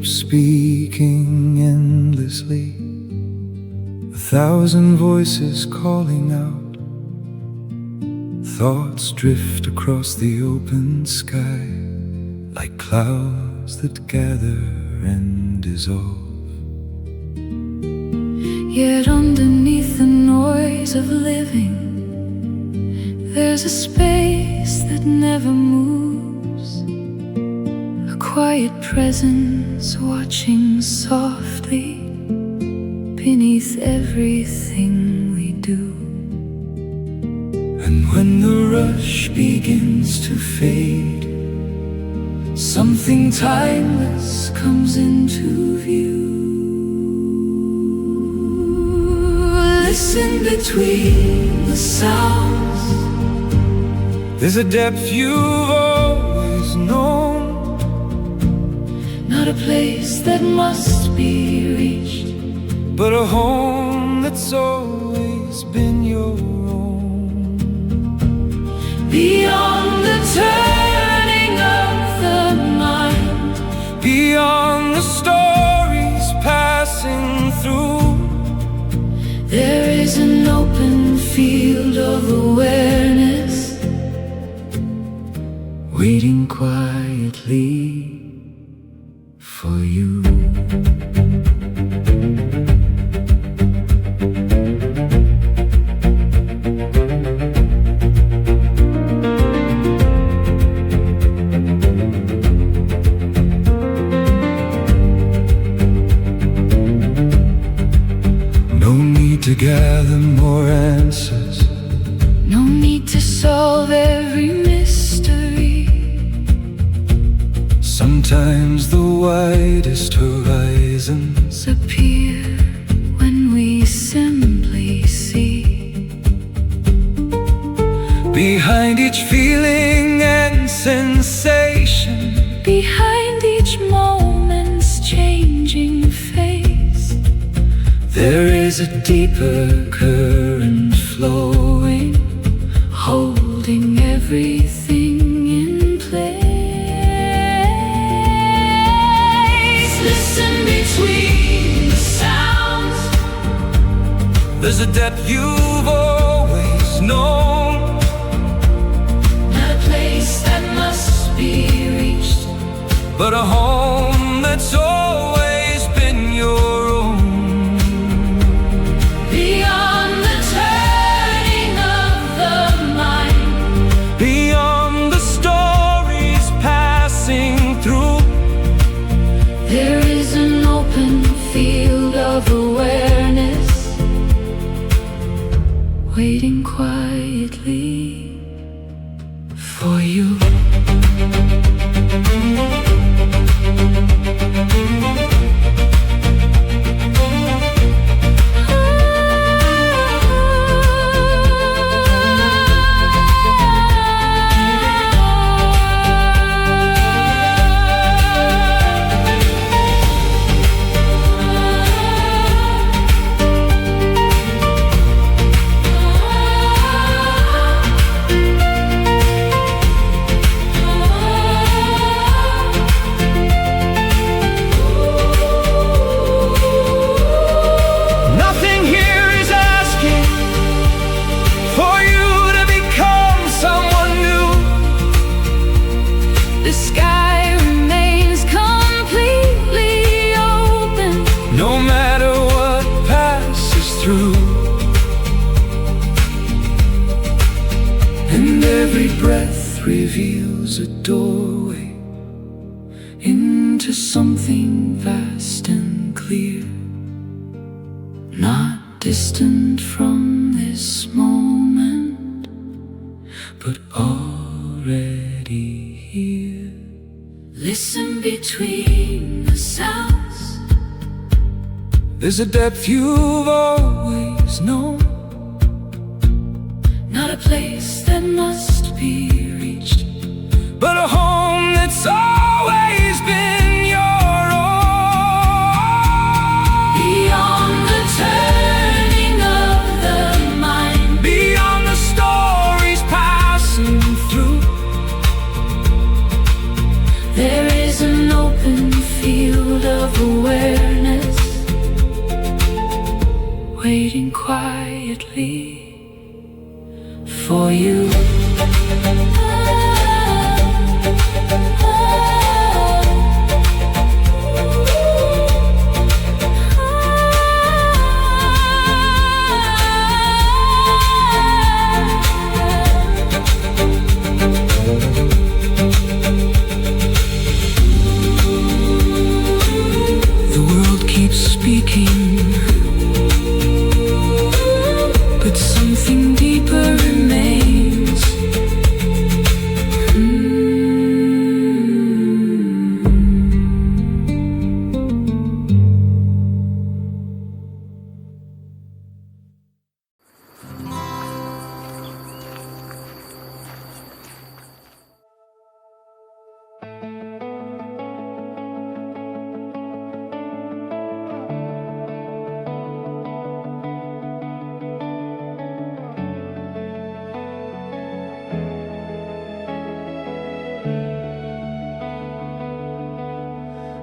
keep speaking endlessly, 1,000 voices calling out. Thoughts drift across the open sky like clouds that gather and dissolve. Yet underneath the noise of living, there's a space that never moves, a quiet presence watching softly beneath everything we do. And when the rush begins to fade, something timeless comes into view. Listen between the sounds. There's a depth you've always known, Not a place that must be reached, but a home that's always been your own. beyond the turning of the mind, Beyond the stories passing through, there is an open field of awareness, waiting quietly for you. No need to gather more answers, no need to solve every mystery. sometimes the widest horizons Appear when we simply see. behind each feeling and sensation. Behind each moment's changing face, There is a deeper current flowing, holding everything in place. Listen between the sounds. there's a depth you've always known, Not a place that must be reached, but a home that's always been your own. beyond the turning of the mind, Beyond the stories passing through, there is an open field of awareness, waiting quietly for you. nothing here is asking for you to become someone new. The sky remains completely open, No matter what passes through, and every breath reveals a doorway into something vast and clear, not distant from this moment, but already here. listen between the sounds. There's a depth you've always known, Not a place that must be reached, but a home that's always been your own. beyond the turning of the mind, Beyond the stories passing through, there is an open field of deeply for you. The world keeps speaking, but something deeper remains.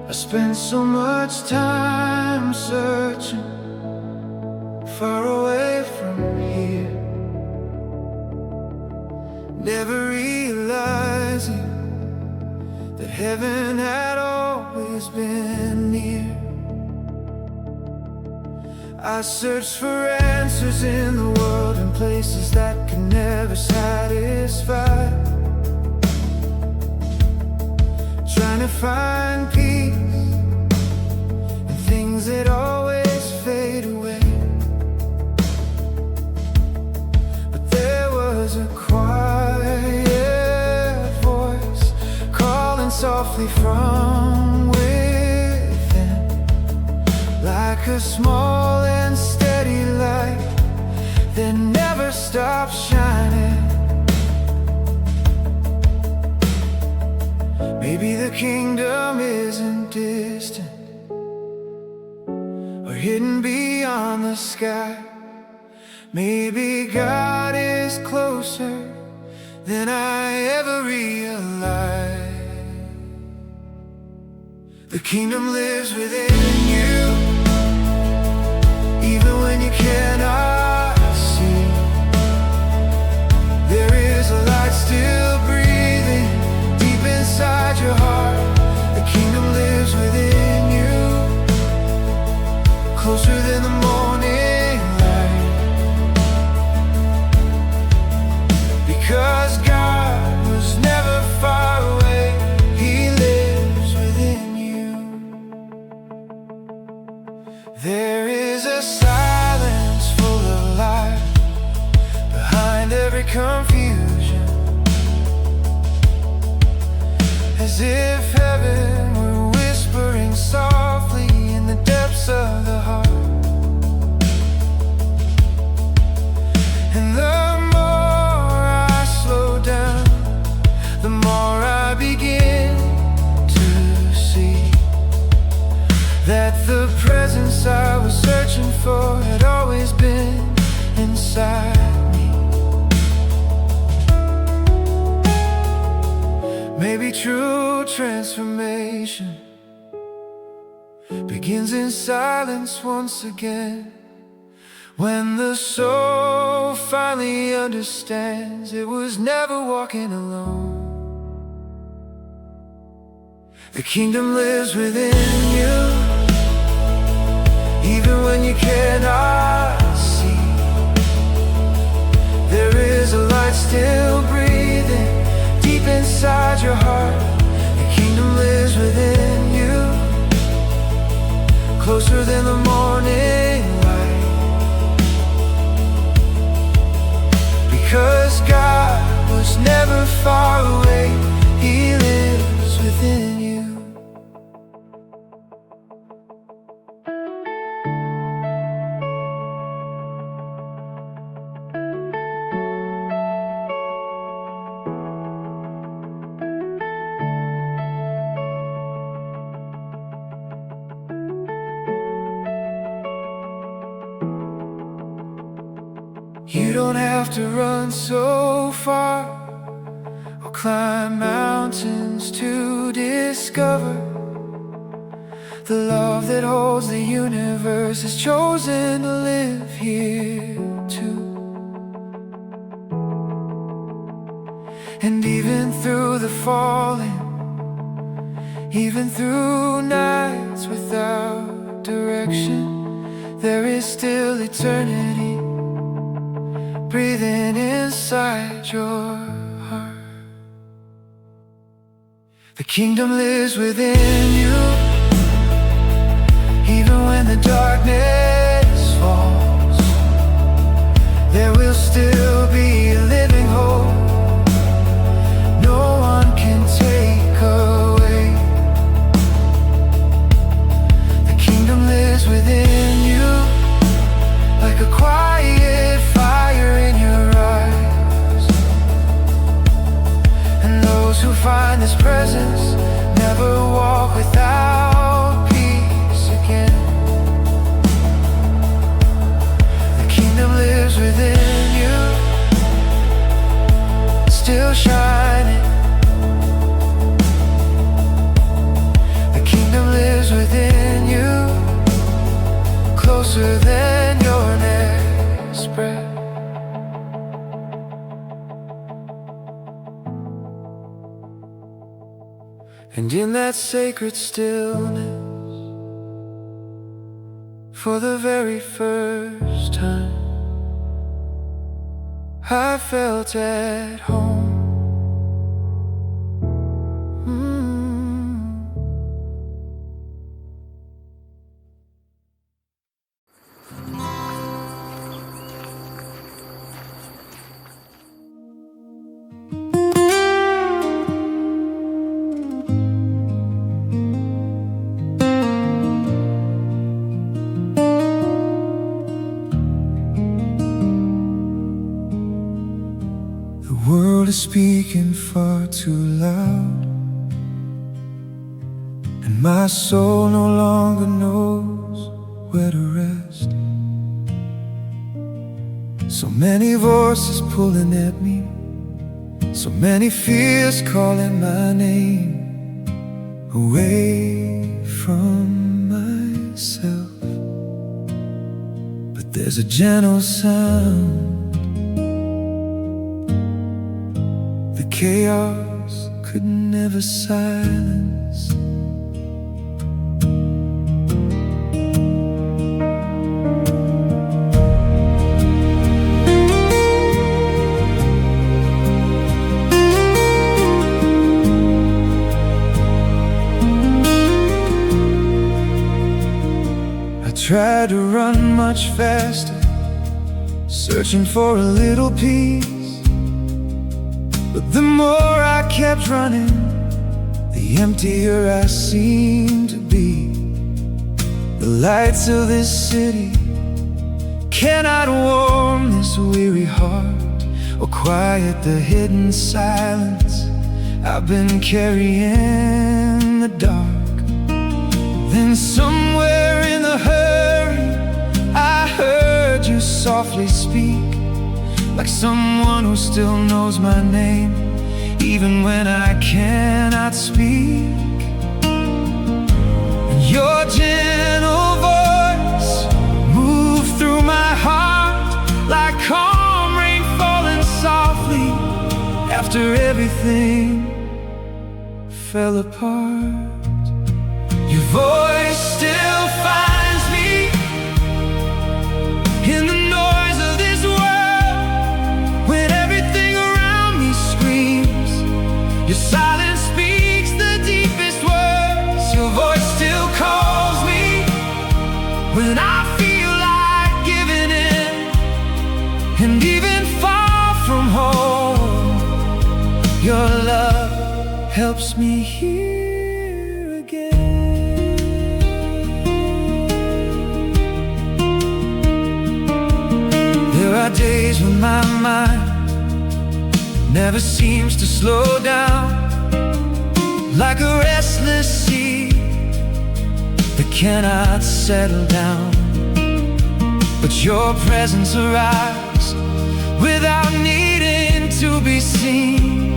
I spent so much time searching far away from here, never realizing that heaven had always been near. I searched for answers in the world and places that could never satisfy, trying to find peace in things that always fade away. But there was a quiet voice calling softly from within, like a small and steady light that never stops shining. Maybe the kingdom isn't distant or hidden beyond the sky. Maybe God is closer than I ever realized. The kingdom lives within you, even when you cannot see. There is a light still breathing deep inside your heart. The kingdom lives within you, closer than the morning light. Because God was never far away, He lives within you. There is a silence full of life behind every confusion, as if heaven were whispering softly in the depths of the heart. And the more I slow down, the more I begin to see that the presence I was searching for had always been inside me. Maybe true transformation begins in silence once again, when the soul finally understands it was never walking alone. The kingdom lives within you, even when you cannot see. There is a light still breathing deep inside your heart. The kingdom lives within you, closer than the morning light. Because God was never far away, He lives within you. You don't have to run so far or climb mountains to discover the love that holds the universe has chosen to live here too. too. And even through the falling, even through nights without direction, there is still eternity breathing inside your heart. The kingdom lives within you. Even when the darkness falls, there will still be a living hope no one can take away. The kingdom lives within you, like a quiet fire in your eyes. And those who find this presence never walk without peace again. The kingdom lives within you, still shining. The kingdom lives within you, closer than your next breath. And in that sacred stillness, for the very first time, I felt at home. The world is speaking far too loud, and my soul no longer knows where to rest. So many voices pulling at me, so many fears calling my name, away from myself. But there's a gentle sound the chaos could never silence. I tried to run much faster, searching for a little peace. But the more I kept running, the emptier I seemed to be. The lights of this city cannot warm this weary heart, or quiet the hidden silence I've been carrying in the dark. Then somewhere in the hurry, I heard you softly speak, like someone who still knows my name, even when I cannot speak. And your gentle voice moved through my heart, like calm rain falling softly after everything fell apart. Your voice still finds me in the noise of this world, when everything around me screams. Your silence speaks the deepest words. Your voice still calls me when I feel like giving in, and even far from home, your love helps me hear again. There are days when my mind never seems to slow down, like a restless sea that cannot settle down. But your presence arrives without needing to be seen,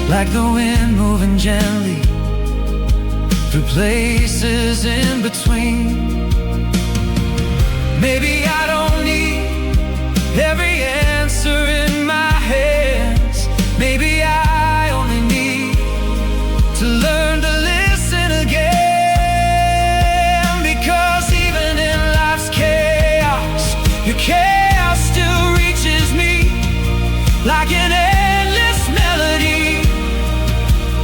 like the wind moving gently through places in between. Maybe I don't need every answer in my hands. Maybe I only need to learn to listen again, because even in life's chaos, your care still reaches me like an endless melody,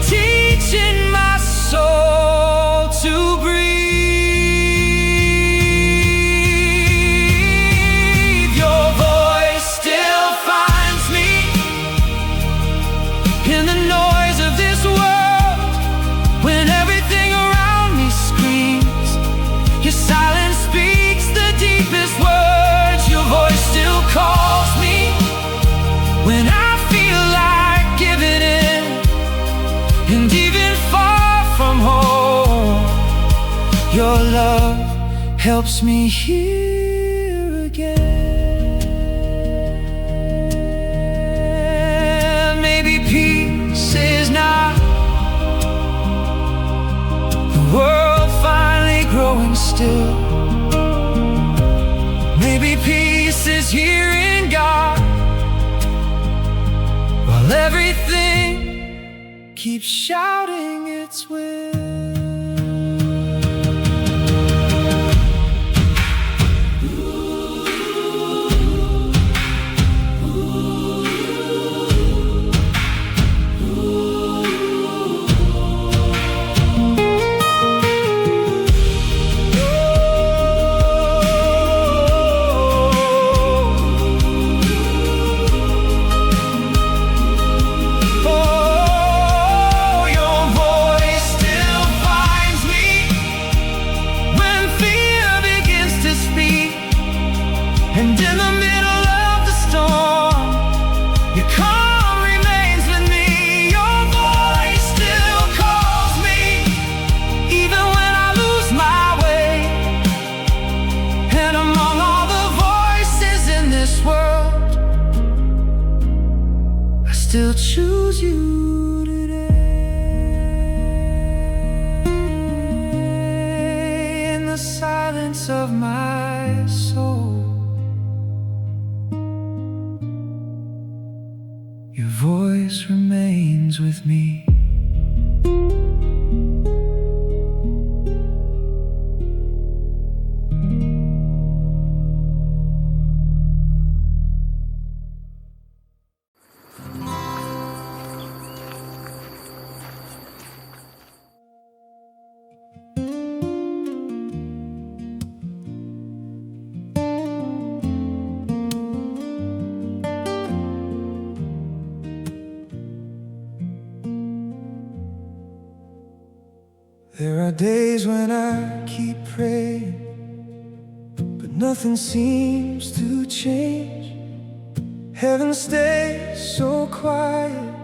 teaching my soul to breathe. Your voice still finds me in the noise of this world, when everything around me screams. Your silence speaks the deepest words. Your voice still calls me when I feel like giving in, and even far from home, your love helps me hear again. Maybe peace is not the world finally growing still. Maybe peace is here in God, while everything keeps shouting its will. And in the middle of the storm, your calm remains with me. Your voice still calls me, even when I lose my way. And among all the voices in this world, I still choose you today. In the silence of my soul, your voice remains with me. There are days when I keep praying, but nothing seems to change. Heaven stays so quiet,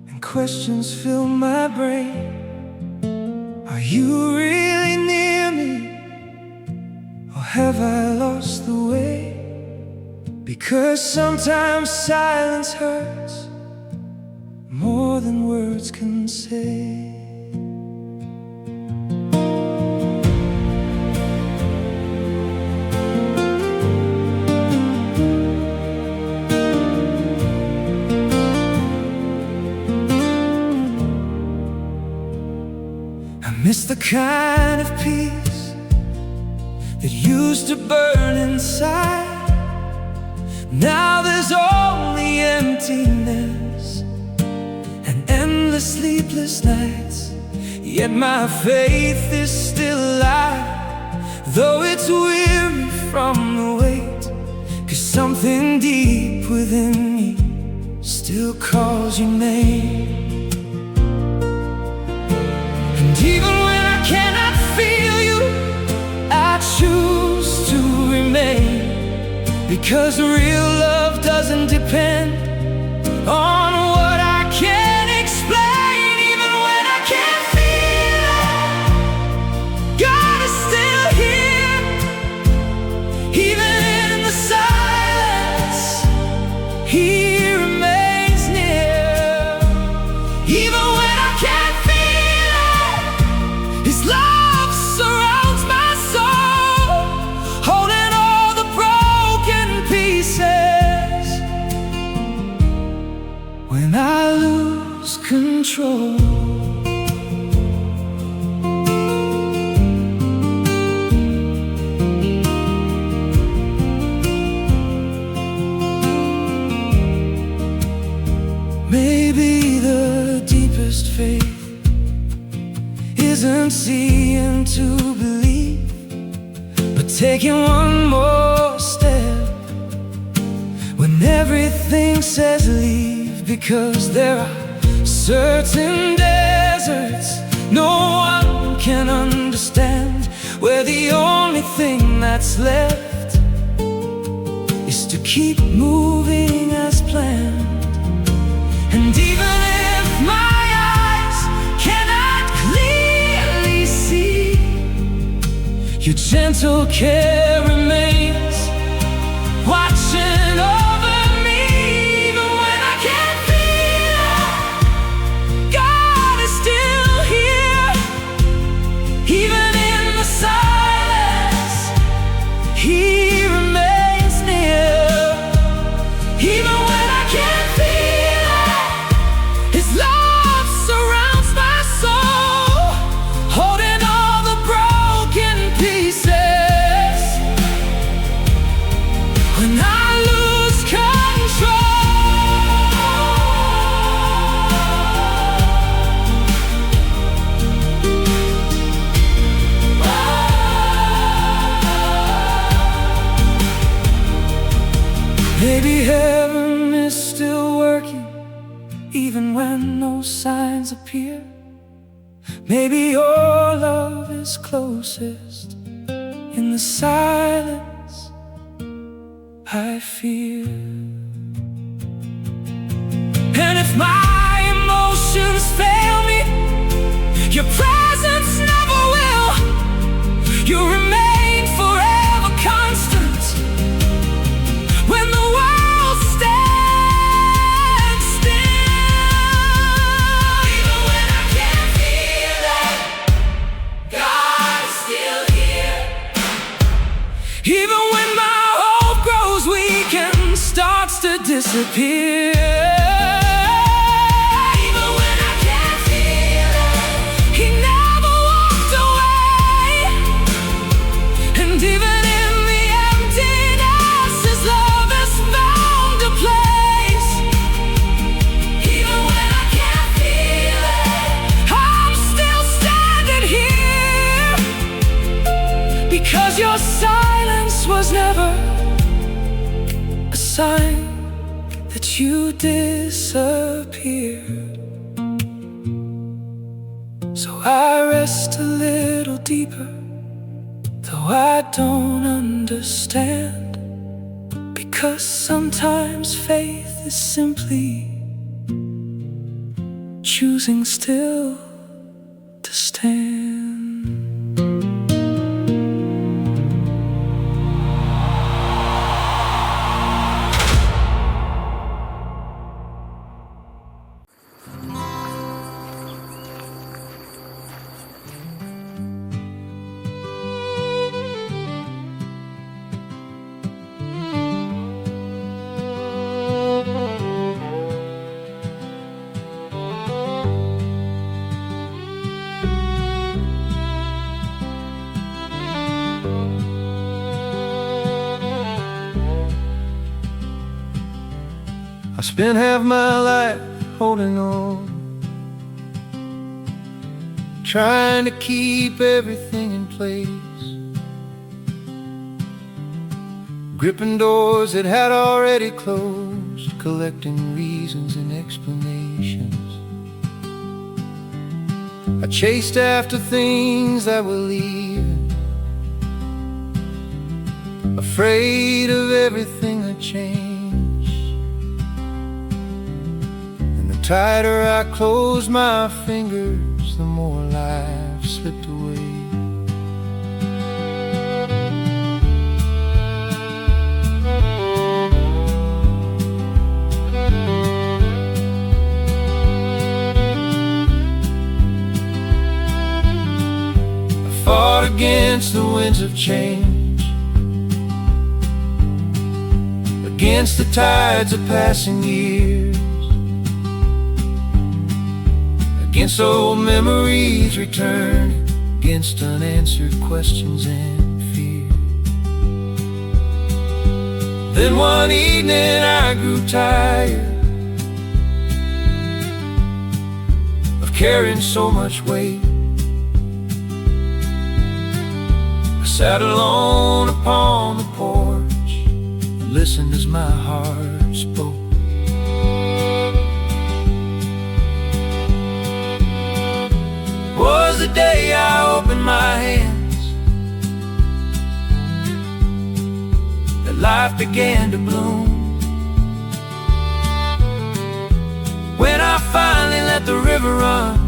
and questions fill my brain. Are you really near me, or have I lost the way? Because sometimes silence hurts more than words can say. Miss the kind of peace that used to burn inside. Now there's only emptiness and endless sleepless nights. Yet my faith is still alive, though it's weary from the weight. 'Cause something deep within me still calls your name. And even when I cannot feel you, I choose to remain. Because real love doesn't depend on what I can't explain. Even when I can't feel it, God is still here. Even in the silence, He remains near. Even when I can't feel it, His love surrounds my soul, holding all the broken pieces control. Maybe the deepest faith isn't seeing to believe, but taking one more step when everything says leave. Because there are certain deserts no one can understand, where the only thing that's left is to keep moving as planned. And even if my eyes cannot clearly see, your gentle care remains watching over me. Even when I can't feel it, God is still here. Even in the silence, He remains near. Even when I can't feel it, His love surrounds my soul, holding all the broken pieces. When I lose control, maybe heaven is still working, even when no signs appear. Maybe your love is closest in the silence I fear. And if my emotions fail me, your presence never will. You remain forever constant when the world stands still. Even when I can't feel it, God is still here. Even when my hope grows weak and starts to disappear. Even when I can't feel it, He never walked away. And even in the emptiness, His love has found a place. Even when I can't feel it, I'm still standing here. Because your silence was never a sign that you disappeared. So I rest a little deeper, though I don't understand. Because sometimes faith is simply choosing still to stand. I spent half my life holding on, trying to keep everything in place, gripping doors that had already closed, collecting reasons and explanations. I chased after things that were leaving, afraid of everything that changed. The tighter I closed my fingers, the more life slipped away. I fought against the winds of change, against the tides of passing years, against old memories returning, against unanswered questions and fear. Then one evening I grew tired of carrying so much weight. I sat alone upon the porch and listened as my heart spoke. Was the day I opened my hands that life began to bloom. When I finally let the river run,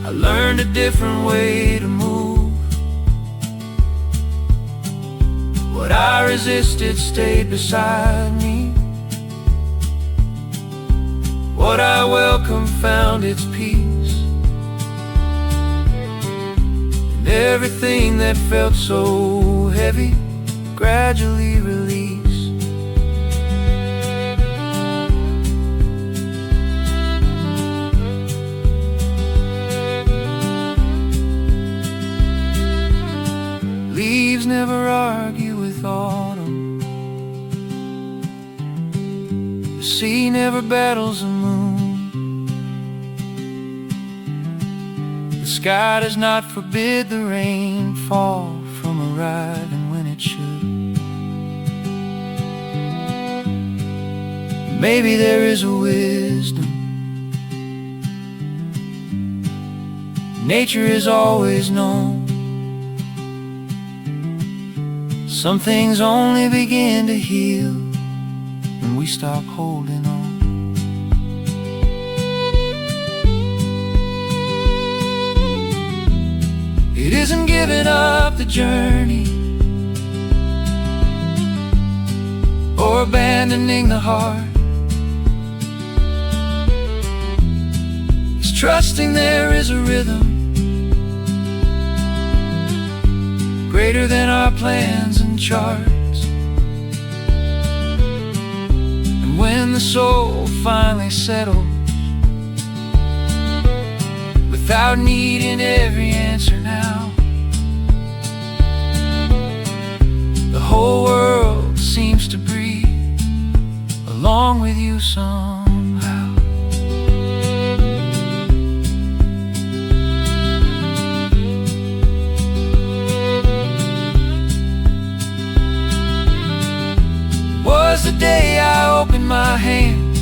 I learned a different way to move. What I resisted stayed beside me. What I welcomed found its peace. And everything that felt so heavy gradually released. Leaves never argue with autumn. The sea never battles the moon. The sky does not forbid the rainfall from arriving when it should. Maybe there is a wisdom. Nature is always known. Some things only begin to heal when we stop holding on. It isn't giving up the journey or abandoning the heart. It's trusting there is a rhythm greater than our plans and charts. And when the soul finally settles, without needing every answer now, the whole world seems to breathe along with you somehow. Was the day I opened my hands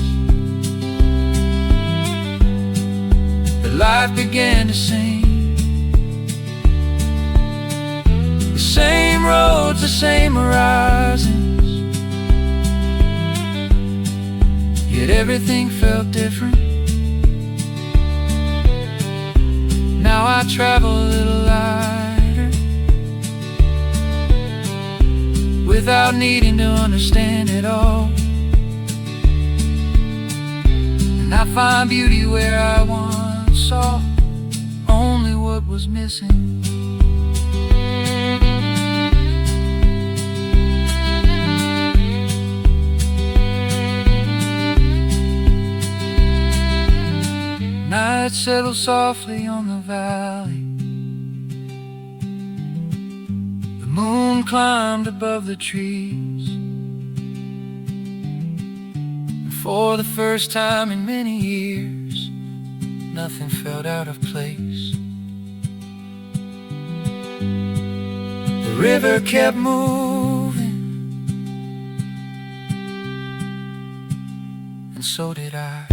that life began to sing. The same roads, the same horizons, yet everything felt different. Now I travel a little lighter, without needing to understand it all. And I find beauty where I once saw only what was missing. Night settled softly on the valley. The moon climbed above the trees. And for the first time in many years, nothing felt out of place. The river kept moving, and so did I.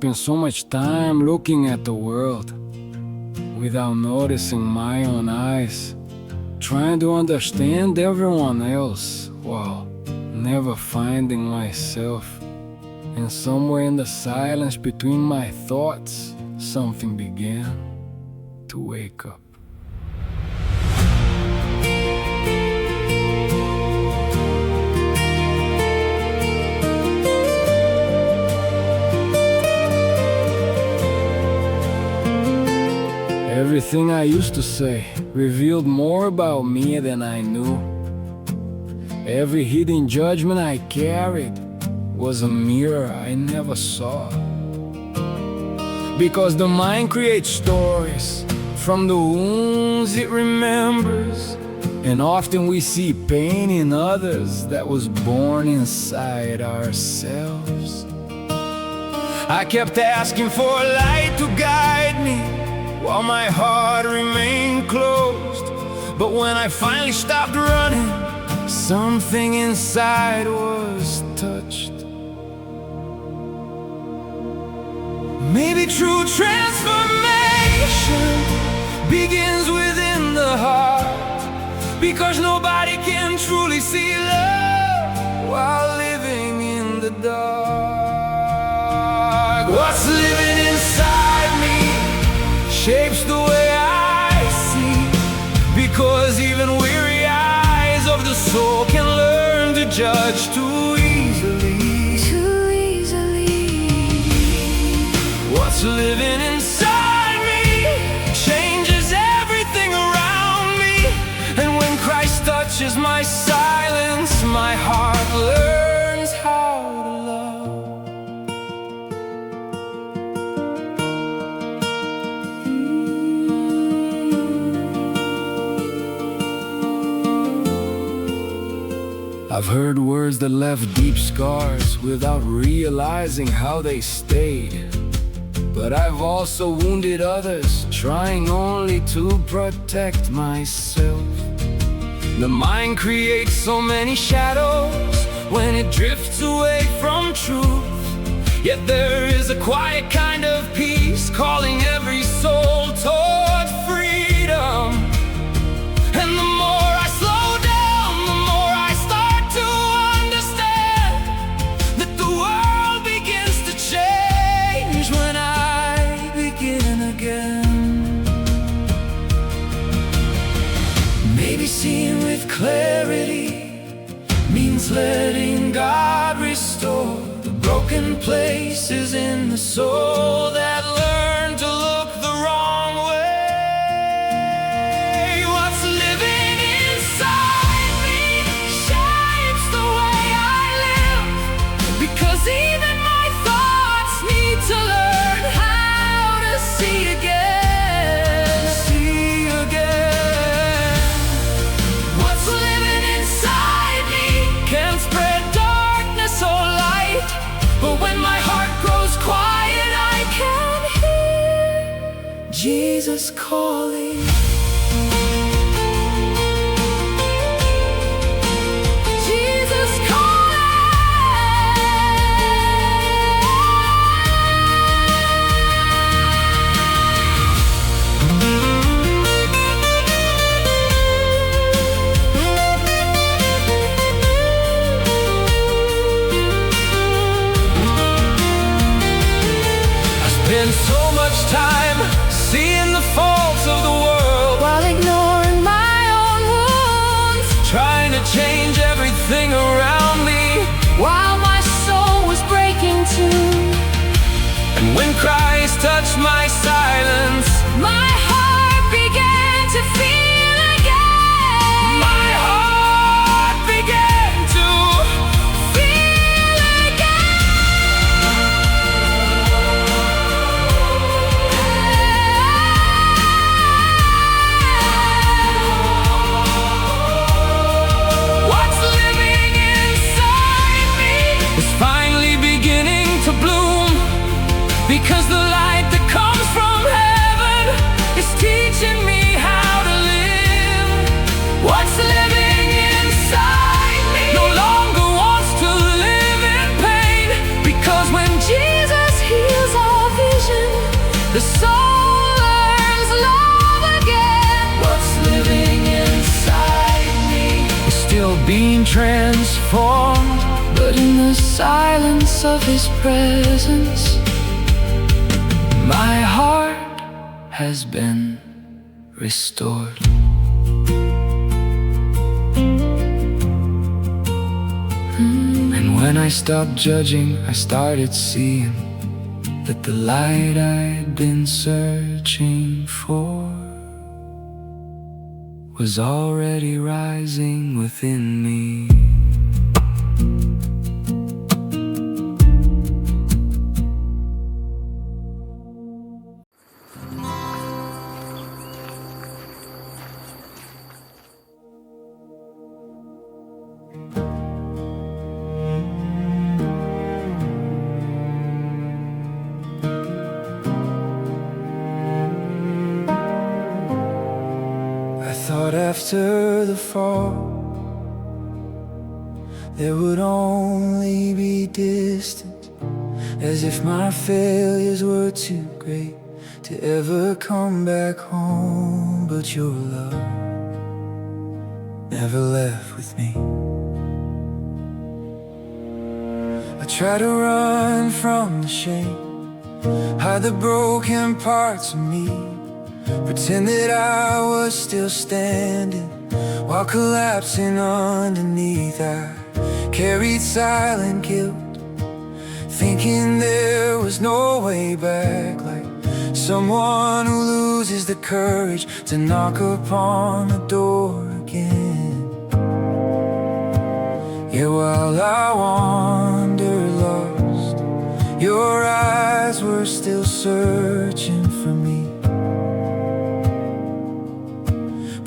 spend so much time looking at the world without noticing my own eyes, trying to understand everyone else while never finding myself. And somewhere in the silence between my thoughts, something began to wake up. Everything I used to say revealed more about me than I knew. Every hidden judgment I carried was a mirror I never saw. Because the mind creates stories from the wounds it remembers, and often we see pain in others that was born inside ourselves. I kept asking for a light to guide me while my heart remained closed. But when I finally stopped running, something inside was touched. Maybe true transformation begins within the heart, because nobody can truly see love while living in the dark. What's living inside me shapes the way I see, because even weary eyes of the soul can learn to judge too easily. What's living inside me changes everything around me, and when Christ touches my silence, my heart learns how to love. I've heard words that left deep scars without realizing how they stayed. But I've also wounded others, trying only to protect myself. The mind creates so many shadows when it drifts away from truth. Yet there is a quiet kind of peace calling every soul toward freedom. And the more I slow down, the more I start to understand that the world begins to change when I begin again. Maybe seeing with clarity means letting God restore the broken places in the soul that learn to look the wrong way. What's living inside me shapes the way I live, because even my thoughts need to learn how to see again, see again. What's living inside me can spread darkness or light, but when my heart grows quiet, I can hear Jesus calling. Jesus spend so much time seeing the faults of the world while ignoring my own wounds, trying to change everything around me while my soul was breaking too. And when Christ touched my silence, my heart began to feel again. My heart began to feel again. What's living inside me is finally beginning to bloom, because the light that comes from heaven is the soul learns love again. What's living inside me is still being transformed, but in the silence of His presence, my heart has been restored. And when I stopped judging, I started seeing that the light I'd been searching for was already rising within me. Thought after the fall there would only be distance, as if my failures were too great to ever come back home. But your love never left with me. I try to run from the shame, hide the broken parts of me, pretend that I was still standing while collapsing underneath. I carried silent guilt, thinking there was no way back, like someone who loses the courage to knock upon the door again. Yeah, while I wandered lost, your eyes were still searching for me.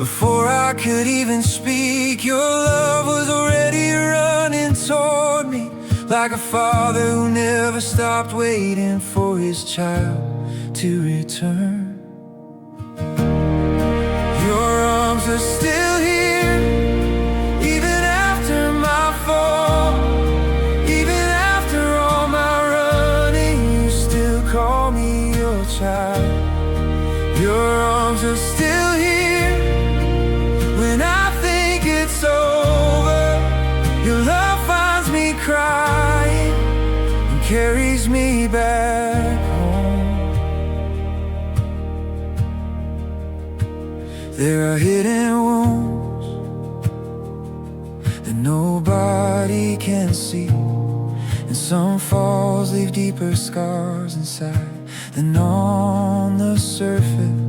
Before I could even speak, your love was already running toward me, like a father who never stopped waiting for his child to return. Your arms are still here, even after my fall, even after all my running, you still call me your child. Your arms are still here when I think it's over. Your love finds me crying and carries me back home. There are hidden wounds that nobody can see, and some falls leave deeper scars inside than on the surface.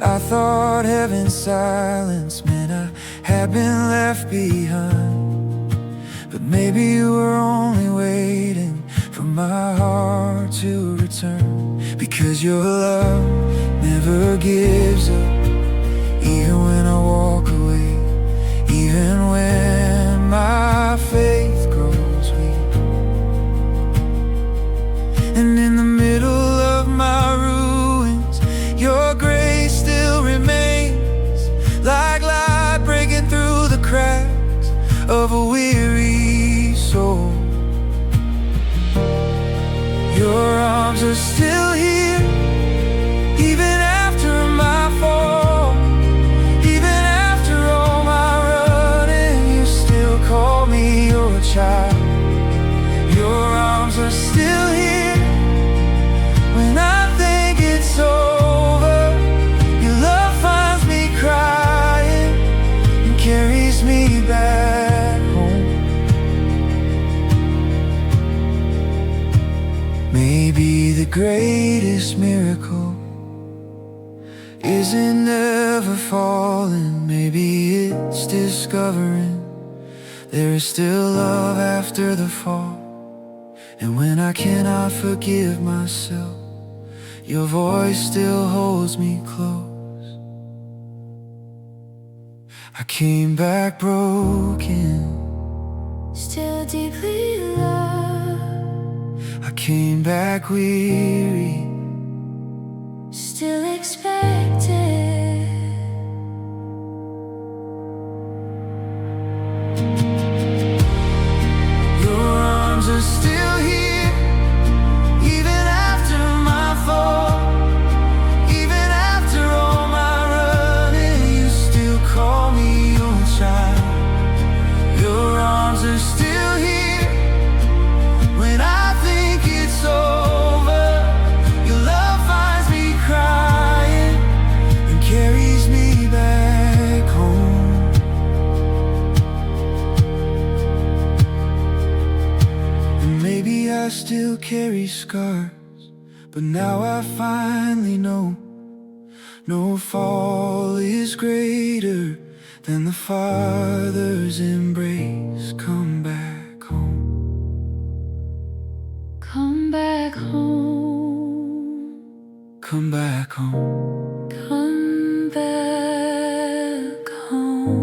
I thought heaven's silence meant I had been left behind, but maybe you were only waiting for my heart to return. Because your love never gives up, even when I walk away, even when my faith grows weak. And in the middle of my ruins, your grace still remains, like light breaking through the cracks of a weary soul. Your arms are still here, even after my fall, even after all my running, you still call me your child. Your arms are still here when I think it's over. Your love finds me crying and carries me back home. Maybe the greatest miracle isn't ever falling. Maybe it's discovering there is still love after the fall. And when I cannot forgive myself, your voice still holds me close. I came back broken, still deeply loved. I came back weary, still expected. your arms are still here, even after my fall, I still carry scars, but now I finally know no fall is greater than the Father's embrace. Come back home. Come back home. Come back home. Come back home.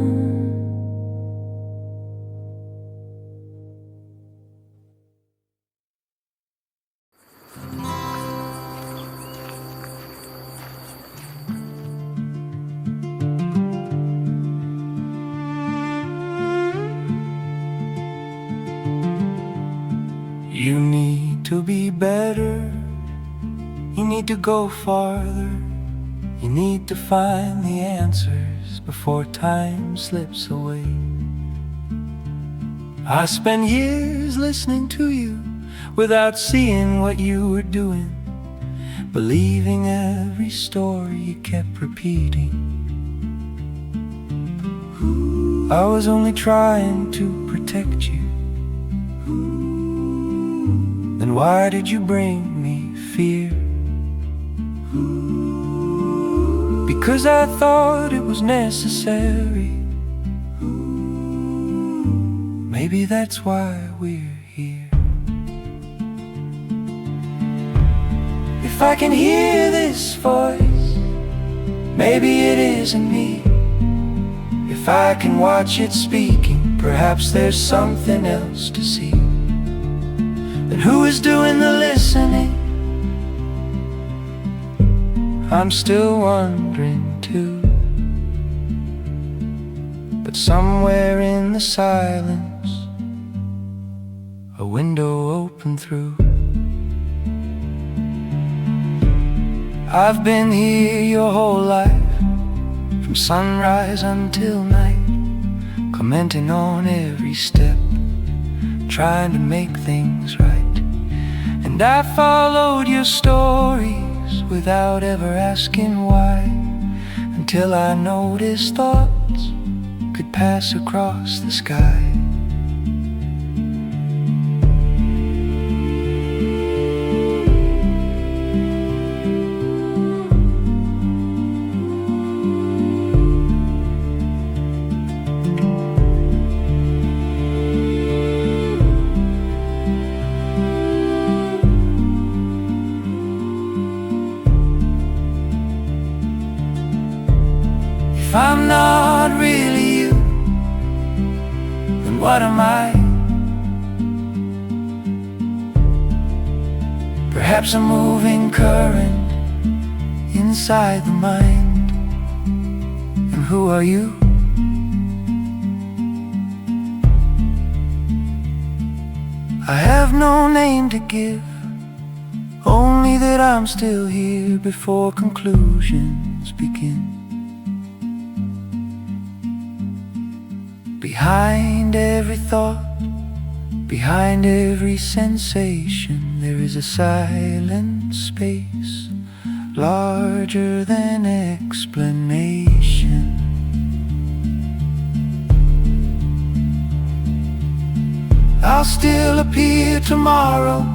You need to be better. You need to go farther. You need to find the answers before time slips away. I spent years listening to you without seeing what you were doing, believing every story you kept repeating. I was only trying to protect you. Then why did you bring me fear? Because I thought it was necessary. Maybe that's why we're here. If I can hear this voice, maybe it isn't me. If I can watch it speaking, perhaps there's something else to see. Then who is doing the listening? I'm still wondering too. But somewhere in the silence, a window opened through. I've been here your whole life, from sunrise until night, commenting on every step, trying to make things right. And I followed your stories without ever asking why, until I noticed thoughts could pass across the sky. If I'm not really you, then what am I? Perhaps a moving current inside the mind. And who are you? I have no name to give, only that I'm still here before conclusions begin. Behind every thought, behind every sensation, there is a silent space, larger than explanation. I'll still appear tomorrow,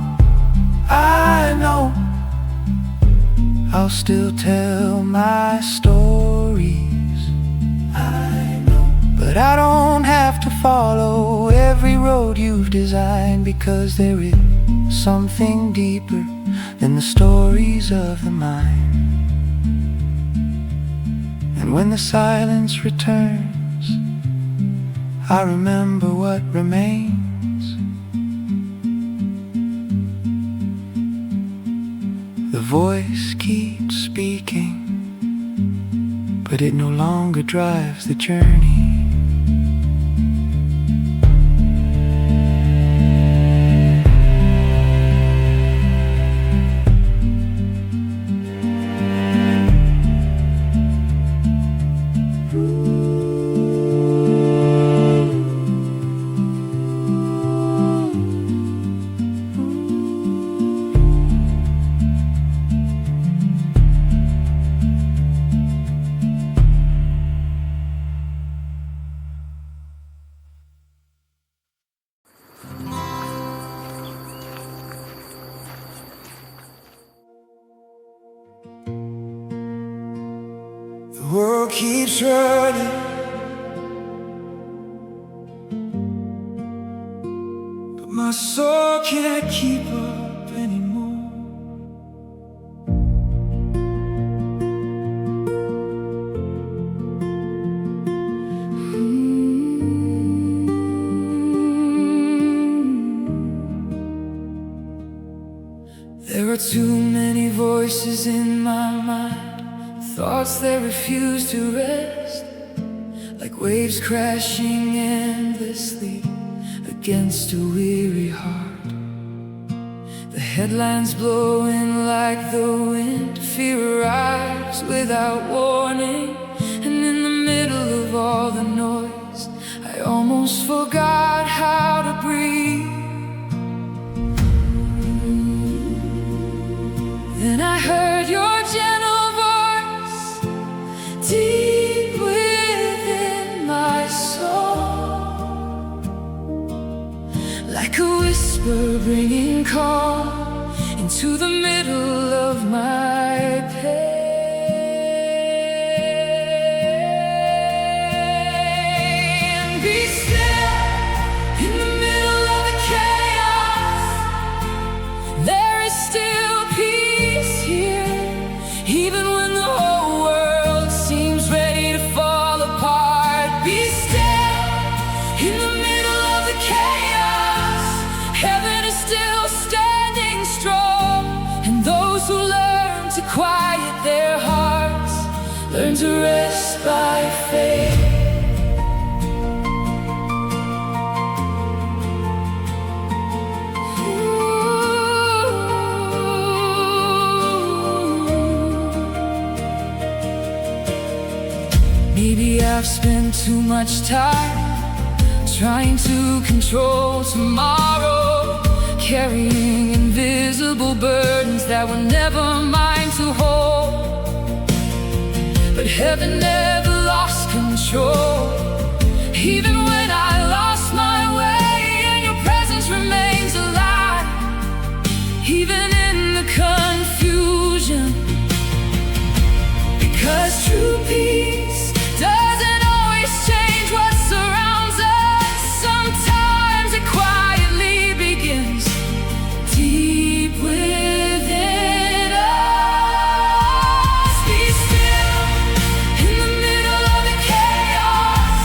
I know. I'll still tell my stories, I know. But I don't have to follow every road you've designed, because there is something deeper than the stories of the mind. And when the silence returns, I remember what remains. The voice keeps speaking, but it no longer drives the journey. world keeps running, but my soul can't keep up anymore. There are too many voices in my mind, thoughts that refuse to rest, like waves crashing endlessly against a weary heart. The headlines blowing like the wind, fear arrives without warning, and in the middle of all the noise, I almost forgot how to breathe. Then I heard your gentle voice deep within my soul, like a whisper bringing calm into the middle of my pain. Be still in the middle of the chaos. There is still peace here, even when the whole world seems ready to fall apart. Be still in the middle of the chaos. Heaven is still standing strong, and those who learn to quiet their hearts learn to rest by faith. Maybe I've spent too much time trying to control tomorrow, carrying invisible burdens that were never mine to hold. But heaven never lost control, even when I lost my way, and your presence remains alive, even in the confusion. Because true peace doesn't always change what surrounds us. Sometimes it quietly begins deep within us. Be still in the middle of the chaos.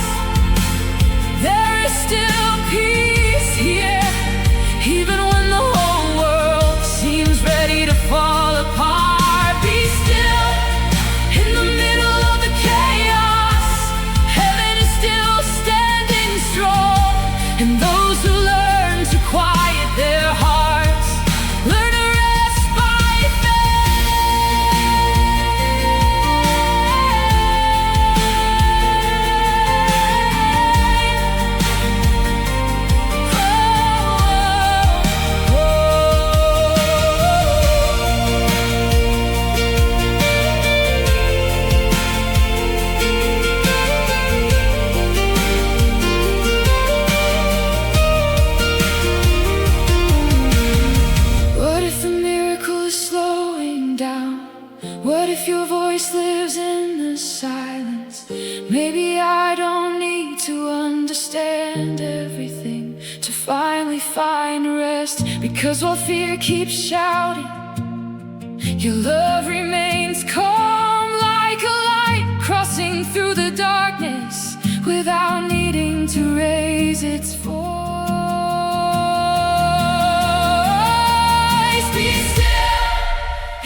There is still peace here, even when the whole world seems ready to fall apart. Be still in the middle of the chaos. Heaven is still standing strong, and those who learn to quiet their hearts learn to rest by What if the miracle is slowing down? What if your voice lives in the silence? Maybe I don't need to understand everything to finally find rest. Because while fear keeps shouting, your love remains calm, like a light crossing through the darkness without needing to raise its voice. Be still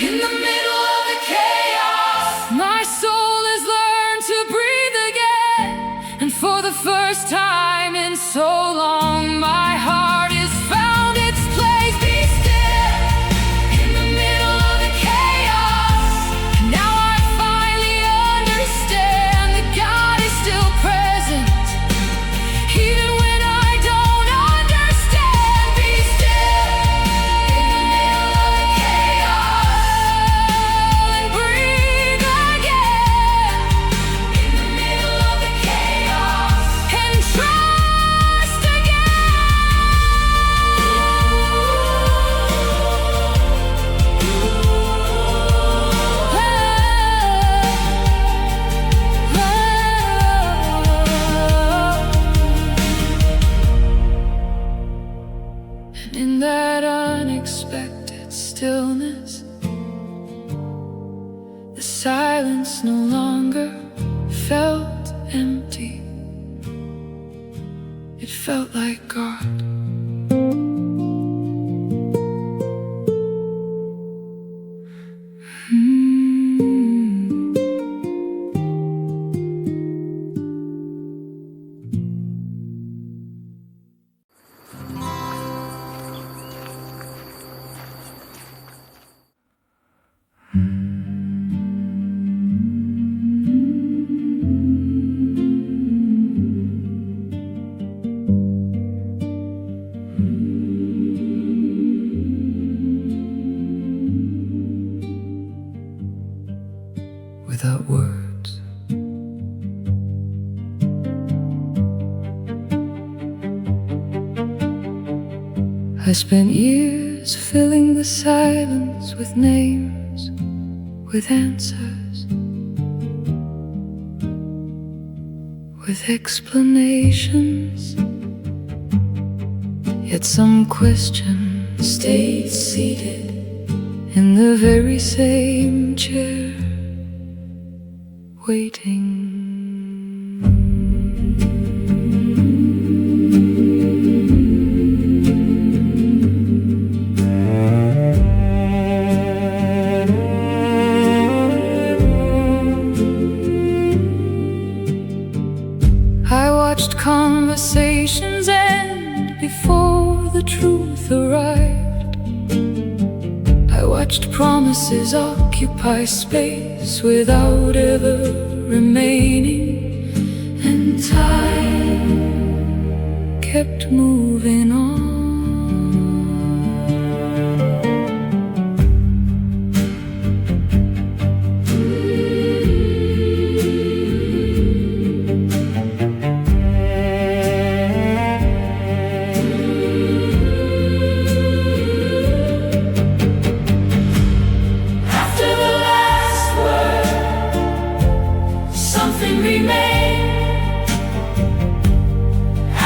in the middle of the chaos. My soul has learned to breathe again, and for the first time in so long, my heart has found its place. Be still in the middle of the chaos. Now I finally understand that God is still present, even when I don't understand. Be still in the middle of the chaos, and breathe again in the middle of the chaos, and trust again. no longer felt empty. It felt like God. Without words, I spent years filling the silence with names, with answers, with explanations. Yet some question stayed seated in the very same chair, waiting. I watched conversations end before the truth arrived. I watched promises occupy space without ever remaining, and time kept moving on.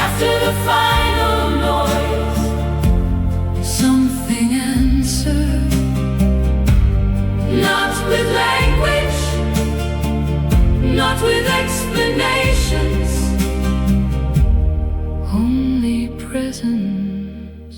After the final noise, something answered. Not with language, not with explanations, only presence.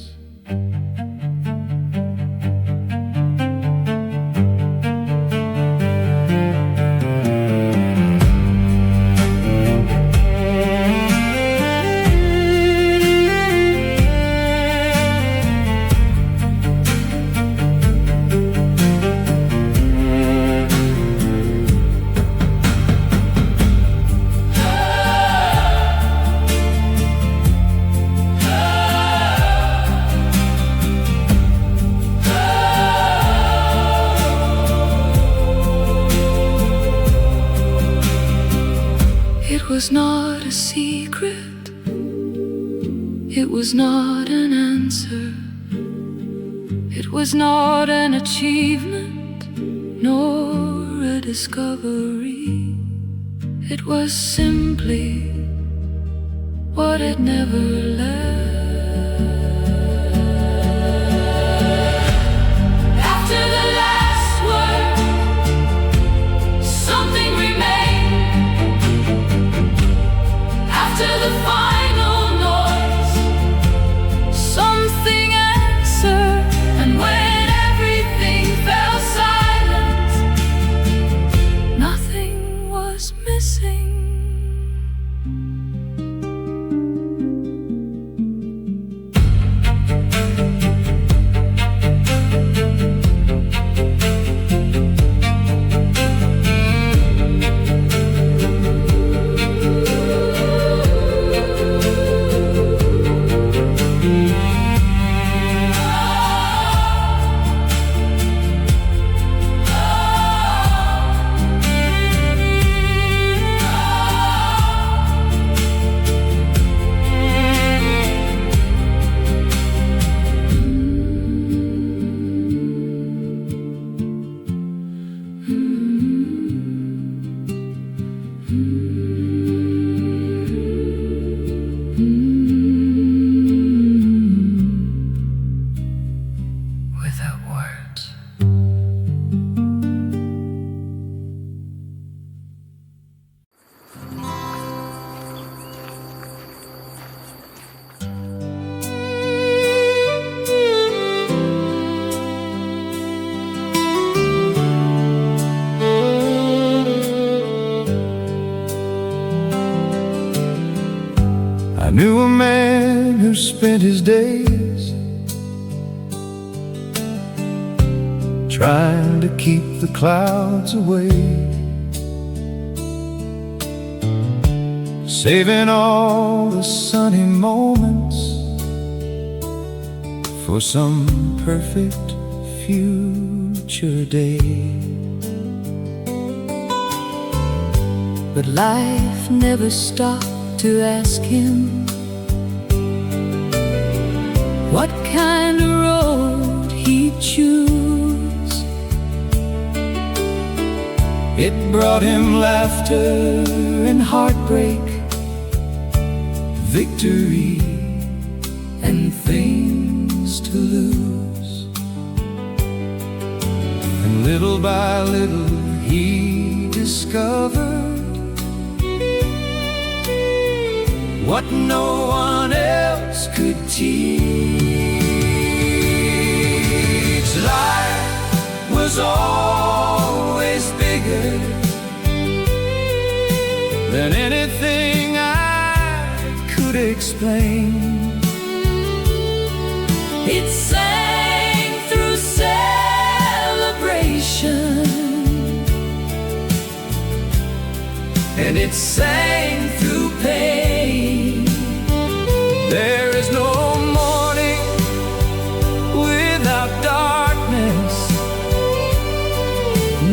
It was not a secret, it was not an answer, it was not an achievement, nor a discovery. It was simply what had never left. After the last word, something remained. After the final noise, something answered. And when everything fell silent, nothing was missing. knew a man who spent his days trying to keep the clouds away, saving all the sunny moments for some perfect future day. But life never stopped to ask him what kind of road he'd choose. It brought him laughter and heartbreak, victory and things to lose. And little by little he discovered what no one else could teach. Life was always bigger than anything I could explain. It sang through celebration, And it sang through pain. There is no morning without darkness,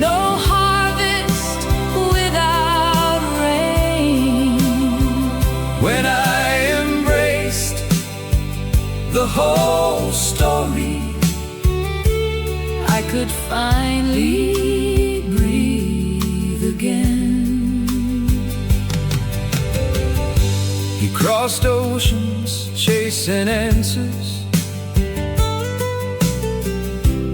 no harvest without rain. when I embraced the whole story, I could finally breathe again. He crossed oceans chasing answers,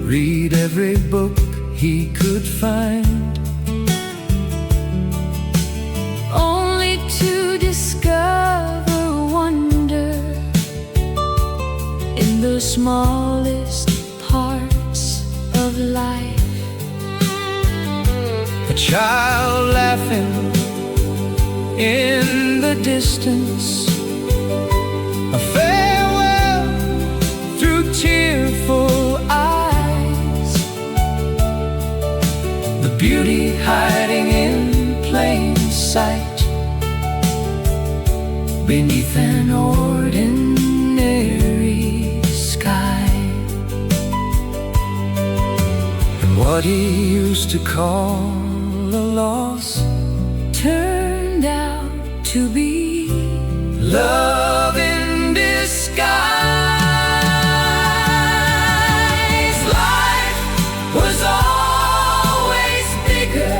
read every book he could find, Only to discover wonder in the smallest parts of life. a child laughing in the distance, a farewell through tearful eyes, the beauty hiding in plain sight beneath an ordinary sky. And what he used to call a loss Turned out to be love in disguise. Life was always bigger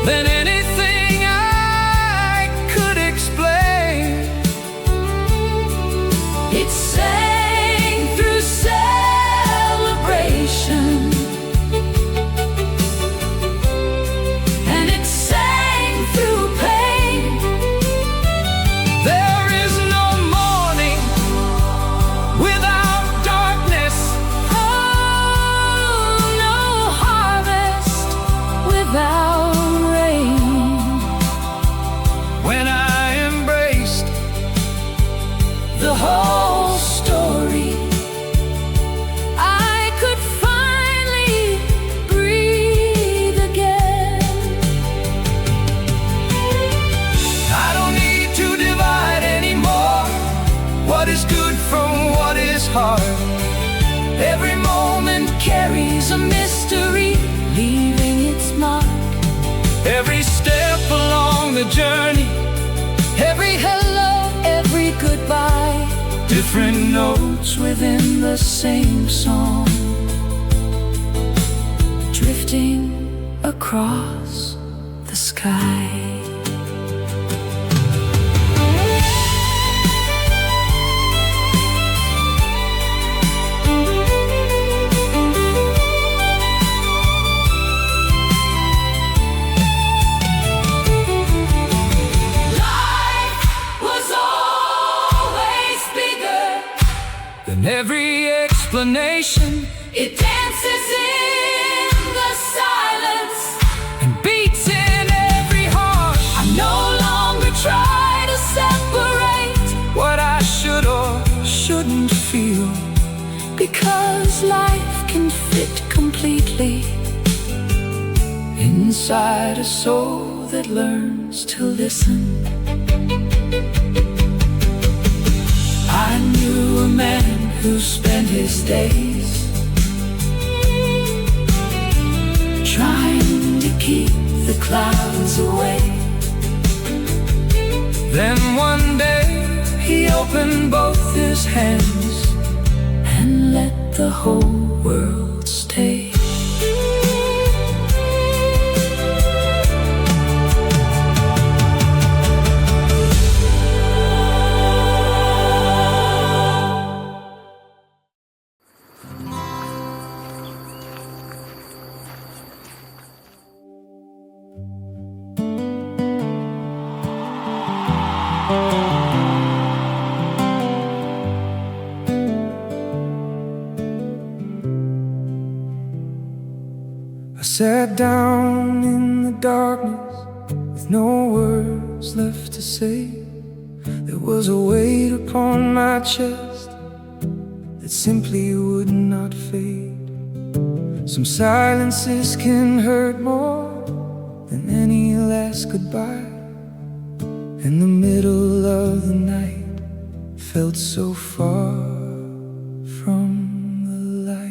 than anything I could explain. It sang through celebration, and it sang through pain. There is no morning without darkness, Oh, no harvest without rain. when I embraced the whole story. I could finally breathe again. I don't need to divide anymore what is good from what is hard. Every moment carries a mystery, Leaving its mark, every step along the journey, every hello, every goodbye, different notes within the same song, drifting across the sky. Life was always bigger than every explanation. It dances in the silence And beats in every heart. I no longer try to inside a soul that learns to listen. I knew a man who spent his days trying to keep the clouds away. Then one day he opened both his hands and let the whole world stay. I sat down in the darkness with no words left to say. There was a weight upon my chest that simply would not fade. Some silences can hurt more than any last goodbye, and the middle of the night felt so far from the light.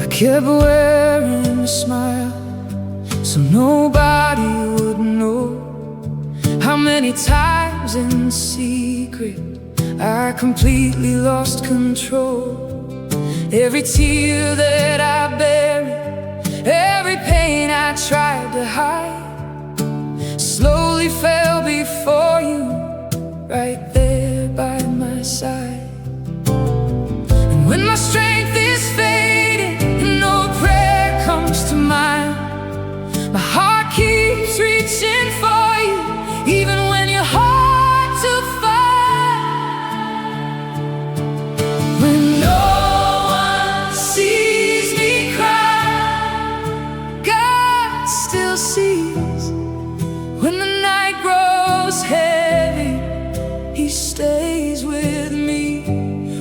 I kept wearing a smile so nobody would know how many times in secret I completely lost control. Every tear that I buried, every pain I tried to hide, slowly fell before you, right there by my side. And when my strength is fading and no prayer comes to mind, my heart keeps reaching for you, even when you're hard to find. When no one sees me cry, God still sees. When the night grows heavy, He stays with me.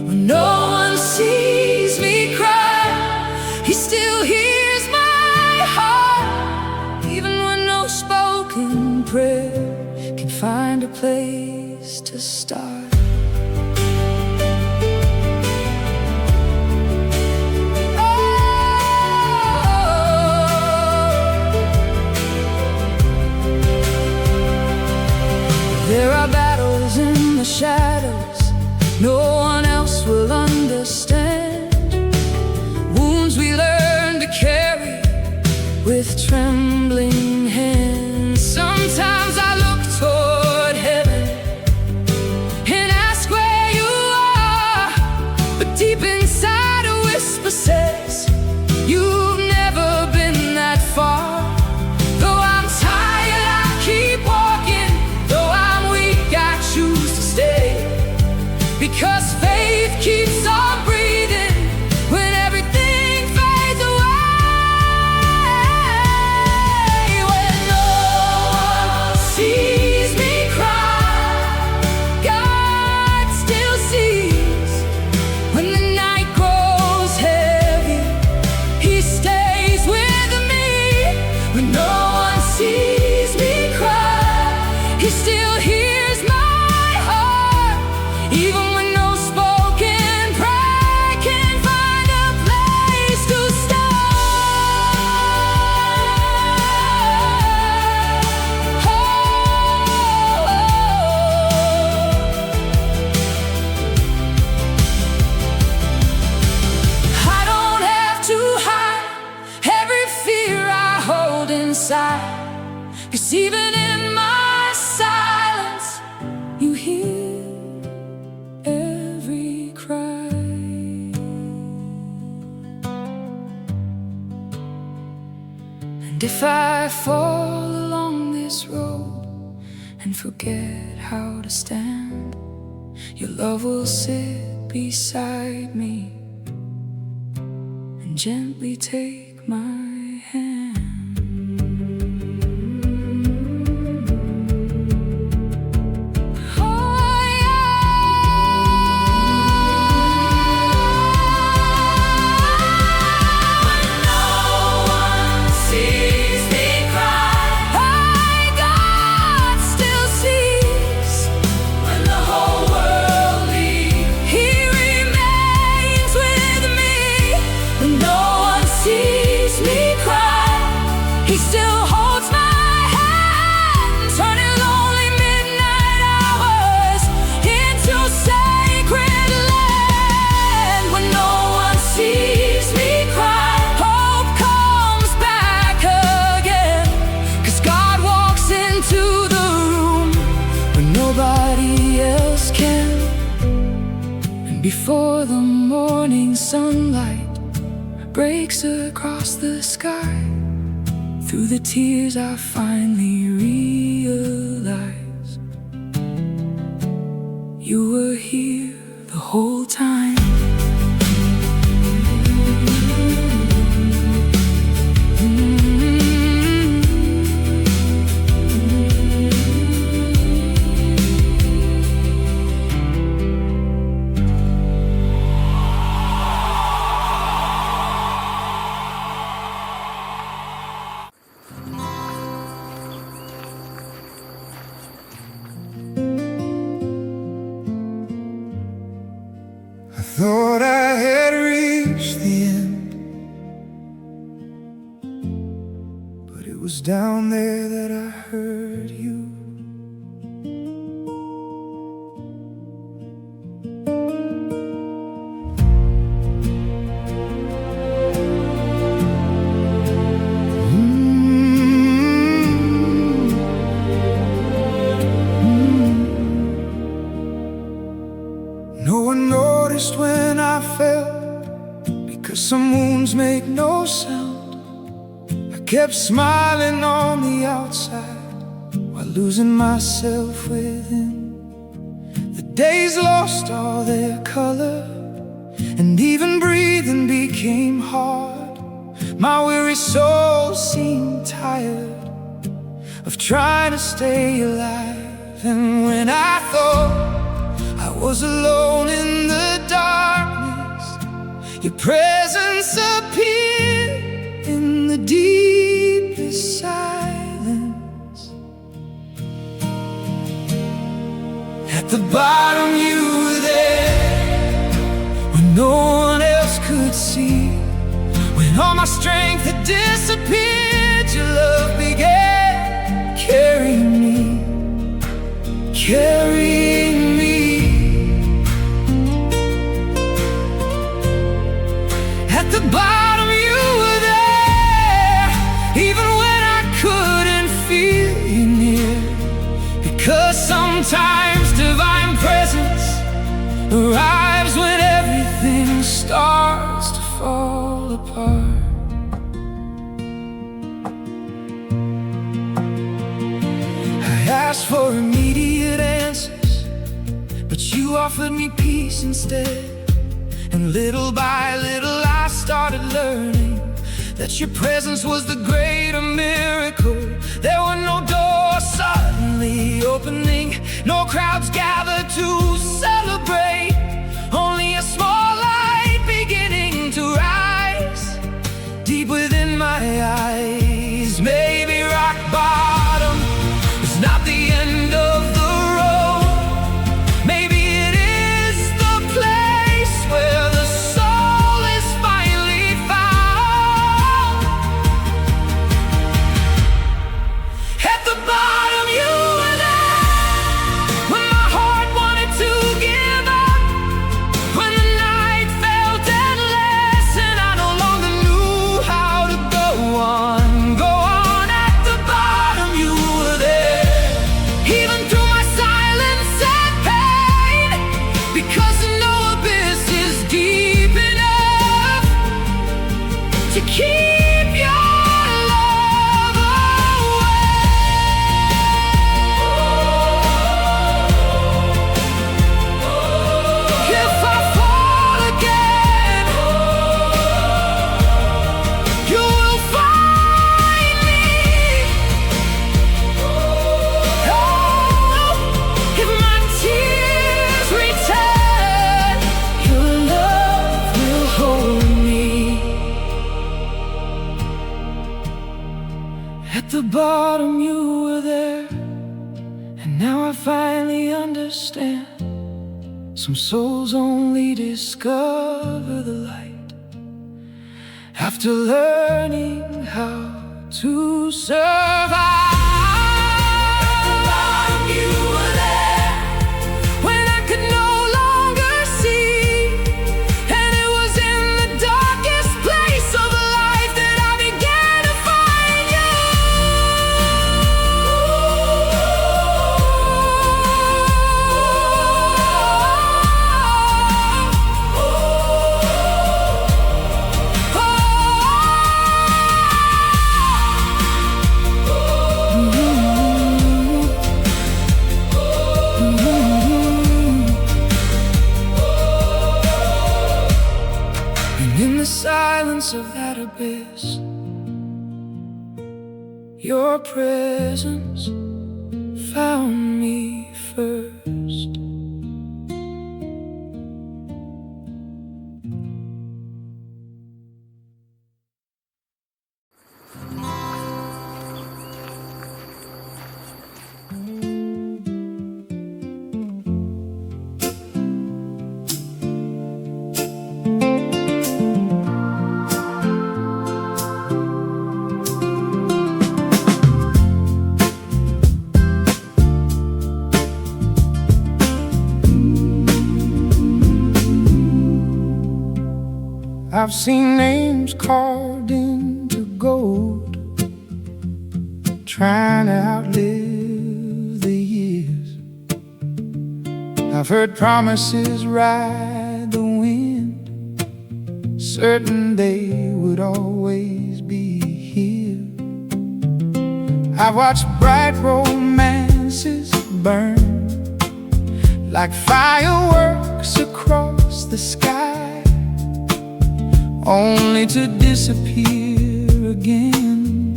When no one sees me cry, He still hears my heart, even when no spoken prayer can find a place to start. There are battles in the shadows no one else will understand, wounds we learn to carry with trembling hands. Sometimes I look toward heaven and ask where you are, but deep inside a whisper says you've never been that far. Though I'm tired, I keep walking. Though I'm weak, I choose to stay, because faith keeps on breathing when everything fades away. When no one sees me cry, God still sees. When the night grows heavy, He stays with me. When no one sees me cry, He still hears my heart, even when no spoken prayer can find a place to start. I don't have to hide every fear I hold inside, 'cause even in my silence you hear every cry. And if I fall along this road and forget how to stand, your love will sit beside me and gently take my hand. Before the morning sunlight breaks across the sky, through the tears I finally realize you were here the whole time. I thought I had reached the end, but it was down there that I heard you. No one noticed when I fell, because some wounds make no sound. I kept smiling on the outside while losing myself within. The days lost all their color, and even breathing became hard. My weary soul seemed tired of trying to stay alive. And when I thought I was alone in the darkness, your presence appeared in the deepest silence. At the bottom you were there, when no one else could see. When all my strength had disappeared, your love began carrying me, carrying me. At the bottom you were there, even when I couldn't feel you near. Because sometimes divine presence arrives when everything starts to fall apart. I asked for immediate answers, but you offered me peace instead. And little by little I started learning that your presence was the greater miracle. There were no doors suddenly opening, no crowds gathered to celebrate, only a small light beginning to rise deep within my eyes. Maybe rock bottom is not the end of the road. Maybe it is the place where the soul is finally found. At the bottom you were there, when my heart wanted to give up, when the night felt endless and I no longer knew how to go on, go on. At the bottom you were there, even through my silence and pain, because no abyss is deep enough to keep your love away. If I fall again, you will find me. Oh, if my tears return, your love will hold me. At the bottom you were there, and now I finally understand. Some souls only discover the light after learning how to survive. You were there when I could no longer see, and it was in the darkest place of life that I began to find you. the silence of that abyss, your presence found me first. I've seen names carved into gold, trying to outlive the years. I've heard promises ride the wind, certain they would always be here. I've watched bright romances burn like fireworks across the sky, only to disappear again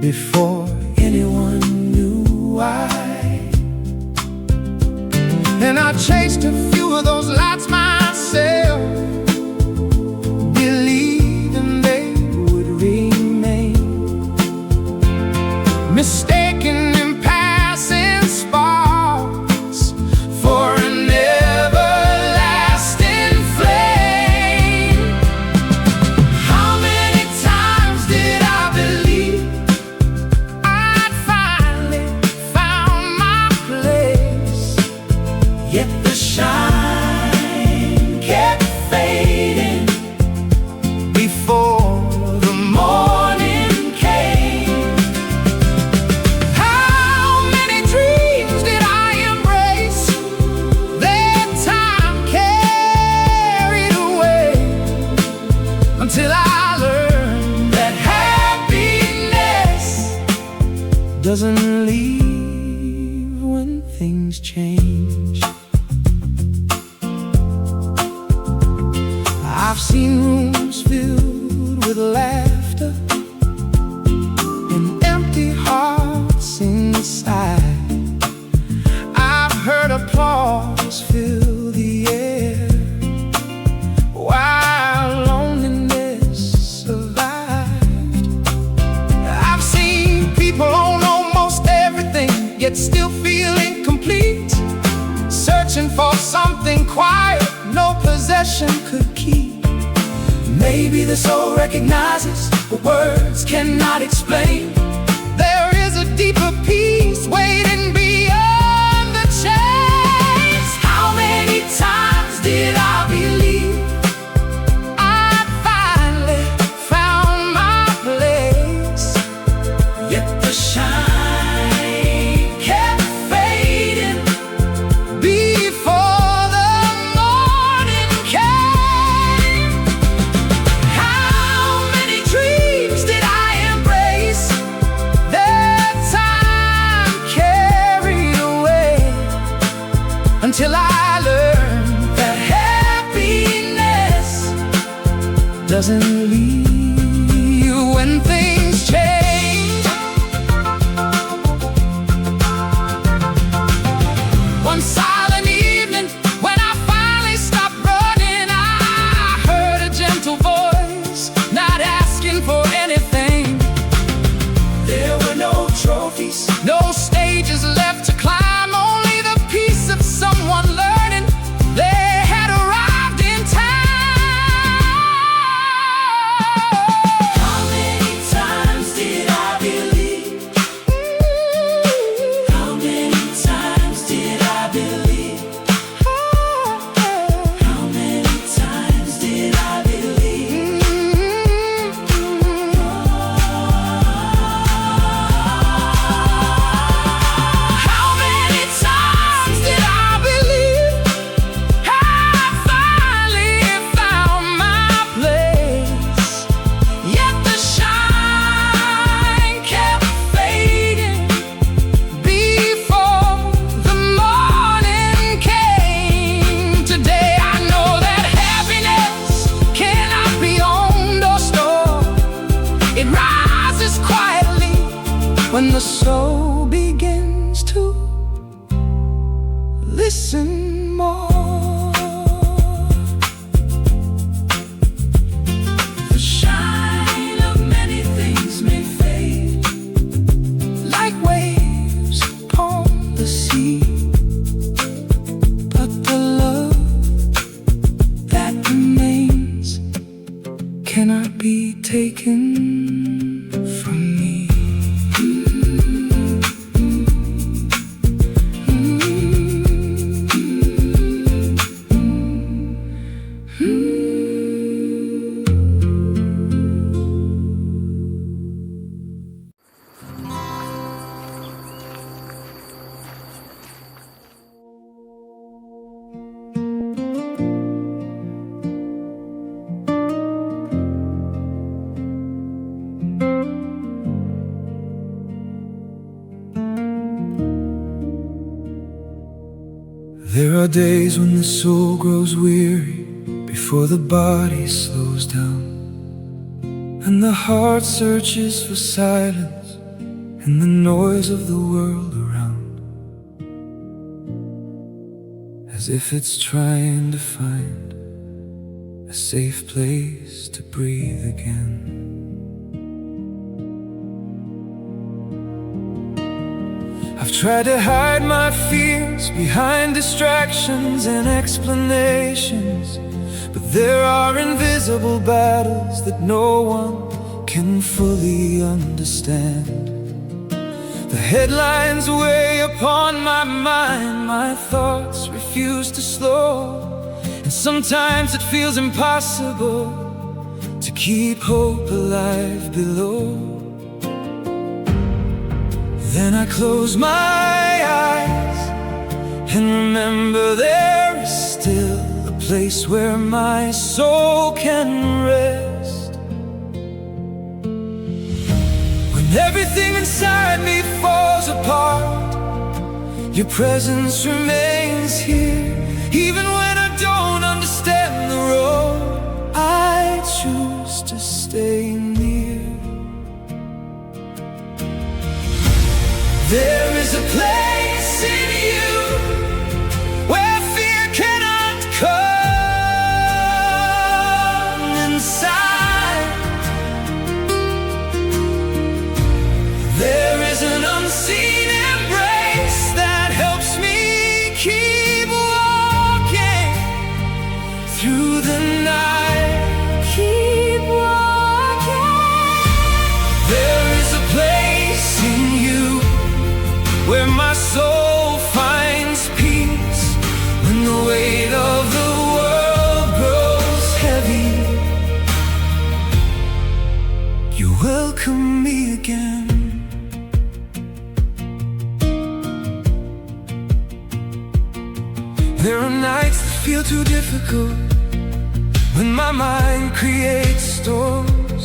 before anyone knew why. And I chased a few of those lights myself, believing they would remain, mistaken in passing sparks for an everlasting flame. How many times did I believe I'd finally found my place? Yet the shine kept fading before the morning came. How many dreams did I embrace that time carried away, until I learned that happiness doesn't leave when things change. I've seen rooms filled with laughter and empty hearts inside. I've heard applause fill the air while loneliness survived. I've seen people own almost everything, yet still feel incomplete, searching for something quiet no possession could keep. Maybe the soul recognizes what words cannot explain. There is a deeper peace waiting beyond the chains. How many times did I believe I'd finally found my place? Yet the shine kept fading before the morning came. How many dreams did I embrace that time carried when the soul begins to listen more. The shine of many things may fade, like waves upon the sea, but the love that remains cannot be taken from me. There are days when the soul grows weary before the body slows down, and the heart searches for silence in the noise of the world around, as if it's trying to find a safe place to breathe again. I've tried to hide my fears behind distractions and explanations, but there are invisible battles that no one can fully understand. The headlines weigh upon my mind, my thoughts refuse to slow, and sometimes it feels impossible to keep hope alive below. Then I close my eyes and remember there is still a place where my soul can rest. When everything inside me falls apart, your presence remains here. Even when I don't understand the road, I choose to stay near. There is a place in you where fear cannot come inside. There is an unseen embrace that helps me keep walking through the night. keep walking. There is a place in you where my soul finds peace when the weight of the world grows heavy. You welcome me again. There are nights that feel too difficult, when my mind creates storms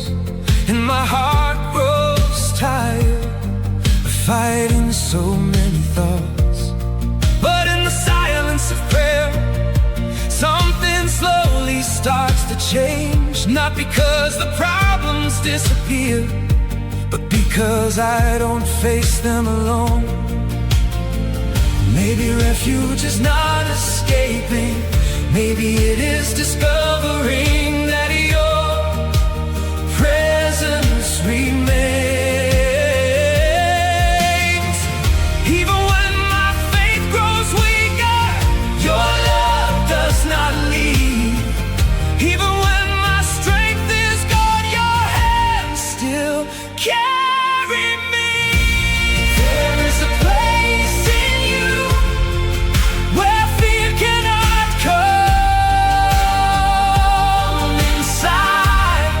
and my heart grows tired of fighting so many thoughts. But in the silence of prayer, something slowly starts to change. Not because the problems disappear, but because I don't face them alone. Maybe refuge is not escaping, maybe it is discovering that your presence remains. Even when my faith grows weaker, your love does not leave. Even when my strength is gone, your hands still carry me. There is a place in you where fear cannot come inside.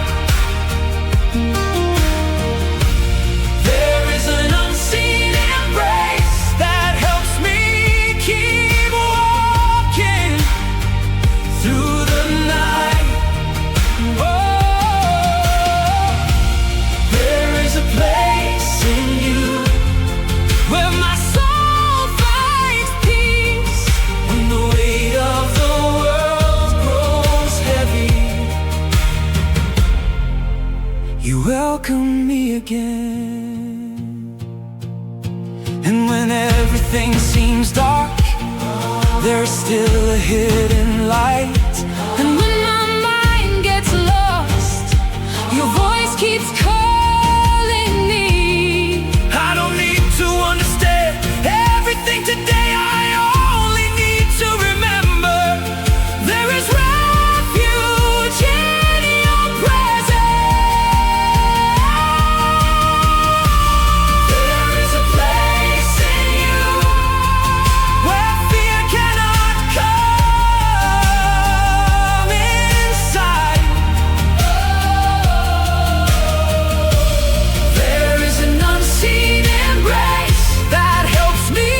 There is an unseen embrace that helps me keep walking through the night. Oh, there is a place in you where my soul finds peace when the weight of the world grows heavy. You welcome me again. when everything seems dark, there's still a hidden light. And when my mind gets lost, your voice keeps calling me. I don't need to understand everything today. I only need to remember there is refuge in your presence. There is a place in you where fear cannot come inside. There is an unseen embrace that helps me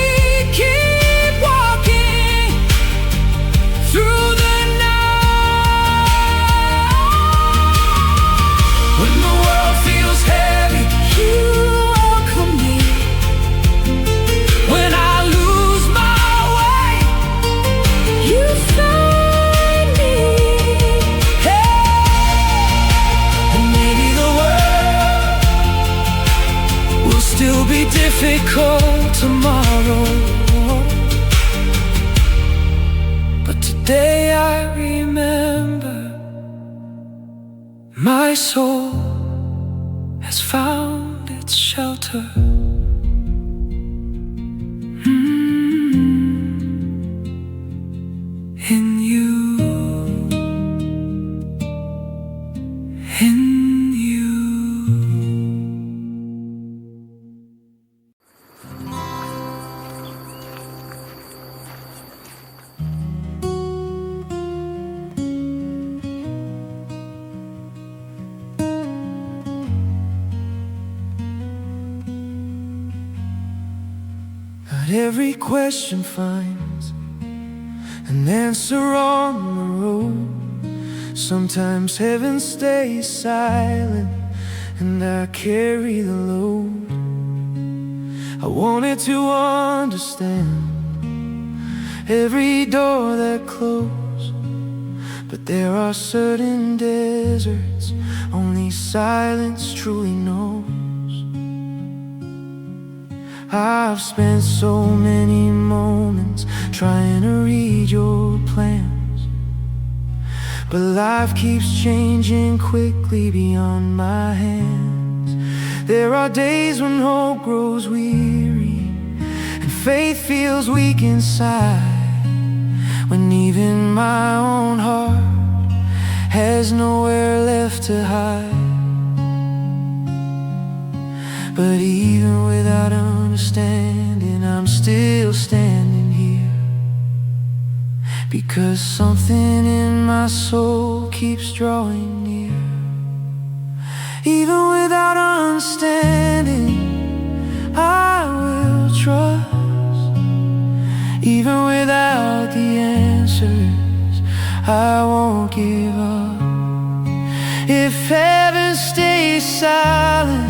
keep walking through the night. When the world feels heavy, You welcome me. when I lose my way, You find me. and maybe the world will still be difficult tomorrow, but today I remember my soul has found its shelter. In you, in you. Not every question finds an answer on the road. Sometimes heaven stays silent and I carry the load. I wanted to understand every door that closed, but there are certain deserts only silence truly knows. I've spent so many moments trying to read your plans, but life keeps changing quickly beyond my hands. There are days when hope grows weary and faith feels weak inside, when even my own heart has nowhere left to hide. But even without understanding, I'm still standing here, because something in my soul keeps drawing near. Even without understanding, I will trust. Even without the answers, I won't give up. If heaven stays silent,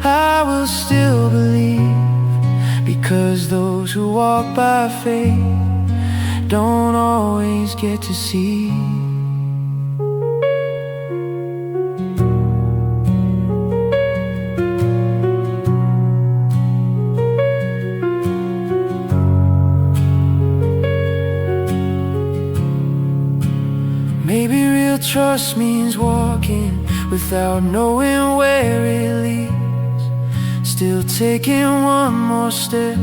I will still believe, because those who walk by faith don't always get to see. Maybe real trust means walking without knowing where it leads, still taking one more step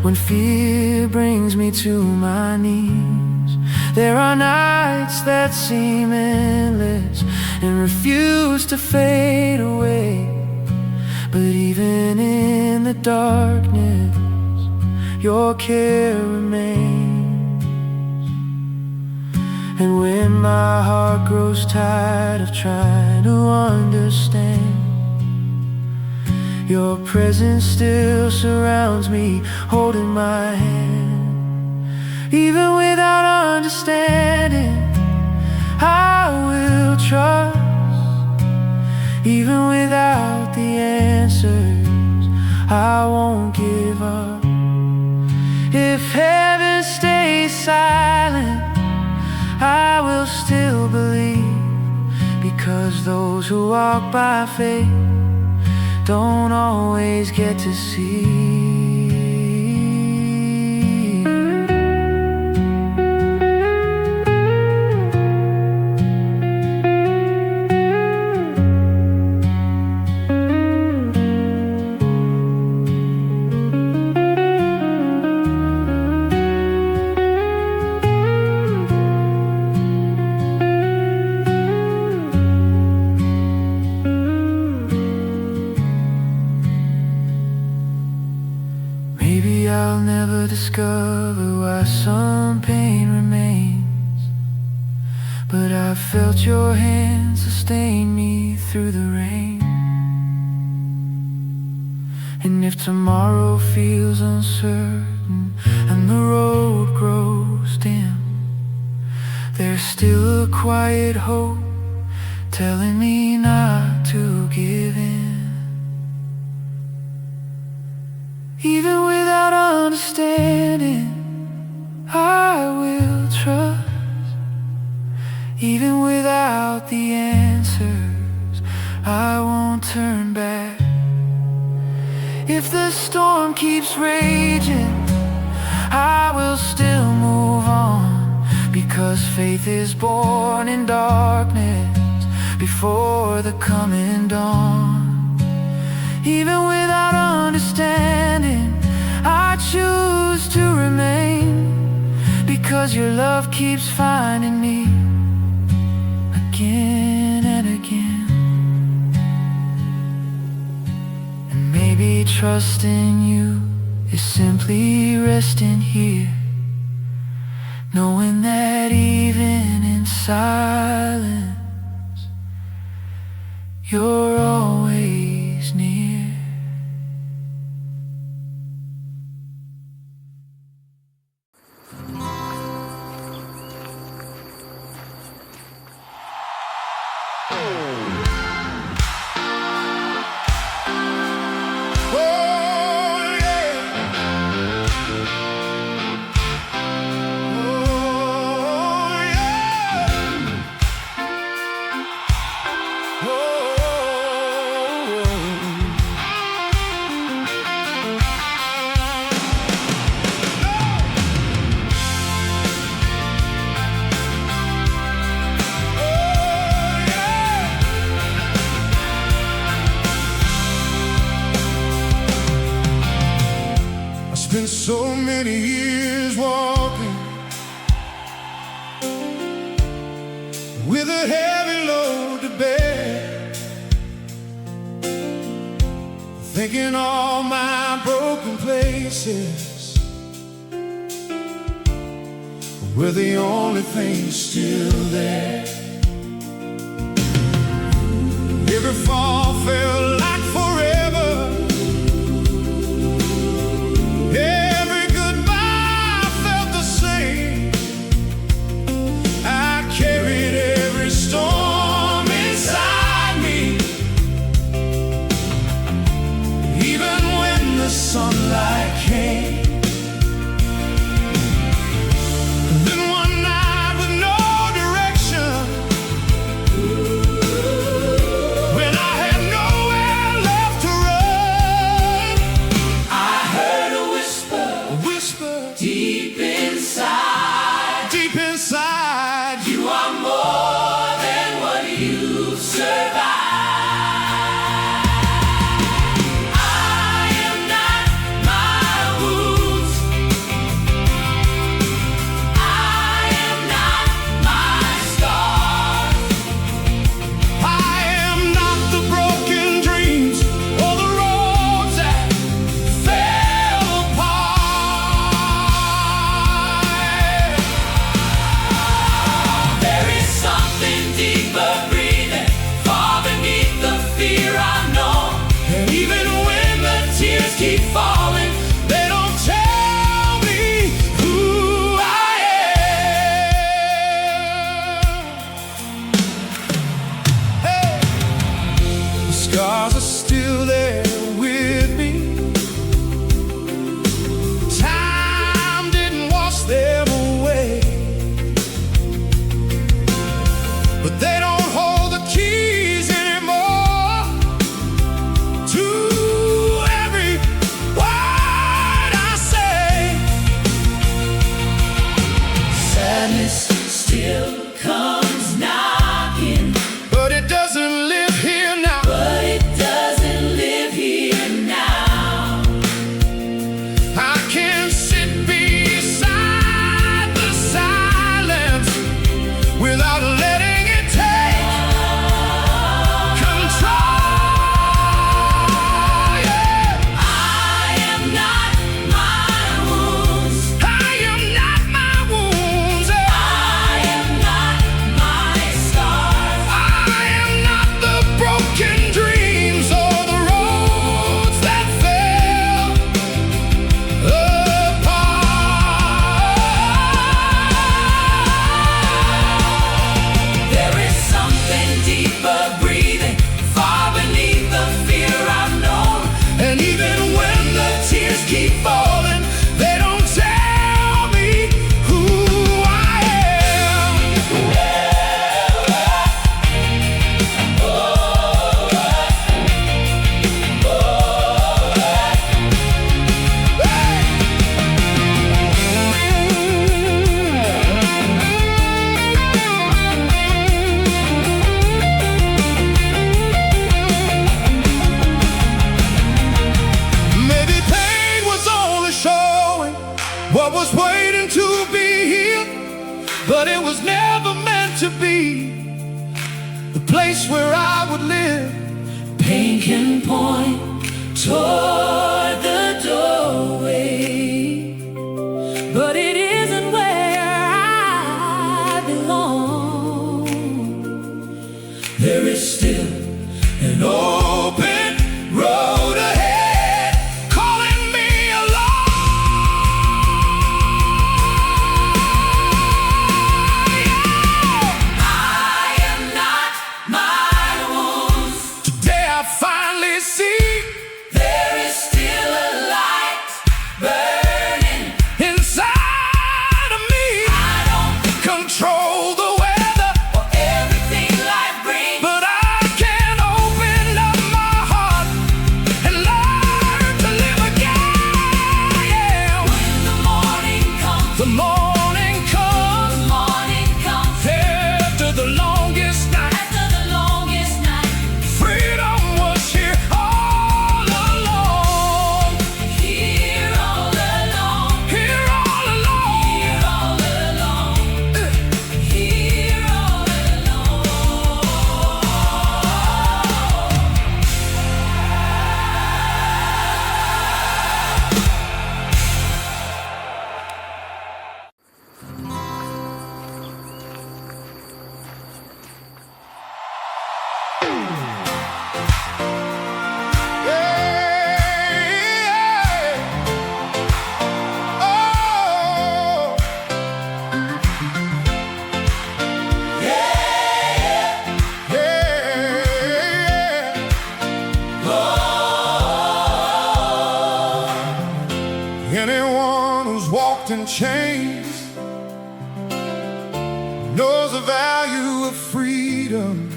when fear brings me to my knees. There are nights that seem endless and refuse to fade away, but even in the darkness, your care remains. And when my heart grows tired of trying to understand, your presence still surrounds me, holding my hand. Even without understanding, I will trust. Even without the answers, I won't give up. If heaven stays silent, I will still believe, because those who walk by faith don't always get to see. but I felt your hand sustain me through the rain. And if tomorrow feels uncertain and the road grows dim, there's still a quiet hope telling me not to give in. Even without understanding, I will trust. Even without the answers, I won't turn back. If the storm keeps raging, I will still move on, because faith is born in darkness before the coming dawn. Even without understanding, I choose to remain, because your love keeps finding me again and again. And maybe trusting you is simply resting here, knowing that even in silence, you're always near. Spent so many years walking with a heavy load to bear, thinking all my broken places were the only things still there. Every fall felt like forever. Every goodbye felt the same. I carried every storm inside me, even when the sunlight came. Then one night with no direction, when I had nowhere left to run, I heard a whisper deep inside, deep inside. You are more than what you've survived. I am not my wounds. I am not my scars. I am not the broken dreams or the roads that fell apart. There is something deeper breathing, far beneath the fear I know. And even when the tears keep falling, they don't tell me who I am. Hey, the scars are still there with me. Time didn't wash them away, but they don't hold the keys anymore to every word I say. Sadness still comes knocking, but it doesn't live here now. But it doesn't live here Maybe pain was only showing what was waiting to be healed, but it was never meant to be the place where I would live. Pain can point toward the doorway, but it isn't where I belong. There is still An open road ahead, calling me along. I am not my wounds. Today I finally see There is still a light burning. inside of me. I don't Control the weather, for everything life brings. but I can open up my heart and learn to live again. When the morning comes, The morning comes the morning comes after the longest night. after the longest night. Freedom was here all along. Here all along, Here all along. here all along, here all along. Anyone who's walked in chains knows the value of freedom.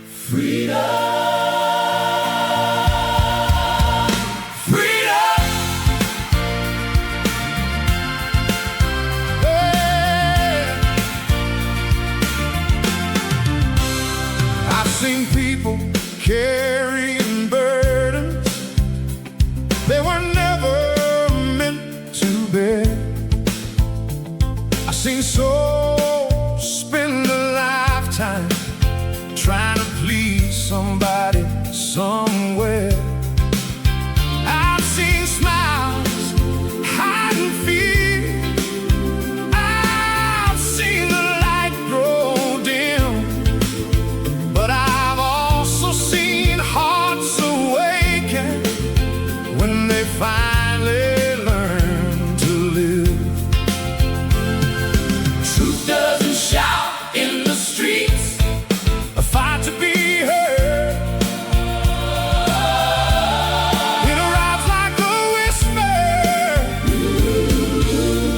Freedom. Yeah. I've seen people carrying burdens they were never meant to bear. I've seen souls spend a lifetime trying to please somebody somewhere. I've seen smiles hiding fear. I've seen the light grow dim, but I've also seen hearts awaken when they finally learn to live. Truth doesn't shout in the streets. A fight to be heard. It arrives like a whisper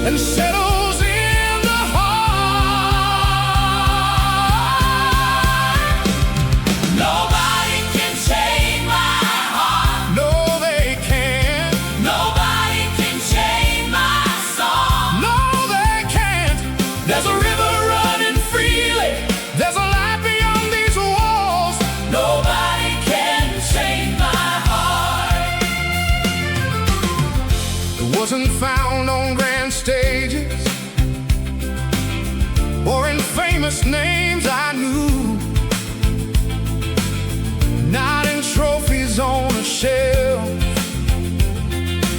and settles in the heart. Nobody can change my heart. No, they can't. Nobody can change my song. No, they can't. There's a river running freely. There's a light beyond these walls. Nobody can change my heart. It wasn't found on grand stages or in famous names I knew. Not in trophies on a shelf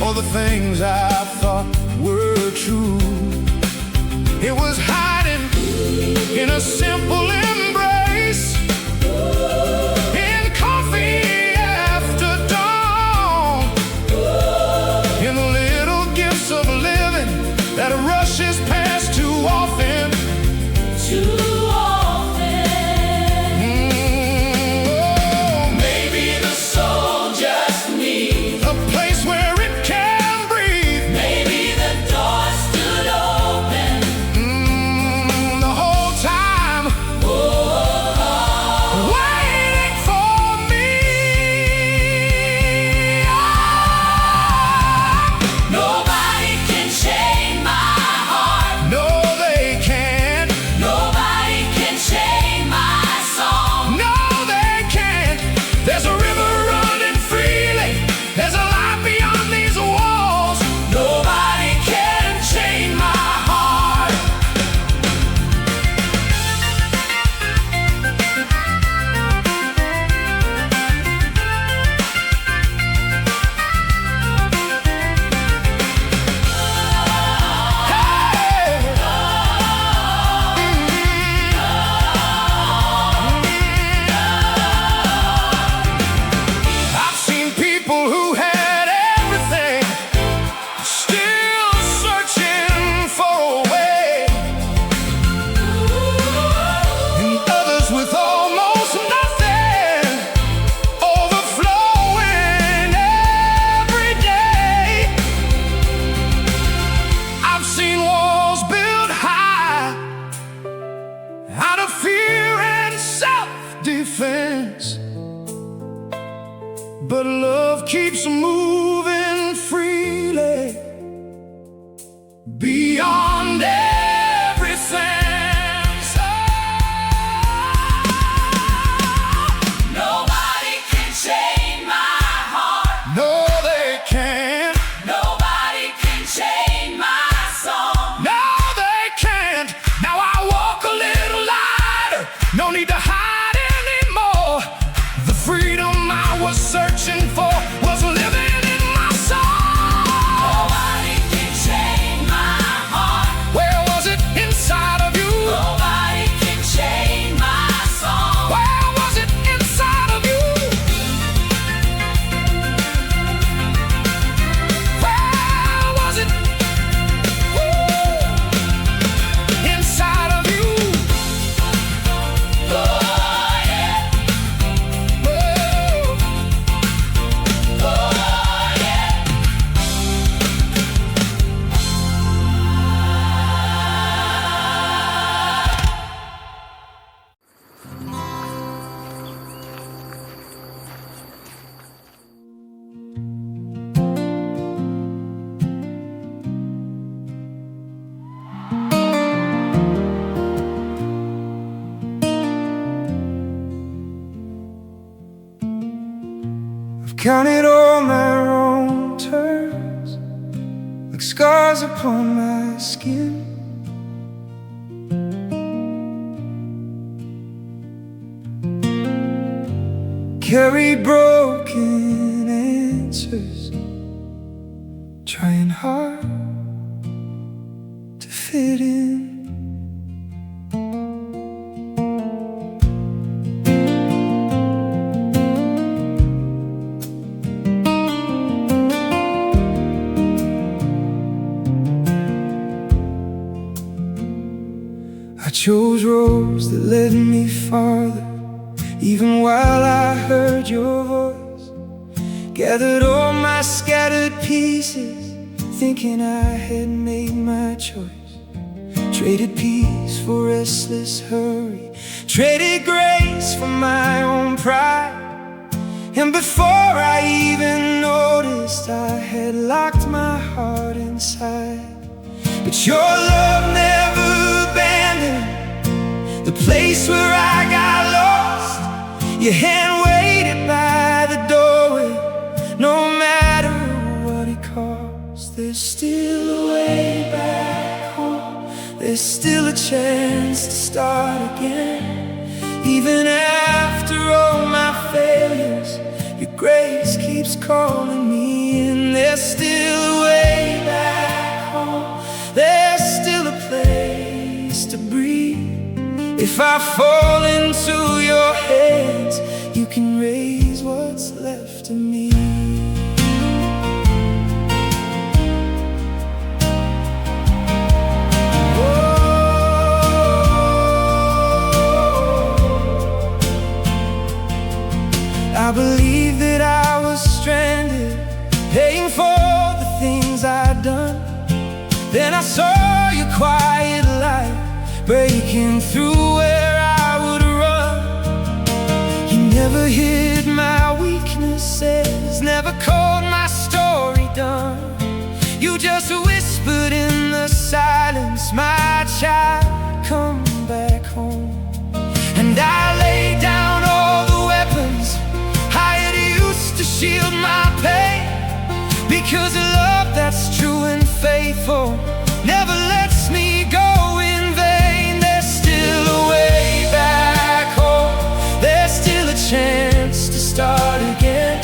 or the things I thought were true. It was hiding in a simple embrace, in coffee after dawn, in the little gifts of living that rushes past too often. Too often. Oh, Maybe the soul just needs. a place where it can breathe. Maybe the door stood open. but love keeps moving freely beyond every sense. Nobody can chain my heart. No, they can't. Nobody can chain my song. No, they can't. Now I walk a little lighter. No need to hide anymore. The freedom I was searching for was living in my soul. Nobody can chain my heart. Where was it? Inside of you. Nobody can chain my song. Where was it? Inside of you. Where was it? Woo! Inside of you. Oh yeah, Woo! oh yeah. I've counted all my wrong turns, like scars upon my skin. Carried broken answers, trying hard to fit in. I chose roads that led me farther, even while I heard your voice. Gathered all my scattered pieces, thinking I had made my choice. Traded peace for restless hurry, traded grace for my own pride. And before I even noticed, I had locked my heart inside. But your love never abandoned the place where I got lost. Your hand waited by the doorway, no matter what it cost. There's still a way back home. There's still a chance to start again. Even after all my failures, your grace keeps calling me in. There's still a way back home. There's still a place to breathe. If I fall into your hands, you can raise what's left of me. I believe that I was stranded, paying for the things I'd done. Then I saw your quiet light breaking through where I would run. You never hid my weaknesses, never called my story done. You just whispered in the silence, my child, come back home. And I laid down all the weapons I had used to shield my pain, because a love that's true and faithful never lets me go in vain. There's still a way back home. There's still a chance to start again.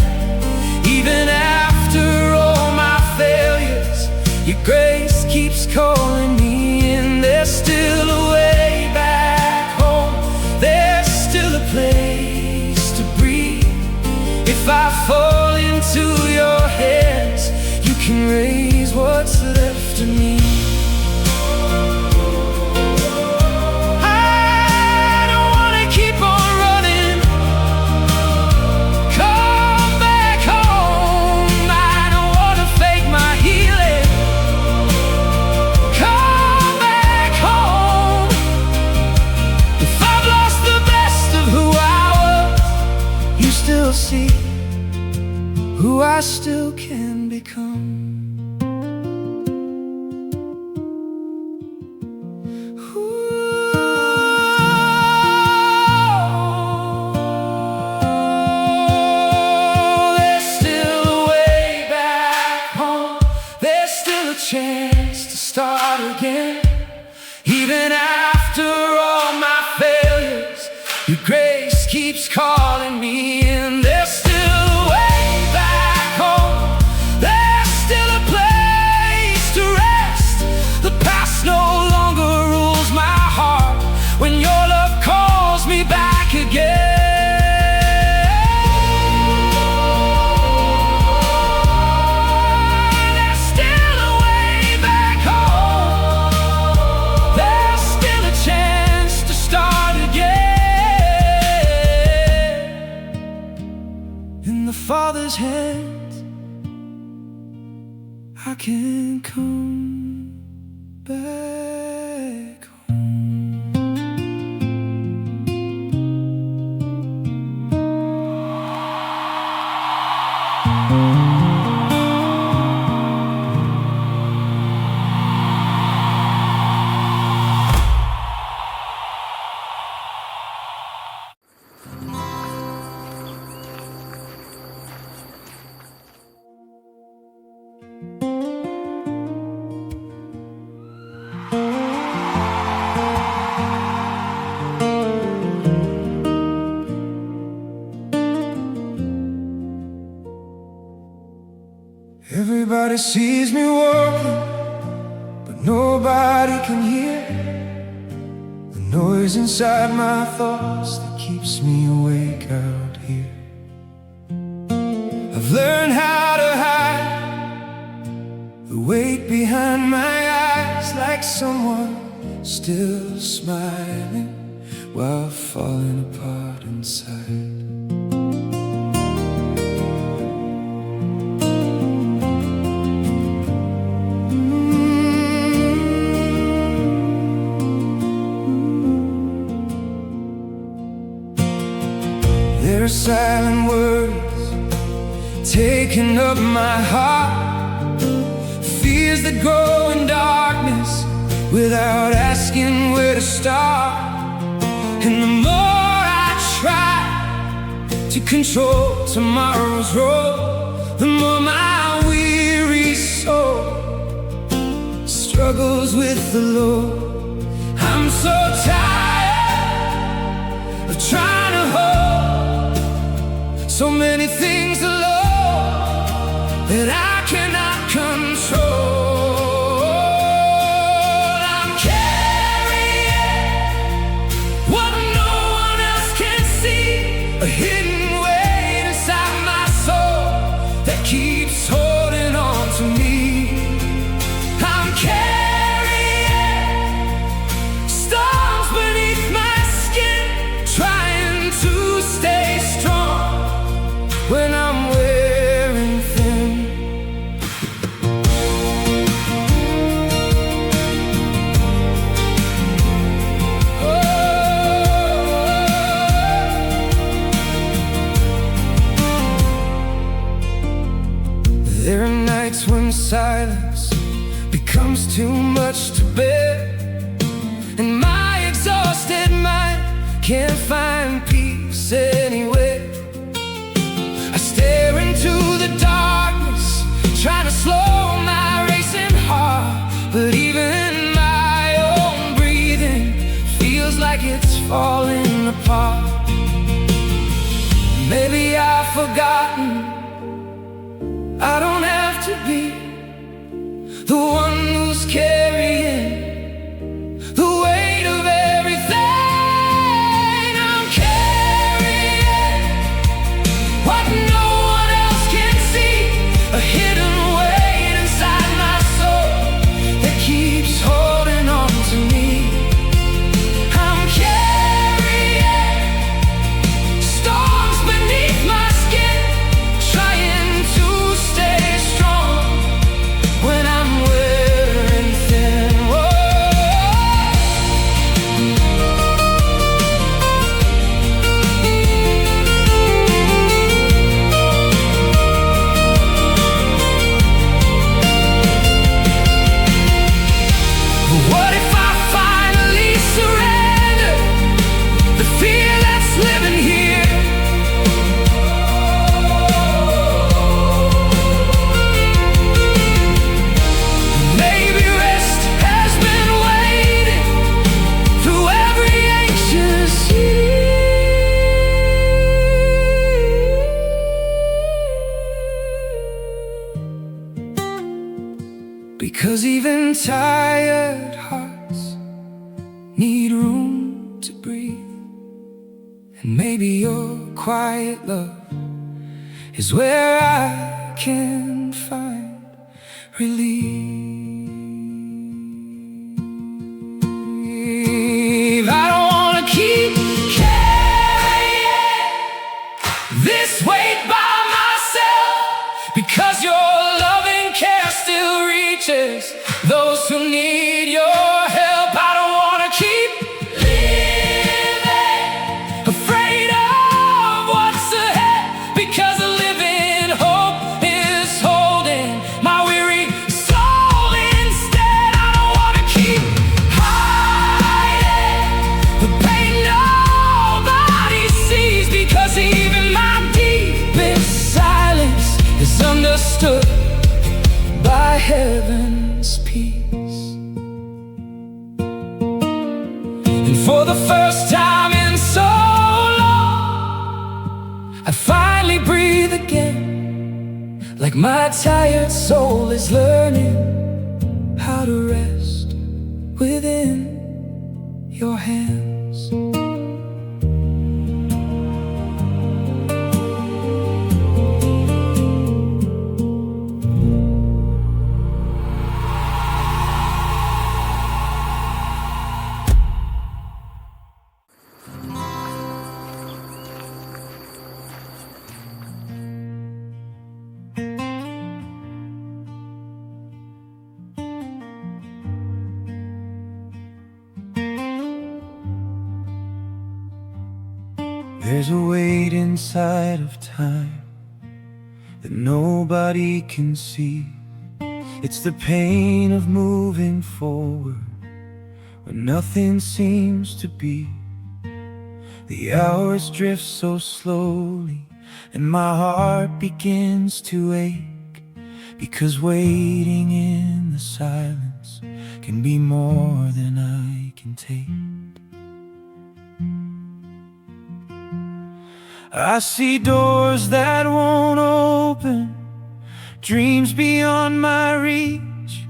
Even after all my failures, your grace keeps calling me in. There's still a way I still can become. Chance to start again. Even after all my failures, your grace keeps calling me in. There's still a way back home. There's still a place to rest. The past no longer rules my heart when your love calls me back again. Father's hands, I can come back home. Everybody sees me walking, but nobody can hear the noise inside my thoughts that keeps me awake out here. I've learned how to hide the weight behind my eyes, like someone still smiling while falling apart inside. There are silent words taking up my heart, fears that grow in darkness without asking where to start. And the more I try to control tomorrow's road, the more my weary soul struggles with the load. I'm so tired of trying to hold so many things alone that I cannot control. I'm carrying what no one else can see, a hidden weight inside my soul that keeps holding on to me. I'm carrying storms beneath my skin, trying to stay strong when I'm wearing thin. There are nights when silence becomes too much to bear, and my exhausted mind can't find peace anywhere. I stare into the darkness, trying to slow my racing heart, but even my own breathing feels like it's falling apart. Maybe I've forgotten I don't have to be the one who's carrying the weight of everything. I'm carrying what no one else can see, a hidden weight inside my soul that keeps holding on to me. I'm carrying storms beneath my skin, trying to stay strong when I'm with Because even tired hearts need room to breathe. And maybe your quiet love is where I can find relief. I don't wanna keep carrying this weight by myself, because your loving care still reaches those who need your help. I don't wanna keep living afraid of what's ahead, because a living hope is holding my weary soul instead. I don't wanna keep hiding the pain nobody sees, because even my deepest silence is understood by heaven's peace. And for the first time in so long, I finally breathe again, like my tired soul is learning how to rest within your hands. There's a weight inside of time that nobody can see. It's the pain of moving forward when nothing seems to be. The hours drift so slowly and my heart begins to ache, because waiting in the silence can be more than I can take. I see doors that won't open, dreams beyond my reach,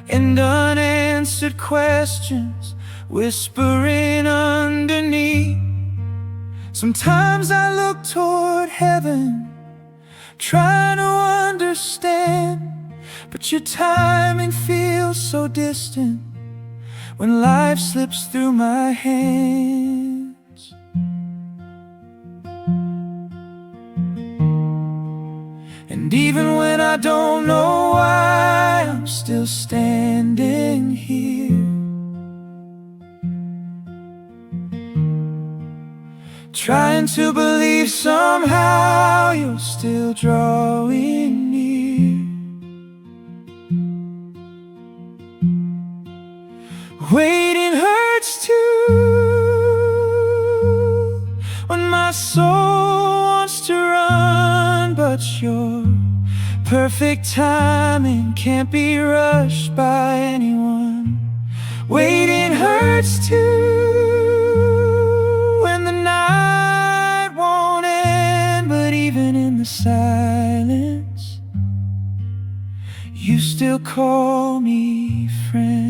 and unanswered questions whispering underneath. Sometimes I look toward heaven, trying to understand, but your timing feels so distant when life slips through my hands. And even when I don't know why, I'm still standing here, trying to believe somehow you're still drawing near. Waiting hurts too, when my soul wants to run, but your perfect timing can't be rushed by anyone. Waiting hurts too, when the night won't end, but even in the silence, you still call me friend.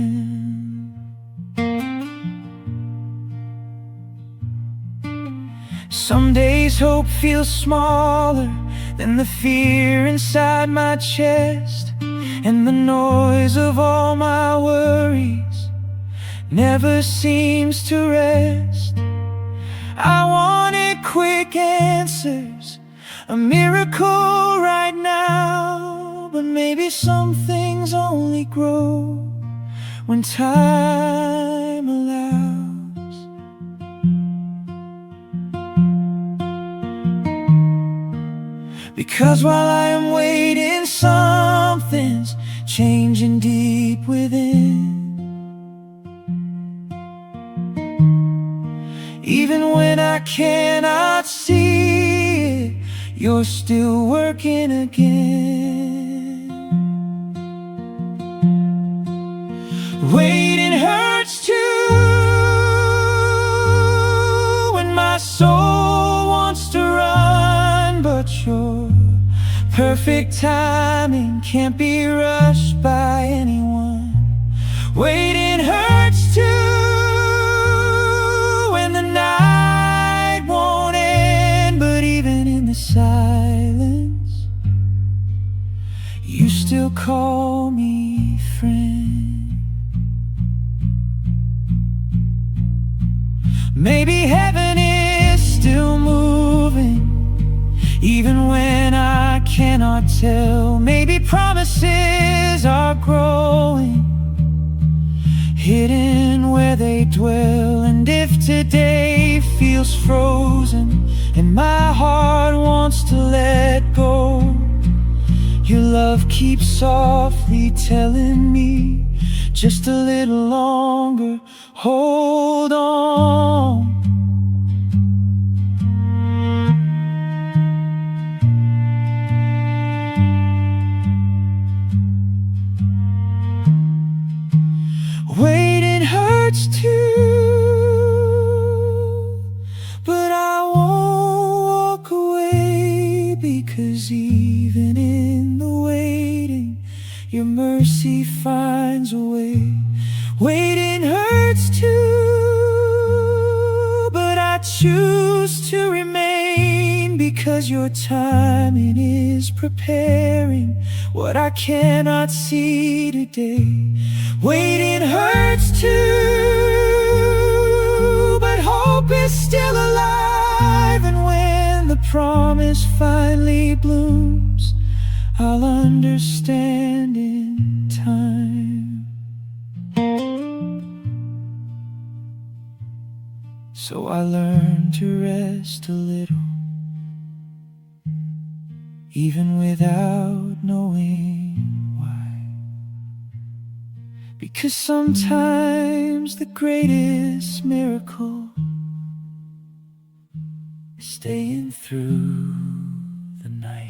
Some days hope feels smaller than the fear inside my chest, and the noise of all my worries never seems to rest. I wanted quick answers, a miracle right now, but maybe some things only grow when time allows. Because while I am waiting, something's changing deep within. Even when I cannot see it, you're still working again. Waiting hurts too, when my soul wants to run, but your perfect perfect timing can't be rushed by anyone. Waiting hurts too when the night won't end. But even in the silence, you still call me friend. Maybe heaven is still moving, even when I cannot tell. Maybe promises are growing, hidden where they dwell. And if today feels frozen and my heart wants to let go, your love keeps softly telling me, just a little longer, hold on. Waiting hurts too, but I won't walk away, because even in the waiting, your mercy finds a way. Waiting hurts too, but I choose to remain, because your timing is preparing what I cannot see today. Waiting hurts too, but hope is still alive. And when the promise finally blooms, I'll understand in time. So I learned to rest a little, even without knowing why. Because sometimes the greatest miracle is staying through the night.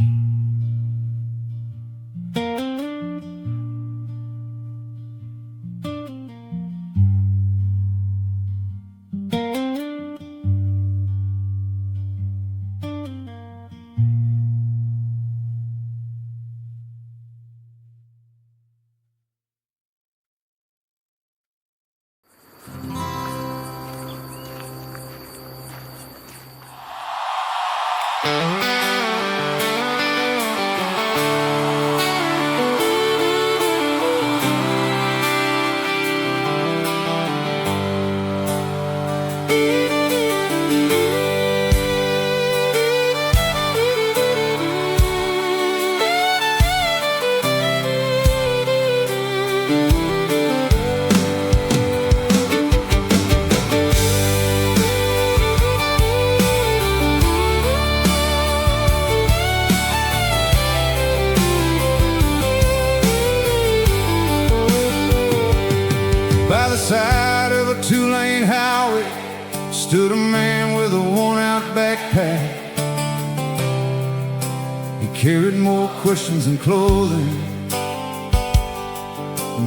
By the side of a two-lane highway stood a man with a worn-out backpack. He carried more questions than clothing,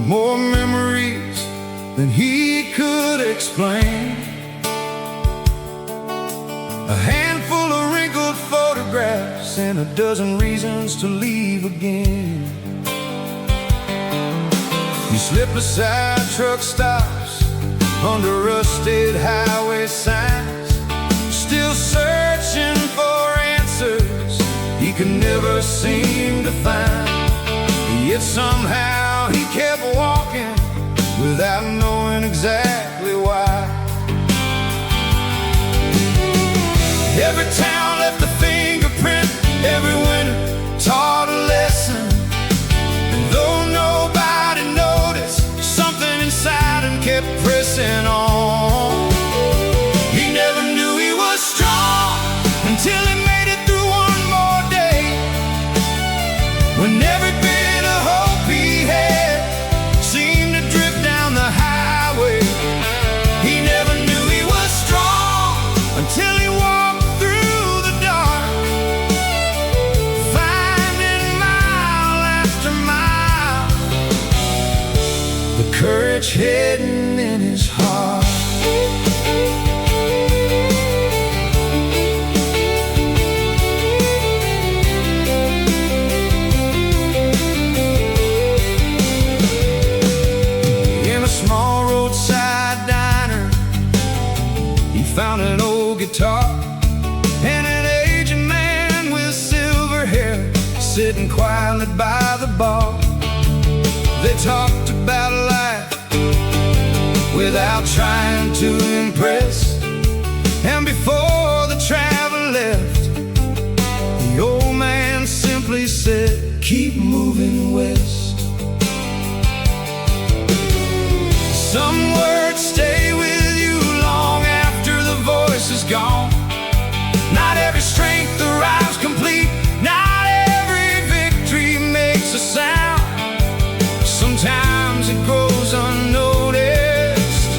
more memories than he could explain. A handful of wrinkled photographs and a dozen reasons to leave again. You slip beside truck stops, under rusted highway signs, still searching for answers he could never seem to find. Yet somehow he kept walking without knowing exactly why. Every town left a fingerprint, every winter taught a lesson. And though nobody noticed, something inside him kept pressing on. He never knew he was strong until he made it through one more day, when every bit of hope he had seemed to drift down the highway. He never knew he was strong until he walked through the dark, finding mile after mile the courage hidden in his heart. found an old guitar and an aging man with silver hair sitting quietly by the bar. They talked about life without trying to impress, and before the traveler left, the old man simply said, keep moving west. Some words stay with you long after the voice is gone. Not every strength arrives complete, not every victory makes a sound. Sometimes it goes unnoticed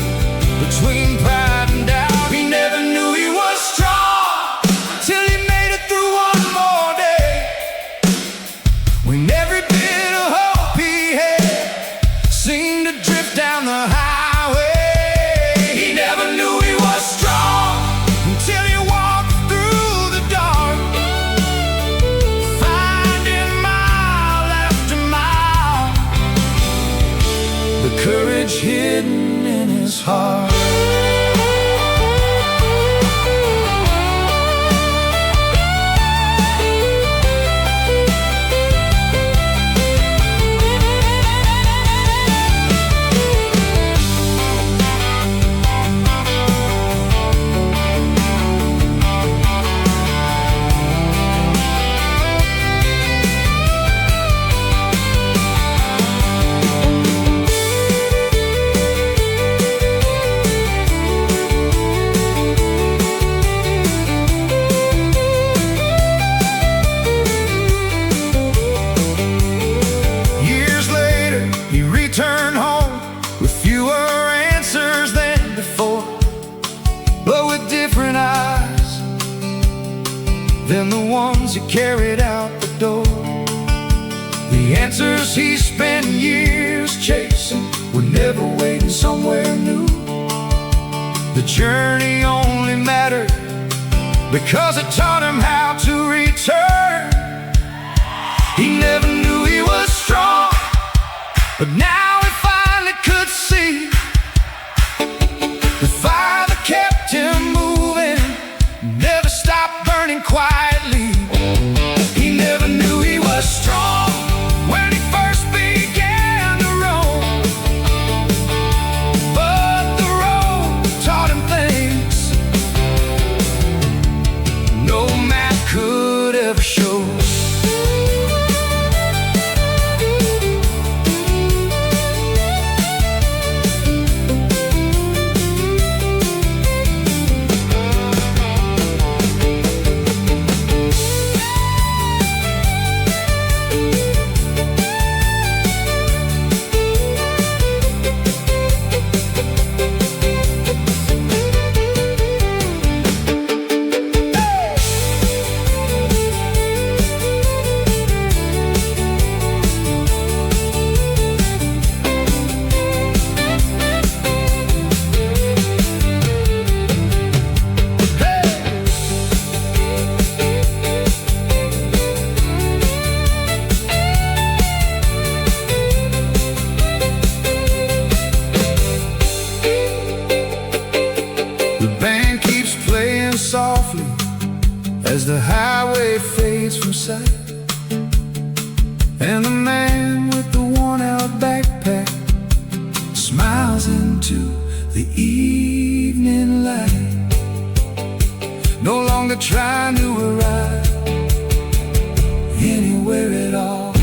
between pride and doubt. He never knew he was strong till he made it through one more day, when every bit of hope he had seemed to drift down the highway. He never knew he was strong until he walked through the dark, finding mile after mile the courage hidden in his heart. Returned home with fewer answers than before, but with different eyes than the ones he carried out the door. The answers he spent years chasing were never waiting somewhere new. The journey only mattered because it taught him how to return. He never knew he was strong, but now he finally could see the fire that kept him moving never stopped burning quietly. He never knew he was strong when he first began to roam, but the road taught him things no map could ever show. Softly as the highway fades from sight, and the man with the worn-out backpack smiles into the evening light, no longer trying to arrive anywhere at all.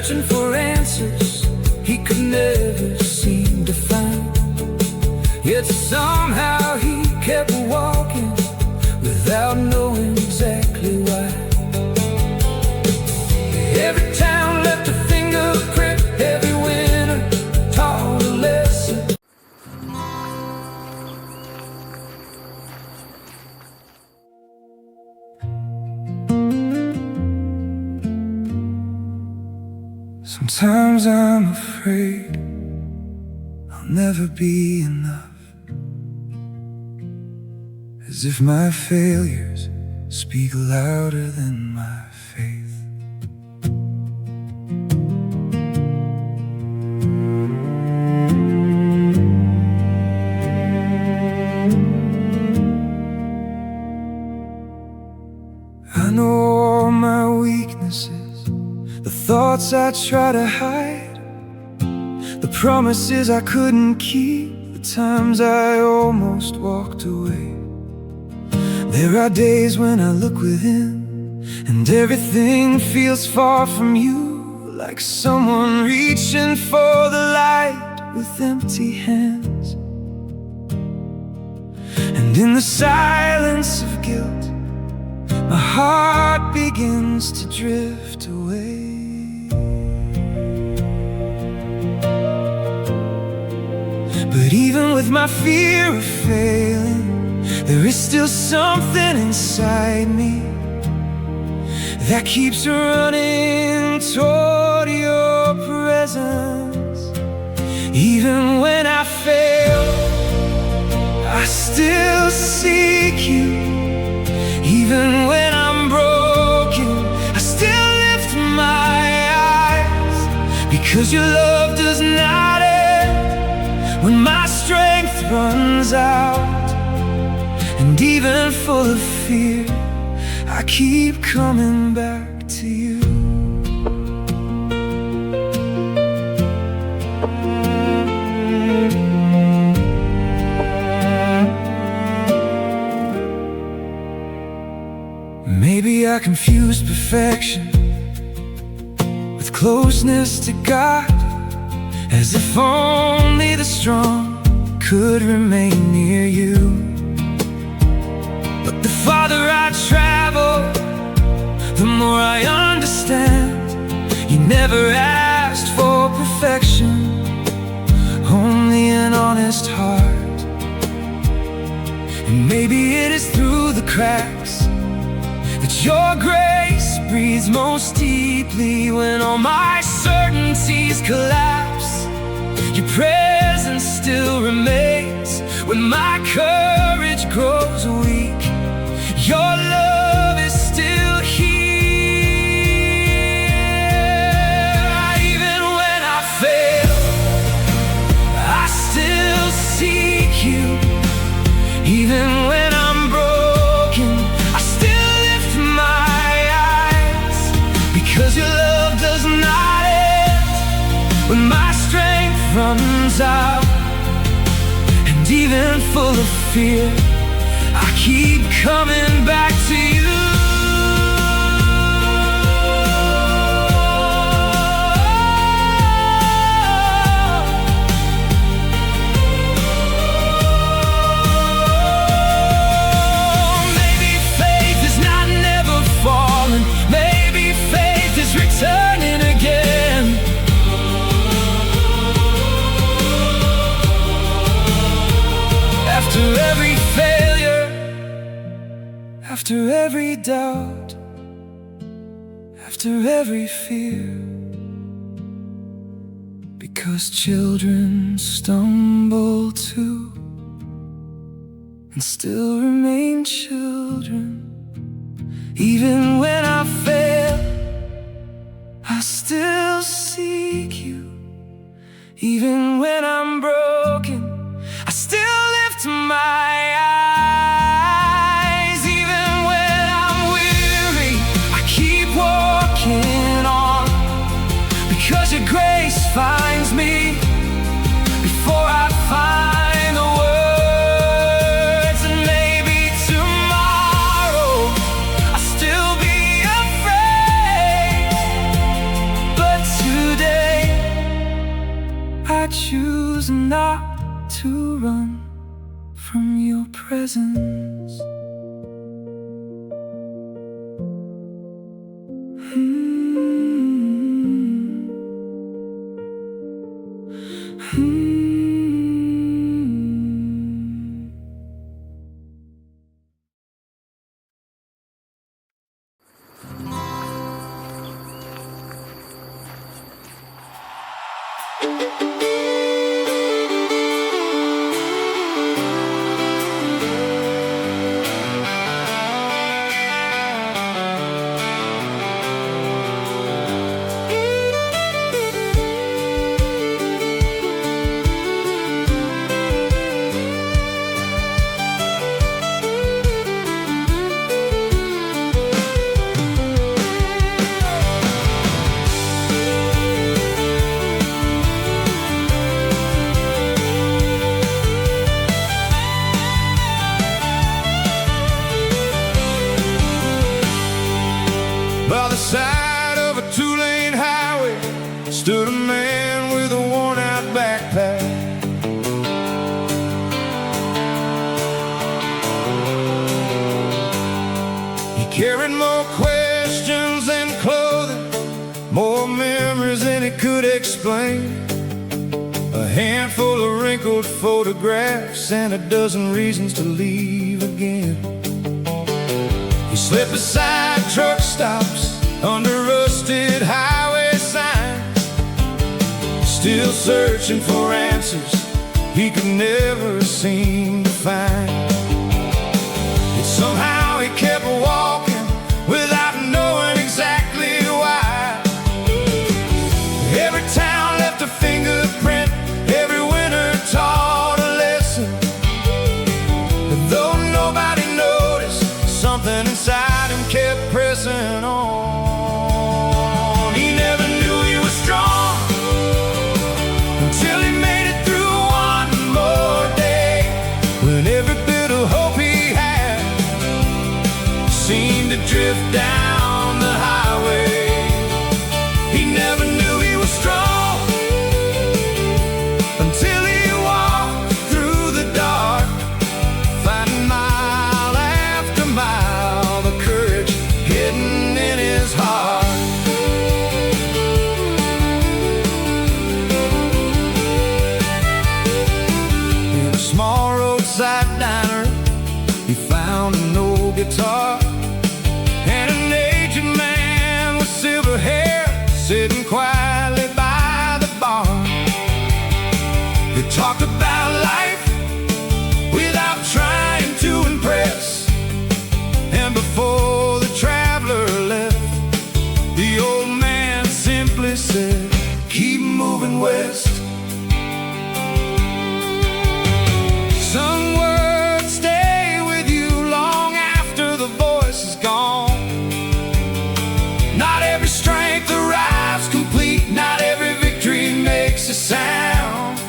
searching for answers he could never seem to find. Yet somehow he kept walking without knowing exactly why. Every town left a fingerprint, every winter taught a lesson. Sometimes I'm afraid I'll never be enough, as if my failures speak louder than my faith. I know all my weaknesses, the thoughts I try to hide, the promises I couldn't keep, the times I almost walked away. There are days when I look within and everything feels far from you, like someone reaching for the light with empty hands. And in the silence of guilt, my heart begins to drift away. But even with my fear of failing, there is still something inside me that keeps running toward your presence. Even when I fail, I still seek you. Even when I'm broken, I still lift my eyes, because your love does not end when my strength runs out. And even full of fear, I keep coming back to you. Maybe I confused perfection with closeness to God, as if only the strong could remain near you. But the farther I travel, the more I understand. You never asked for perfection, only an honest heart. And maybe it is through the cracks that your grace breathes most deeply. When all my certainties collapse, your presence still remains. When my courage grows weak, your love is still here. Even when I fail, I still seek you. Even when I'm broken, I still lift my eyes, because your love does not end when my strength runs out. And even full of fear, I keep coming back to you. Maybe faith is not never falling, maybe faith is returning again. After every failure, after every doubt, after every fear, because children stumble too and still remain children. Even when I fail, I still seek you. Even when I'm broken, I still lift my eyes. Even when I'm weary, I keep walking on, because your grace finds me before I find the words. And maybe tomorrow I'll still be afraid, but today choose not to run from your presence. By the side of a two-lane highway stood a man with a worn-out backpack. He carried more questions than clothing, more memories than he could explain. A handful of wrinkled photographs and a dozen reasons to leave again. He slipped beside truck stops, under rusted highway signs, still searching for answers he could never seem to find. Yet somehow he kept walking without knowing exactly why. Every town left a fingerprint, every winter taught a lesson. But though nobody noticed, something inside him kept pressing on. He never knew he was strong until he made it through one more day, when every bit of hope he had seemed to drift down the highway. He never knew he was strong until he walked through the dark, finding mile after mile the courage hidden in his heart. In a small roadside diner, he found an old guitar and an aged man with silver hair sitting quietly by the bar. They talked about life without trying to impress, and before the traveler left, the old man simply said, "Keep moving west." Some words stay with you long after the voice is gone. Not every strength arrives complete, not every victory makes a sound.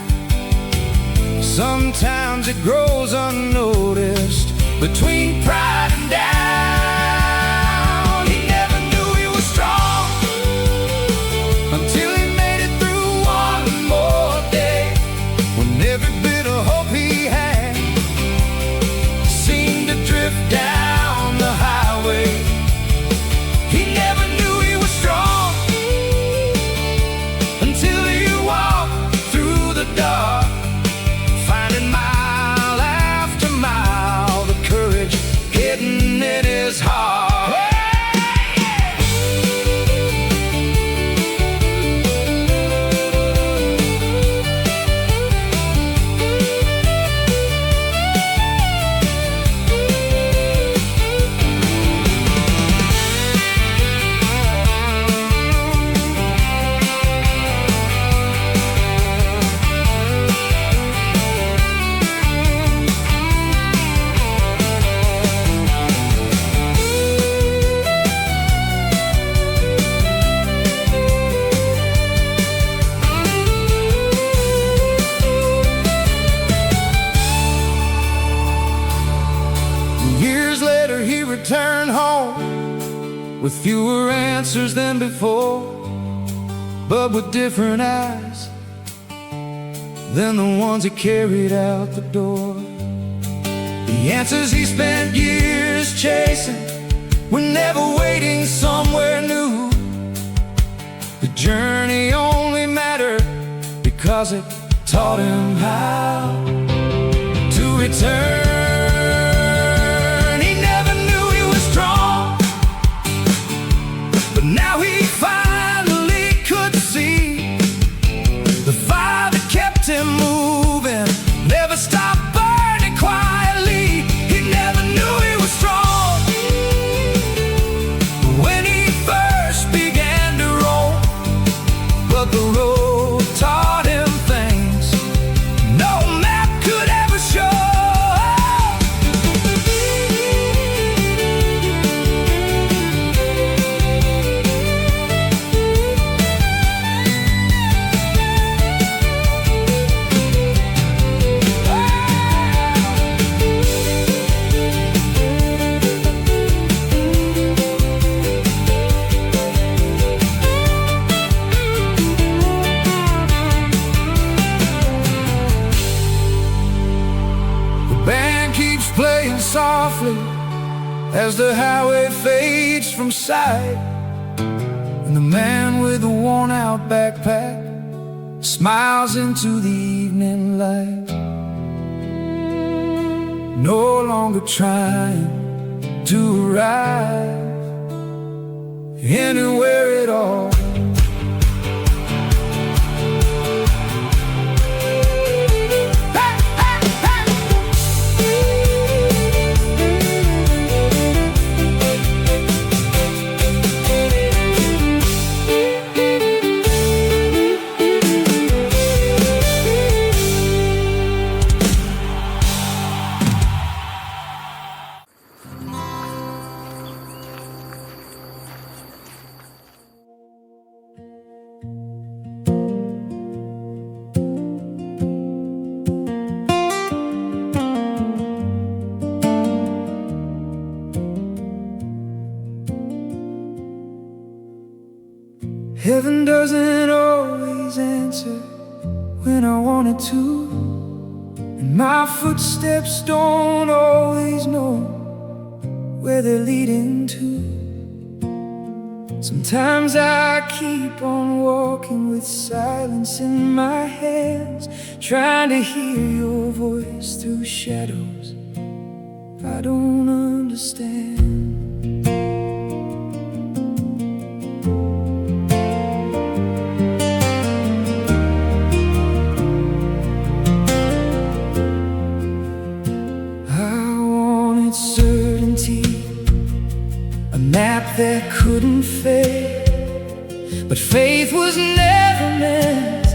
Sometimes it grows unnoticed between pride and down. He never knew he was strong until he made it through one more day, when every bit of hope he had seemed to drift down the highway. He never knew he was strong until he walked through the dark, finding mile after mile the courage hidden in his heart. Years later he returned home with fewer answers than before, but with different eyes. than the ones he carried out the door. The answers he spent years chasing were never waiting somewhere new. The journey only mattered because it taught him how to return. He never knew he was strong, but now he finally could see the fire that kept him moving never stopped burning quietly. He never knew he was strong when he first began to roam, but the road taught him things no map could ever show. Playing softly as the highway fades from sight, and the man with the worn-out backpack smiles into the evening light, no longer trying to arrive anywhere at all. Heaven doesn't always answer when I want it to, and my footsteps don't always know where they're leading to. Sometimes I keep on walking with silence in my hands, trying to hear your voice through shadows I don't understand. Map that couldn't fade, but faith was never meant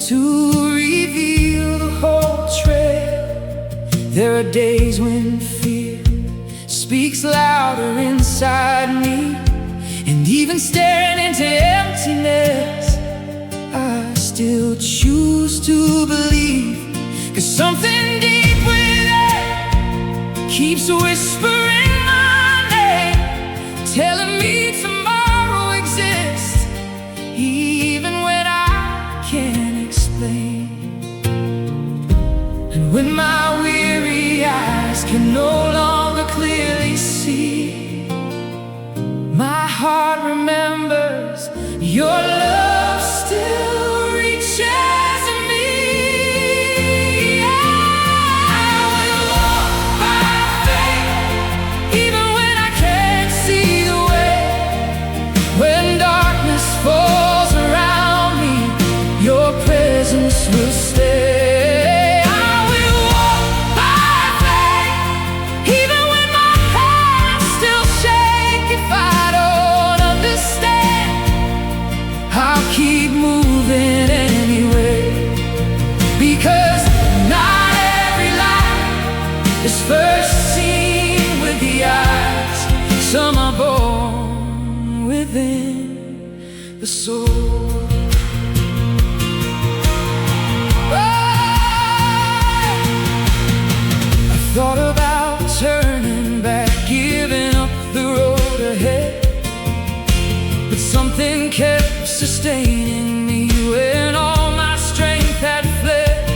to reveal the whole trail. There are days when fear speaks louder inside me, and even staring into emptiness, I still choose to believe, 'cause something deep within keeps whispering telling me tomorrow exists, even when I can't explain. And when my weary eyes can no longer clearly see, my heart remembers your love still reaches me. I will walk by faith, even when I can't see. When darkness falls around me, your presence will stay. I will walk by faith, even when my hands still shake. If I don't understand, I'll keep moving anyway, because not every light is first seen with the eyes. Some are born within the soul. I thought about turning back, giving up the road ahead, but something kept sustaining me when all my strength had fled.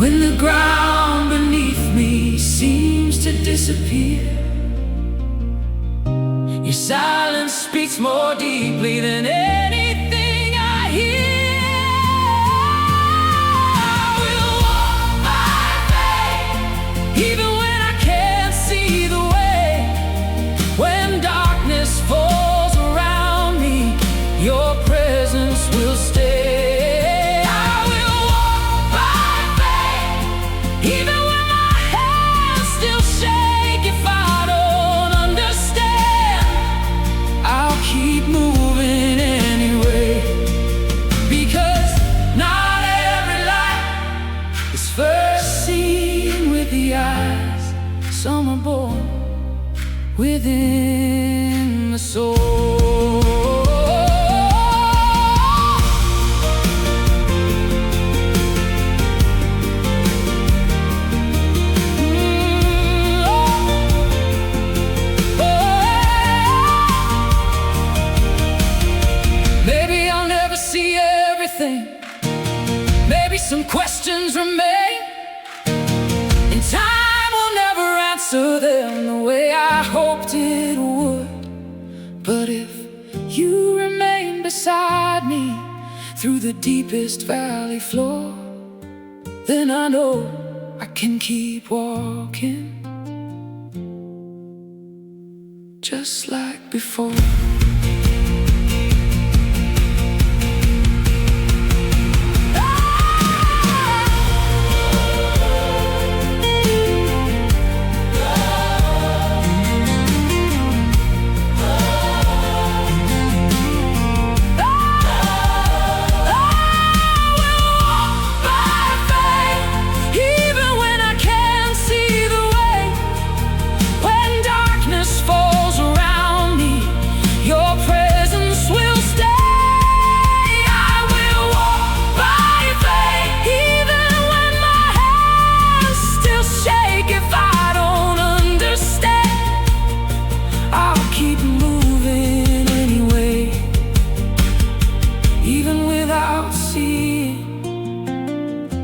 when the ground beneath me seems to disappear. Your silence speaks more deeply than anything I hear. I will walk by faith, even when I can't see the way. When darkness falls around me, your presence will stay. I will walk by faith, even when my hands still shake. If I don't understand, I'll keep moving anyway. Because not every light is first seen with the eyes. Some are born within the soul. Maybe I'll never see everything. Maybe some questions remain, and time will never answer them the way I hoped it would. But if you remain beside me through the deepest valley floor, then I know I can keep walking just like before.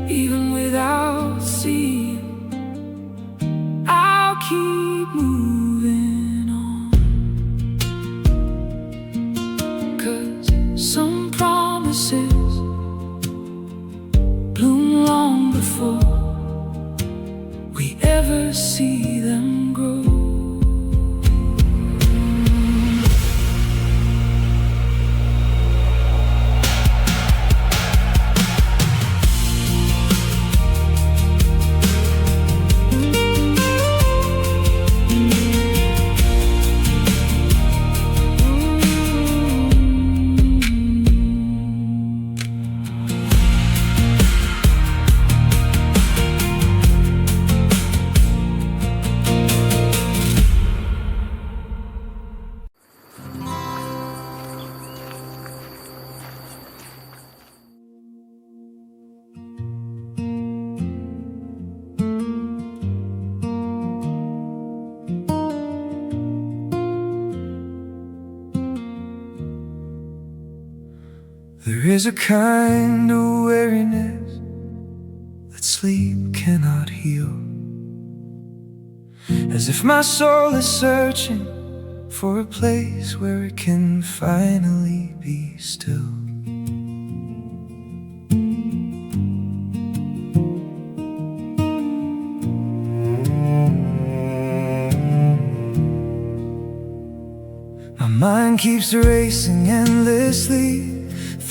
Even without seeing, I'll keep moving on. 'Cause some promises bloom long before we ever see them grow. There is a kind of weariness that sleep cannot heal, as if my soul is searching for a place where it can finally be still. My mind keeps racing endlessly,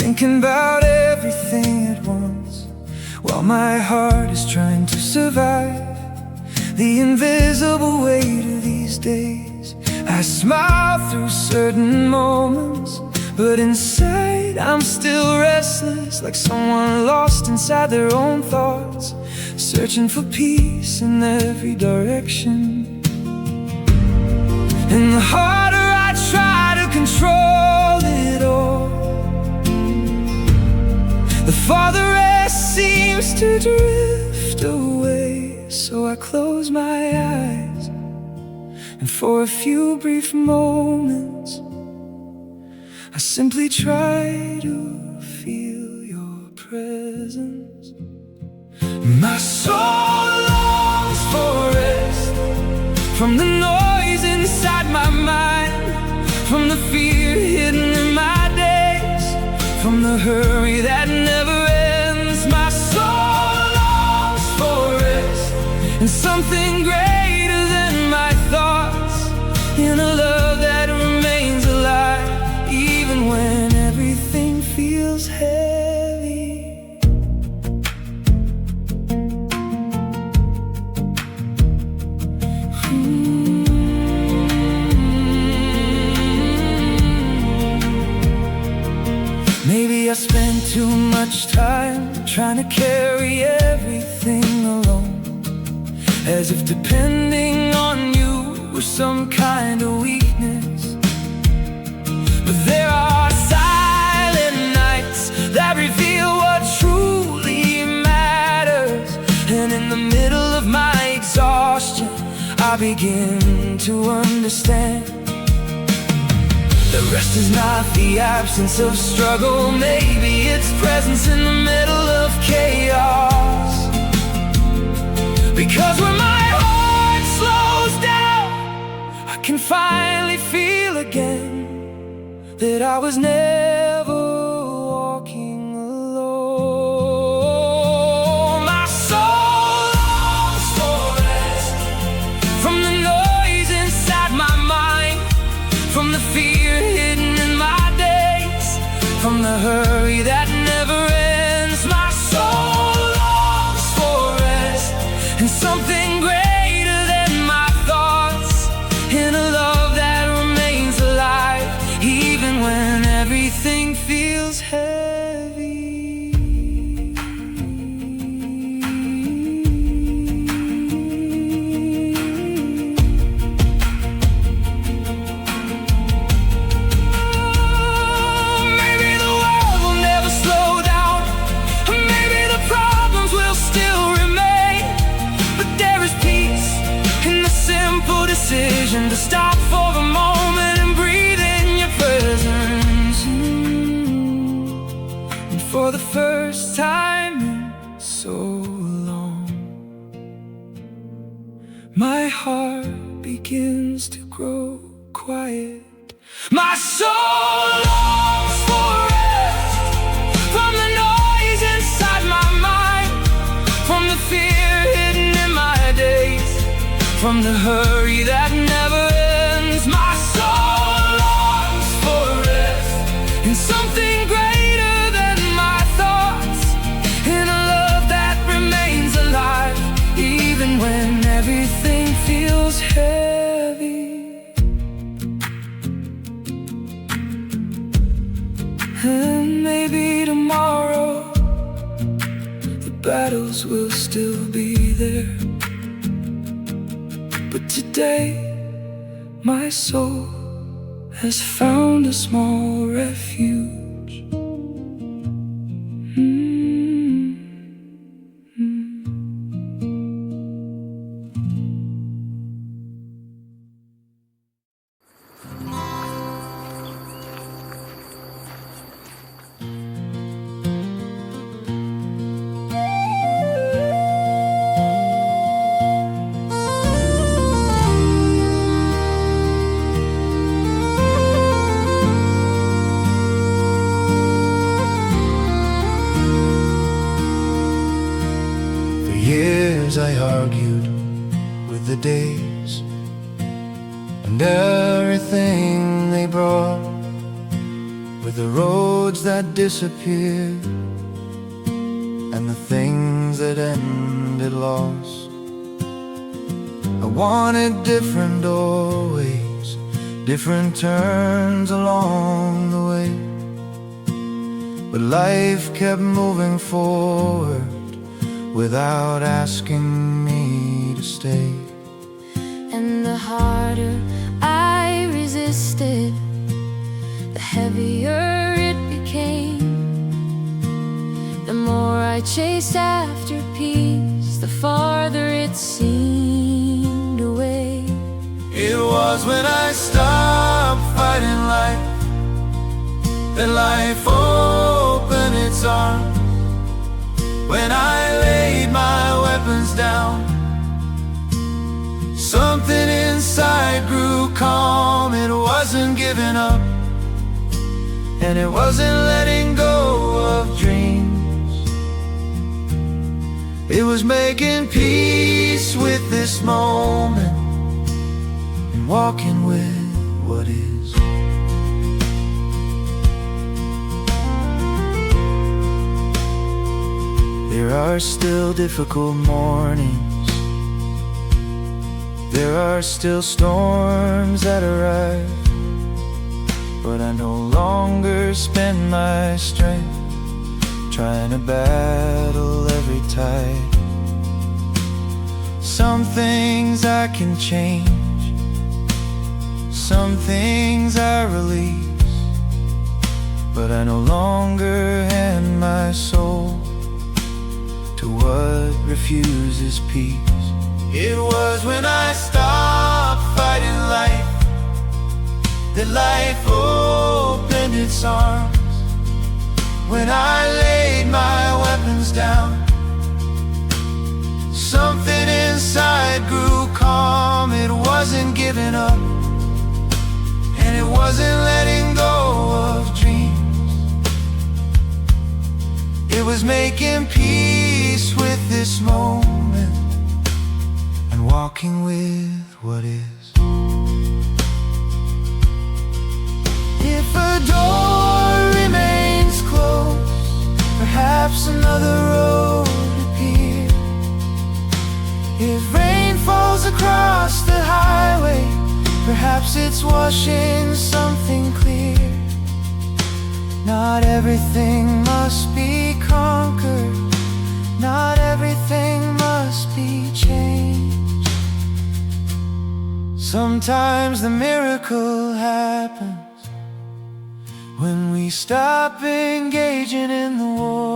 thinking about everything at once, while my heart is trying to survive the invisible weight of these days. I smile through certain moments, but inside I'm still restless, like someone lost inside their own thoughts, searching for peace in every direction. And the harder I try to control it all, the farther it seems to drift away. So I close my eyes, and for a few brief moments I simply try to feel your presence. My soul longs for rest from the noise inside my mind, from the fear hidden in my days, from the hurry that never ends. My soul longs for rest and something greater than my thoughts, in a love that remains alive even when everything feels heavy. Maybe I spent too much time trying to carry everything alone, as if depending on you was some kind of weakness. But there are silent nights that reveal what truly matters, and in the middle of my exhaustion I begin to understand that rest is not the absence of struggle. Maybe it's presence in the middle of chaos. Because when my heart slows down, I can finally feel again that I was never walking alone. My soul longs for rest from the noise inside my mind, from the fear hidden in my days, from the hurry that never ends. My soul longs for rest and something greater than my thoughts, in a love that remains alive even when everything feels heavy. Decision to stop for a moment and breathe in your presence. And for the first time in so long, my heart begins to grow quiet. My soul longs for rest from the noise inside my mind, from the fear hidden in my days, from the hurry that never ends. My soul longs for rest in something greater than my thoughts, in a love that remains alive even when everything feels heavy. And maybe tomorrow the battles will still be there, but today my soul has found a small refuge. I argued with the days and everything they brought, with the roads that disappeared and the things that ended lost. I wanted different doorways, different turns along the way, but life kept moving forward without asking me to stay. And the harder I resisted, the heavier it became. The more I chased after peace, the farther it seemed away. It was when I stopped fighting life that life opened its arms, when I laid my giving up, and it wasn't letting go of dreams. It was making peace with this moment and walking with what is. There are still difficult mornings, there are still storms that arrive, but I no longer spend my strength trying to battle every tide. Some things I can change, some things I release, but I no longer hand my soul to what refuses peace. It was when I stopped fighting life that life opened its arms. When I laid my weapons down, something inside grew calm. It wasn't giving up, and it wasn't letting go of dreams. It was making peace with this moment and walking with what is. If a door remains closed, perhaps another road appears. If rain falls across the highway, perhaps it's washing something clear. Not everything must be conquered, not everything must be changed. Sometimes the miracle happens when we stop engaging in the war.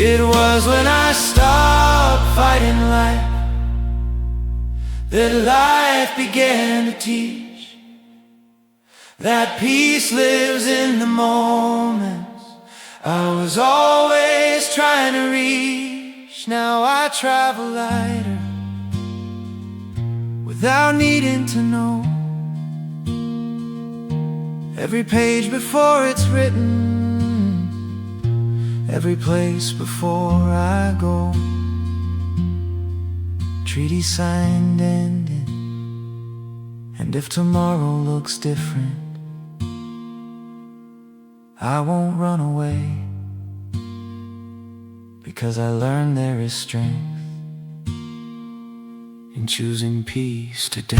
It was when I stopped fighting life that life began to teach that peace lives in the moments I was always trying to reach. Now I travel lighter without needing to know every page before it's written, every place before I go. Treaty signed, ended, and if tomorrow looks different, I won't run away, because I learned there is strength in choosing peace today.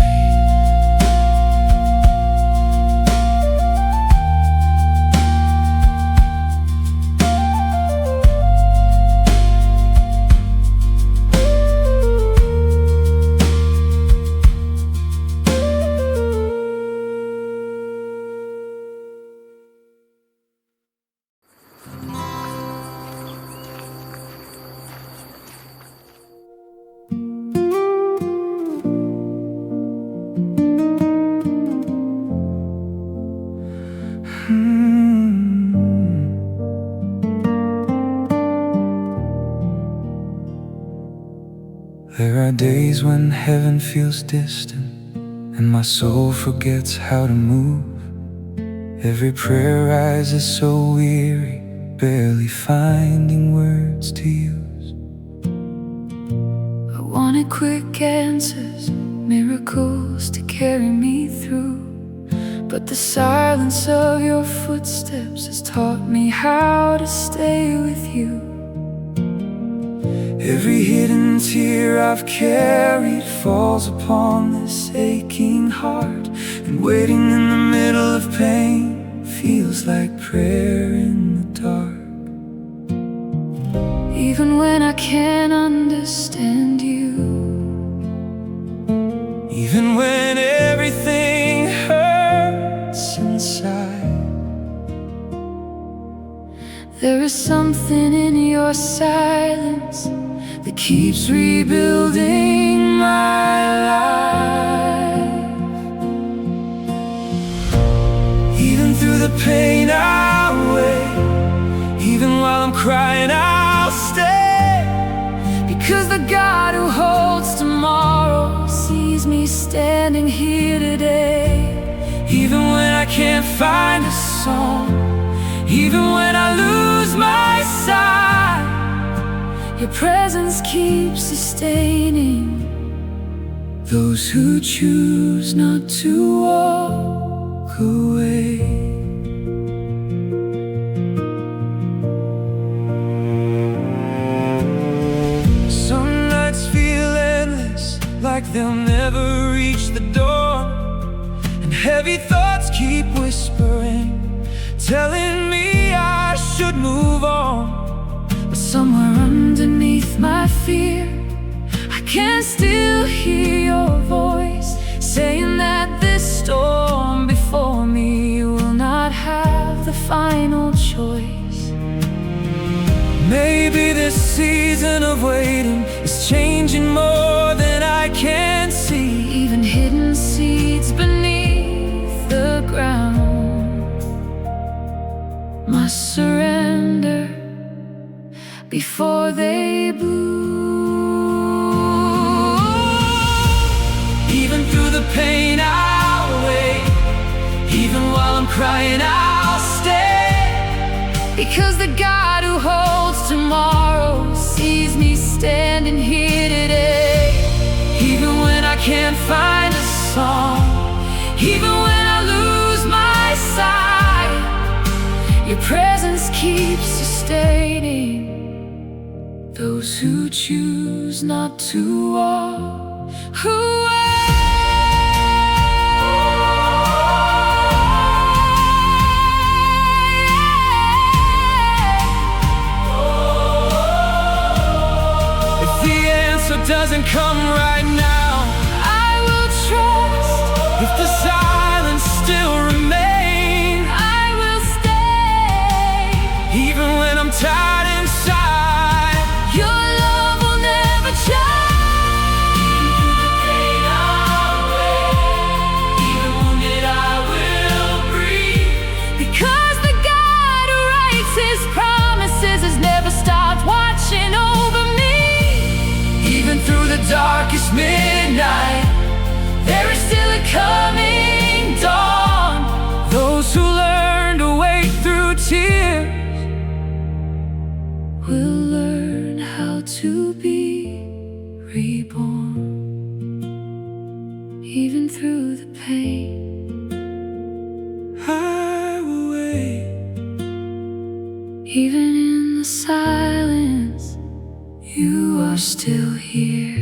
There are days when heaven feels distant and my soul forgets how to move. Every prayer rises so weary, barely finding words to use. I wanted quick answers, miracles to carry me through, but the silence of your footsteps has taught me how to stay with you. Every hidden tear I've carried falls upon this aching heart, and waiting in the middle of pain feels like prayer in the dark. Even when I can't understand you, something in your silence that keeps rebuilding my life. Even through the pain I'll wait, even while I'm crying I'll stay, Because the God who holds tomorrow sees me standing here today. even when I can't find a song, even when I lose my sight. Your presence keeps sustaining Those who choose not to walk away. Some nights feel endless, like they'll never reach the door, and heavy thoughts keep whispering, telling me I should move on. But somewhere underneath my fear, I can still hear your voice saying that this storm before me will not have the final choice. Maybe this season of waiting is changing more than I can see. Even hidden seeds beneath the ground must surrender before they bloom. Even through the pain I'll wait, even while I'm crying I'll stay, Because the God who holds tomorrow sees me standing here today. even when I can't find a song, Even when I lose my sight, your presence keeps sustaining those who choose not to walk away. if the answer doesn't come right now, I will trust, if the silence still remains, I will stay. even when I'm tired inside, Your love will never change. even wounded I will breathe. Because the God who writes his promises has never stopped watching over me. Even through the darkest midnight, There is still a coming dawn. those who learn to wait through tears Will learn how to be reborn. Even through the pain, I will wait. even in the silence, you are still here.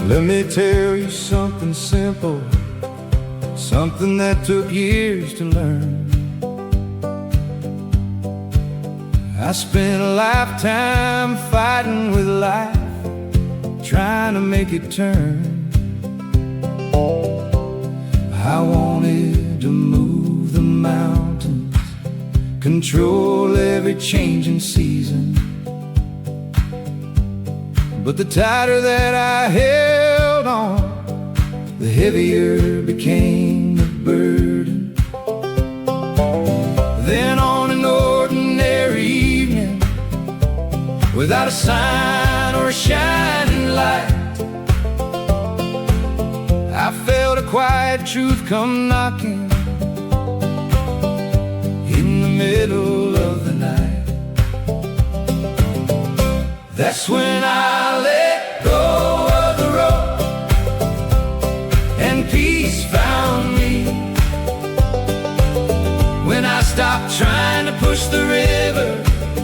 Let me tell you something simple, something that took years to learn. I spent a lifetime fighting with life, trying to make it turn. I wanted to move the mountains, control every changing season. But the tighter that I held on, the heavier became the burden. Then on an ordinary evening, without a sign or a shining light, I felt a quiet truth come knocking in the middle of the night. That's when I let go of the rope, and peace found me. stopped trying to push the river,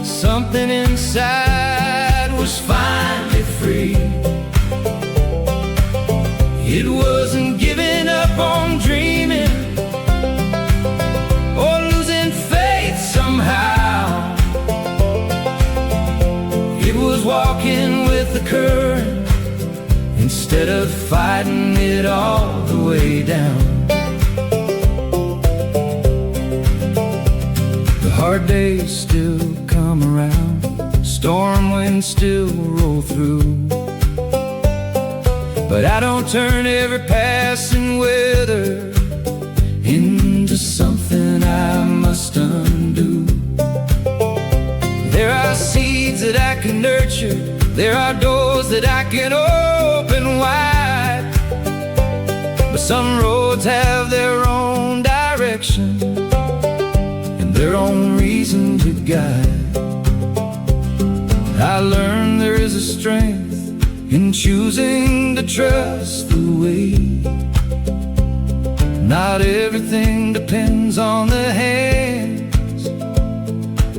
something inside was finally free. It wasn't giving up on dreaming or losing faith somehow. It was walking with the current instead of fighting it all the way down. The hard days still come around, storm winds still roll through, but I don't turn every passing weather into something I must undo. There are seeds that I can nurture, there are doors that I can open wide, but some roads have their own direction and their own reason to guide. I learned there is a strength in choosing to trust the way. Not everything depends on the hands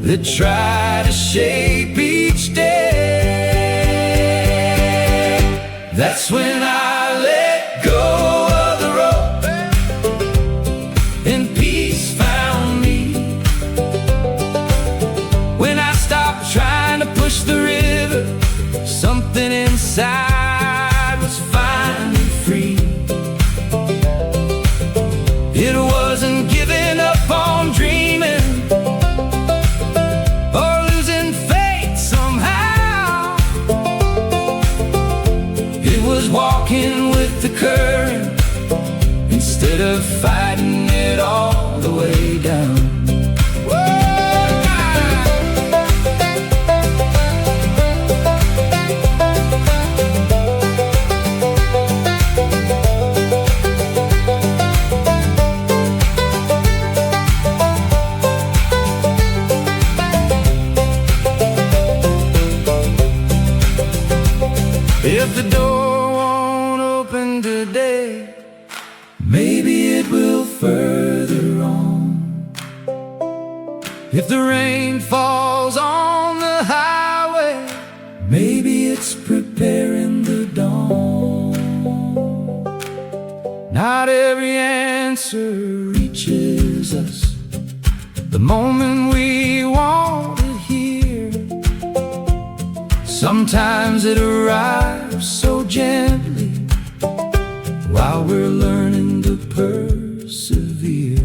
that try to shape each day. That's when I let go of the rope and peace found me. When I stopped trying to push the river, something inside was finally free. It wasn't giving up on dreaming or losing faith somehow. It was walking with the current instead of fighting it all the way down. If the door won't open today, maybe it will further on. If the rain falls on the highway, maybe it's preparing the dawn. Not every answer reaches us the moment we want to hear. Sometimes it arrives so gently while we're learning to persevere.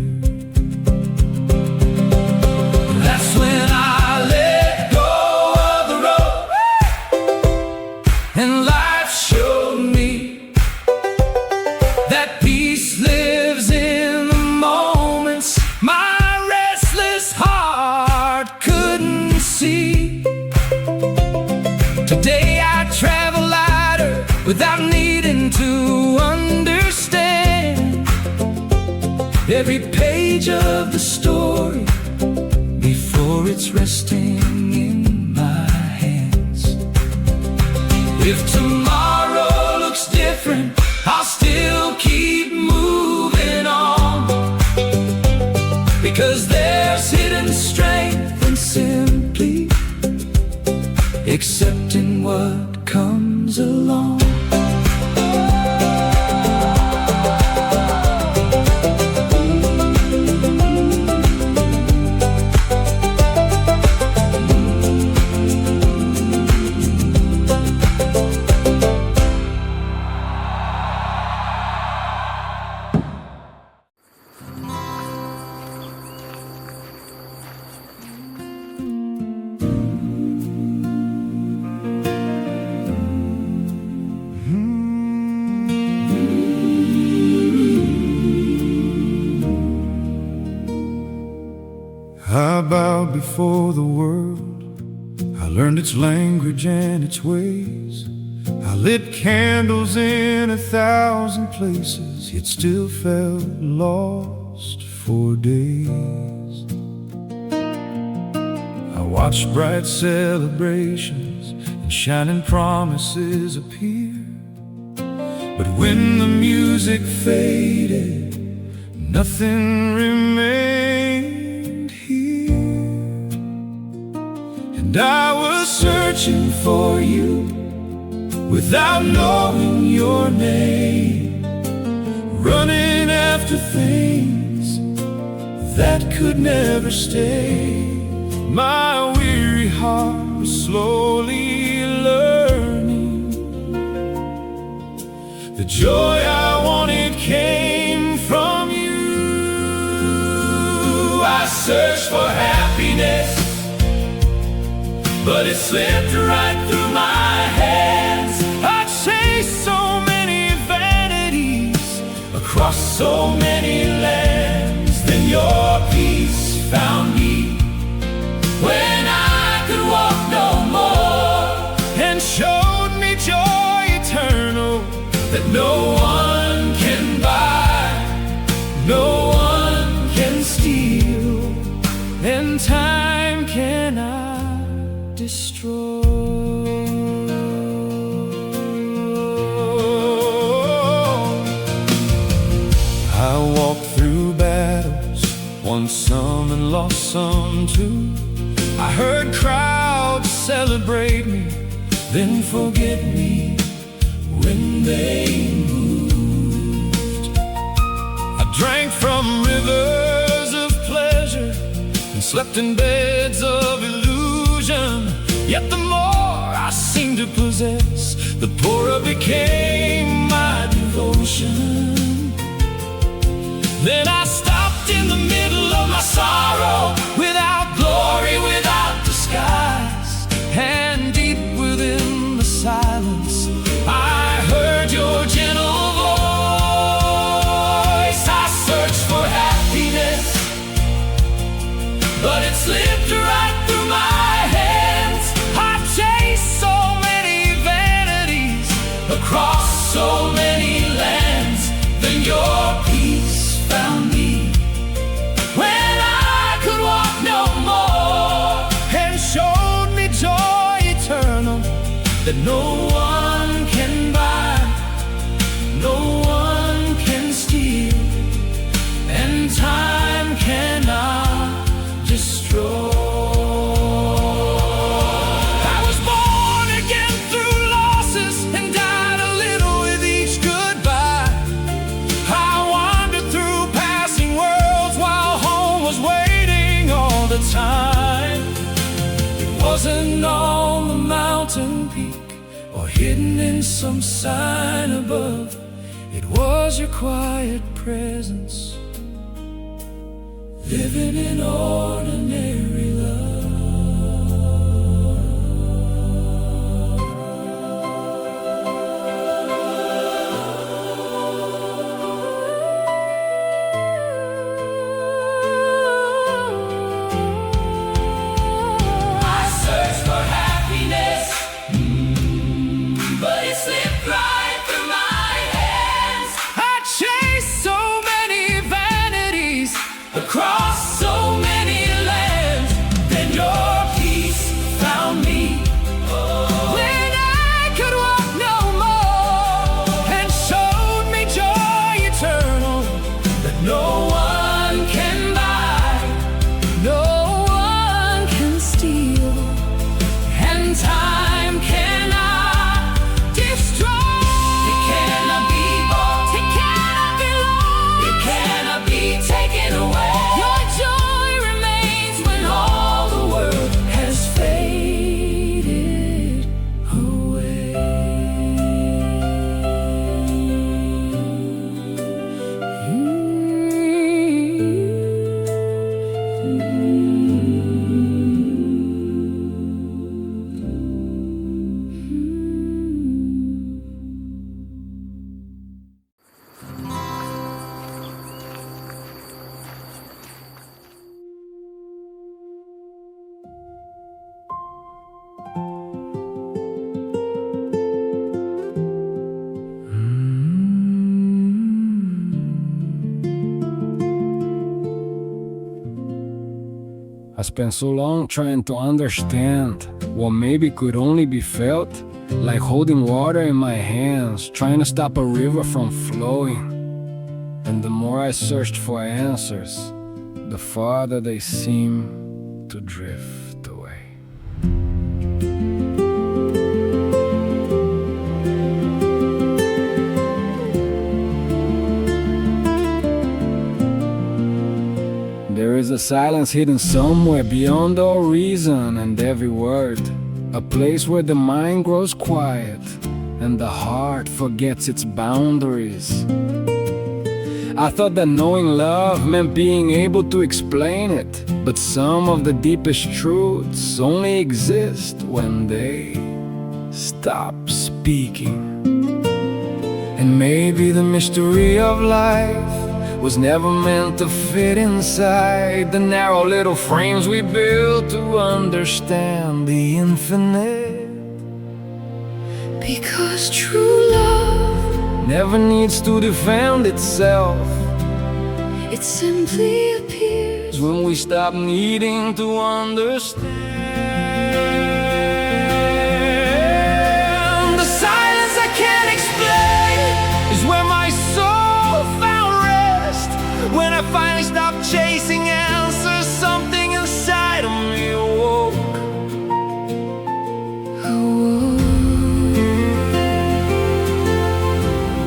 That's when I let go of the rope and life showed me that peace lives in the moments my restless heart couldn't see. Today I travel lighter without needing to understand every page of the story before it's resting in my hands. If tomorrow looks different, I'll still keep moving on, because there's hidden strength in simply accepting what comes along. I bowed before the world, I learned its language and its ways. I lit candles in 1,000 places, yet still felt lost for days. I watched bright celebrations and shining promises appear, but when the music faded, nothing remained here. And I was searching for you without knowing your name, running after things that could never stay. My weary heart was slowly learning the joy I wanted came from you. I searched for happiness, but it slipped right through my hands. I chased so many vanities across so many lands. Then your peace found me when I could walk no more, and showed me joy eternal that no one can buy, no one can steal, and time cannot destroy. I walked through battles, won some and lost some too. I heard crowds celebrate me, then forget me when they moved. I drank from rivers of pleasure and slept in beds of illusion. Yet the more I seemed to possess, the poorer became my devotion. Then I stopped in the middle of my sorrow, without glory, without disguise, and deep within the silence I heard your gentle voice. I searched for happiness, but it slipped right through my hands. I chased so many vanities across so many lands. Then your peace found me when I could walk no more, and showed me joy eternal that no one can buy, no one can steal, and time cannot destroy. I was born again through losses and died a little with each goodbye. I wandered through passing worlds while home was waiting all the time. It wasn't on the mountain peak or hidden in some sign above. It was your quiet presence, living in ordinary love. I searched for happiness, but it slipped right through my hands. I chased so many vanities across so many lands. Then your peace found me when I could walk no more, and showed me joy eternal that no one can buy, no one can steal, and time cannot destroy. It cannot be bought, it cannot be lost, it cannot be taken away. Your joy remains when all the world has faded away. I spent so long trying to understand what maybe could only be felt, like holding water in my hands, trying to stop a river from flowing. And the more I searched for answers, the farther they seemed to drift away. There is a silence hidden somewhere beyond all reason and every word. A place where the mind grows quiet and the heart forgets its boundaries. I thought that knowing love meant being able to explain it, but some of the deepest truths only exist when they stop speaking. And maybe the mystery of life was never meant to fit inside the narrow little frames we built to understand the infinite. Because true love Never needs to defend itself. it simply appears When we stop needing to understand. The silence I can't explain is where my soul found rest. When I finally stopped chasing answers, something inside of me awoke.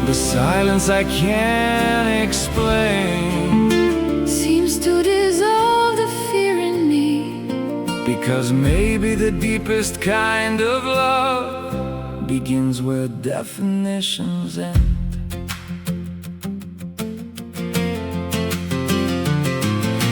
The silence I can't explain seems to dissolve the fear in me. because maybe the deepest kind of love begins where definitions end.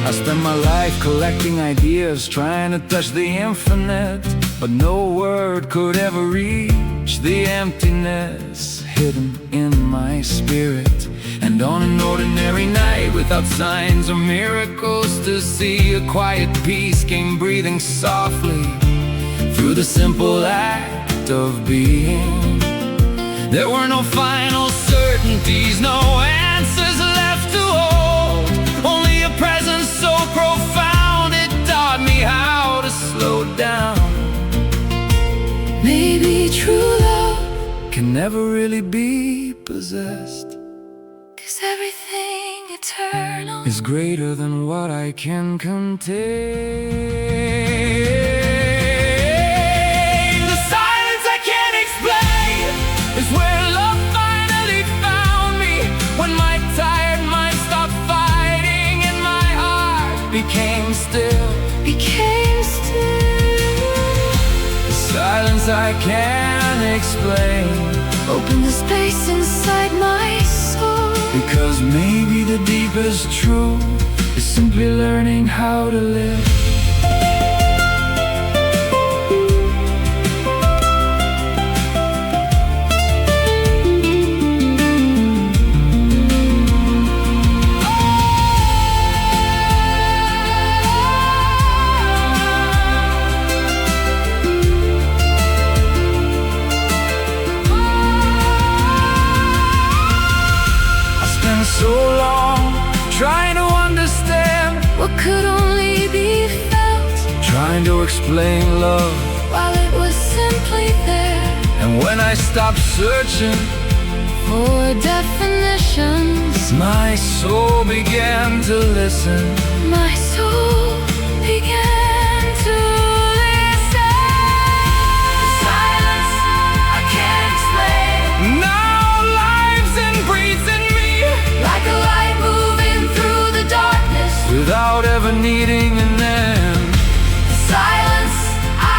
I spent my life collecting ideas, trying to touch the infinite, but no word could ever reach the emptiness hidden in my spirit. And on an ordinary night, without signs or miracles to see, a quiet peace came breathing softly through the simple act of being. There were no final certainties, no answers left to hold, only a presence so profound it taught me how to slow down. Maybe true love, Can never really be possessed, 'cause everything eternal is greater than what I can contain. The silence I can't explain is where love finally found me. When my tired mind stopped fighting and my heart became still. became still. The silence I can't explain, Open the space inside my soul. because maybe the deepest truth is simply learning how to live. So long trying to understand, What could only be felt trying to explain love. while it was simply there. And when I stopped searching, For definitions, my soul began to listen. my soul began to listen. Silence I can't explain, Now lives and breathes in me, like a light moving through the darkness. without ever needing an end. Silence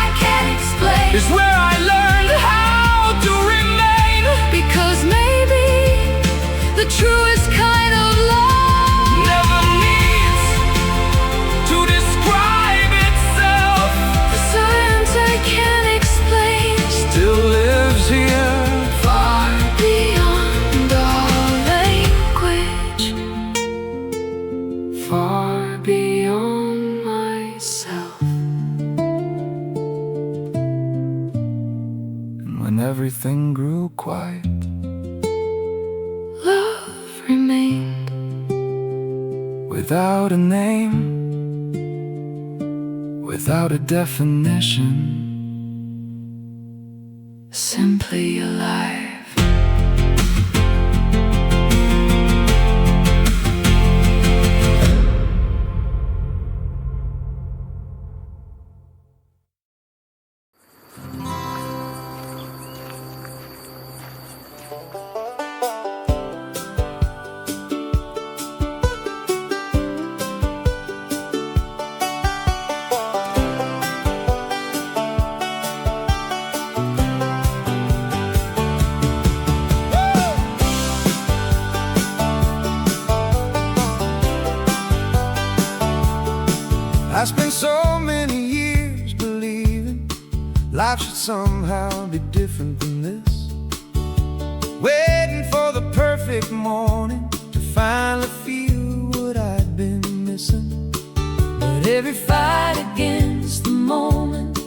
I can't explain, Is where I learned how to remain. because maybe the truest kind of love Never needs to describe itself. the silence I can't explain, Still lives here. far beyond all language, Far beyond myself. And when everything grew quiet, Love remained, without a name, without a definition, simply alive. I spent so many years believing life should somehow be different than this, waiting for the perfect morning to finally feel what I'd been missing. But every fight against the moment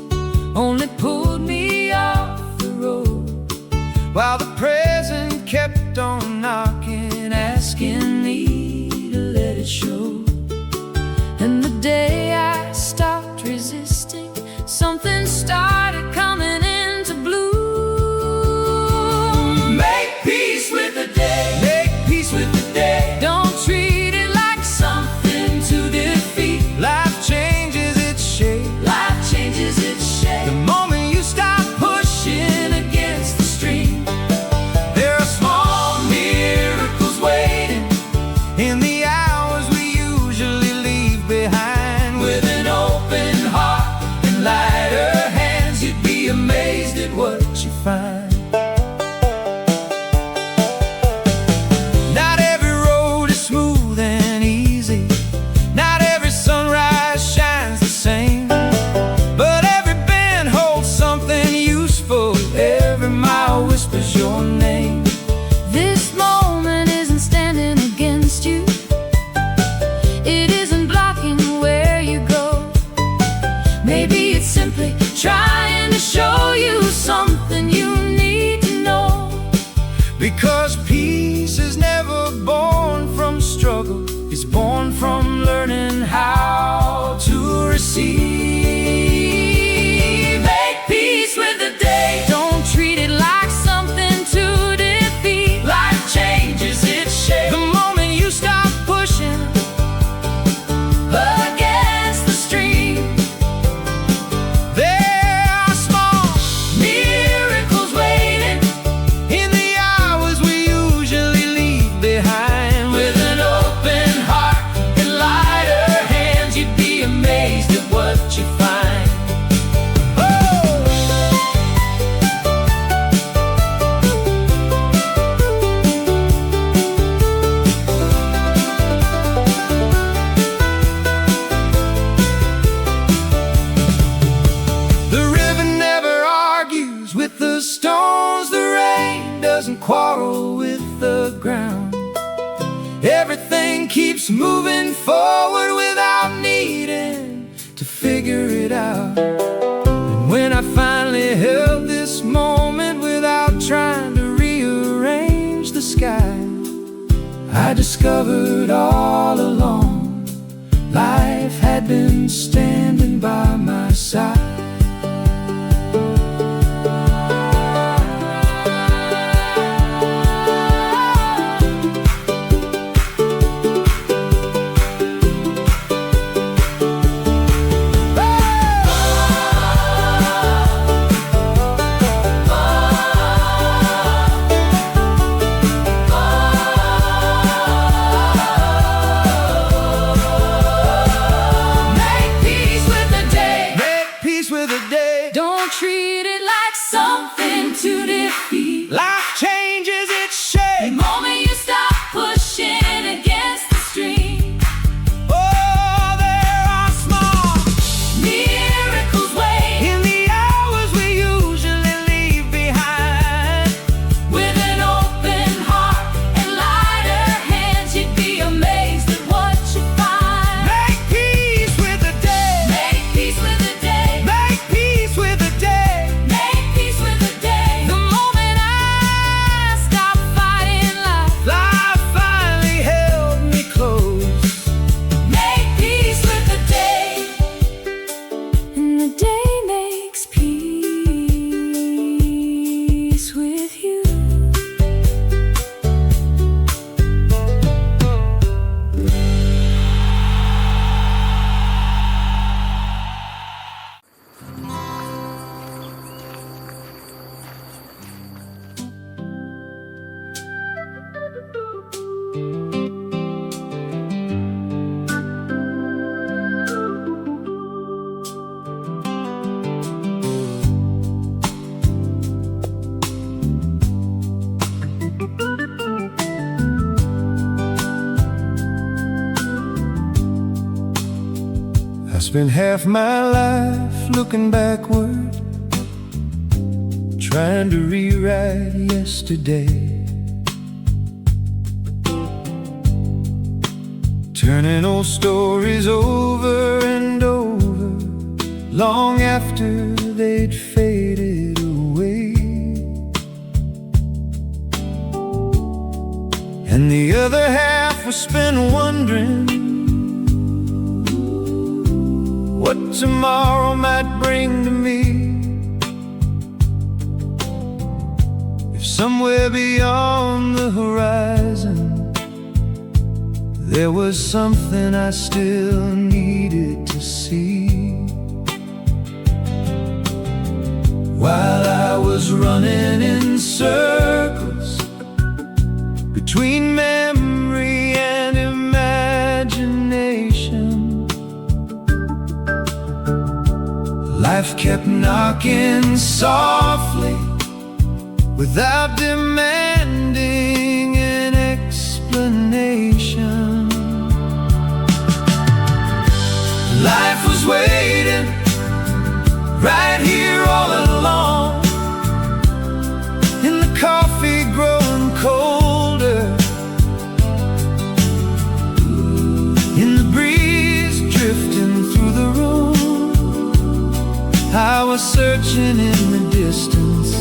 only pulled me off the road, while the present kept on knocking, asking me to let it show. And the day I stopped resisting, something started coming into bloom. make peace with the day, make peace with the day. Don't treat it like something to defeat. Life changes its shape, Life changes its shape. the moment you stop pushing Against the stream, there are small miracles waiting in the hours we usually leave behind. with an open heart and lighter hands, you'd be amazed at what you find. Not every road is smooth and easy, not every sunrise shines the same, but every bend holds something useful, every mile whispers your name. This moment isn't standing against you, it isn't blocking where you go. Maybe it's simply trying to show you something you need to know. Because peace is never born from struggle, it's born from learning how to receive. Make peace with the day. Don't treat it like something to defeat. Life changes its shape The moment you stop pushing against the stream. there are small Miracles waiting in the hours we usually leave behind. with an open heart and lighter hands, you'd be amazed at what you find. The river never argues with the stones, the rain doesn't quarrel with the ground. Everything keeps moving forward without needing to figure it out. And when I finally held this moment without trying to rearrange the sky, I discovered all along life had been standing by my side. Make peace I spent half my life looking backward, trying to rewrite yesterday, turning old stories over and over, long after they'd faded away. And the other half was spent wondering what tomorrow might bring to me. If somewhere beyond the horizon there was something I still needed to see. While I was running in circles between memory and imagination, life kept knocking softly without demanding an explanation. Life was waiting right here all along, in the coffee growing colder, in the breeze drifting through the room. I was searching in the distance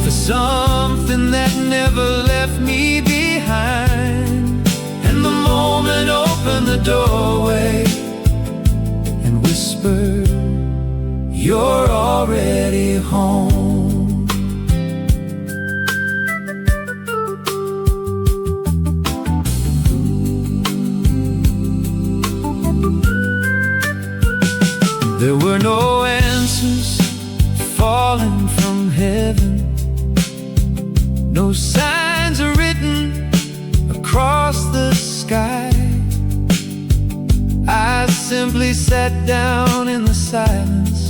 for something that never left me behind. And the moment opened the doorway and whispered, "You're already home." There were no answers falling from heaven, no signs are written across the sky. I simply sat down in the silence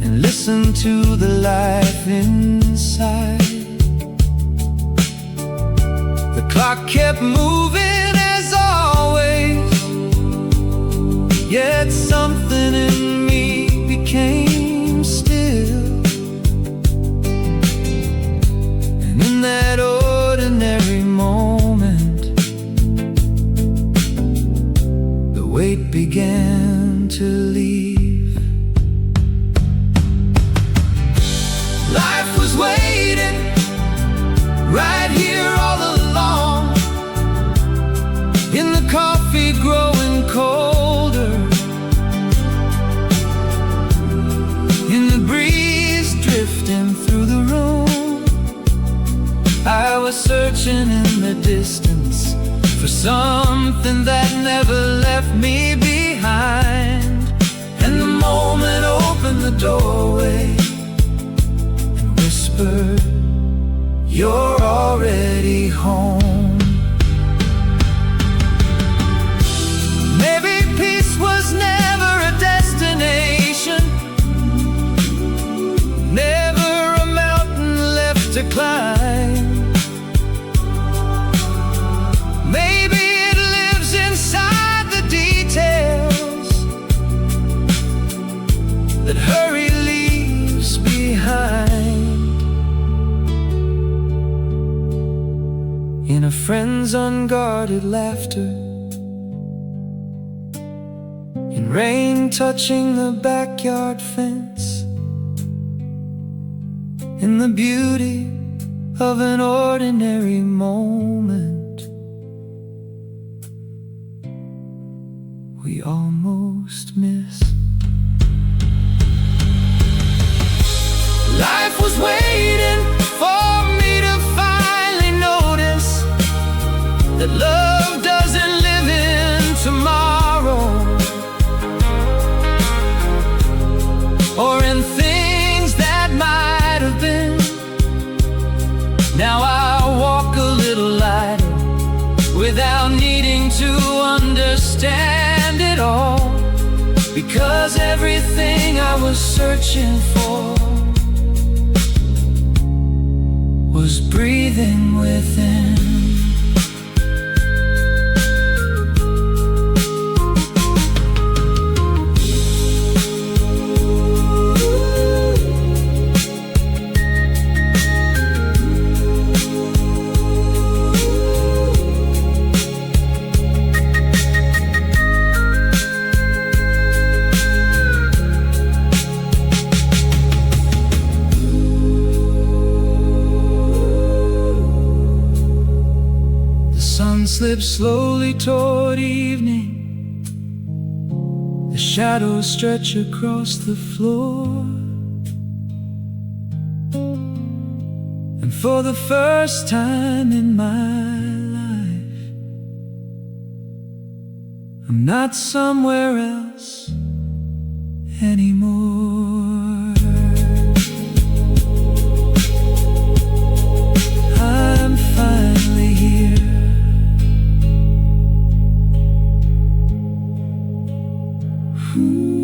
and listened to the life inside. The clock kept moving as always, yet something in me became still. And in that ordinary moment, the weight began to leave. Life was waiting right here all along, in the coffee growing colder, in the breeze drifting through the room. I was searching in the distance for something that never left me behind. And the moment opened the doorway and whispered, "You're already home." Maybe peace was never a destination, never a mountain left to climb. Maybe it lives inside the details that hurry leaves behind. In a friend's unguarded laughter, in rain touching the backyard fence, in the beauty of an ordinary moment, we almost miss. Life was waiting for me to finally notice that love doesn't live in tomorrow, or in things that might have been. Now I walk a little lighter without needing to understand it all, because everything I was searching for was breathing within. slip slowly toward evening. The shadows stretch across the floor. And for the first time in my life, I'm not somewhere else anymore. I'm finally here. Ooh.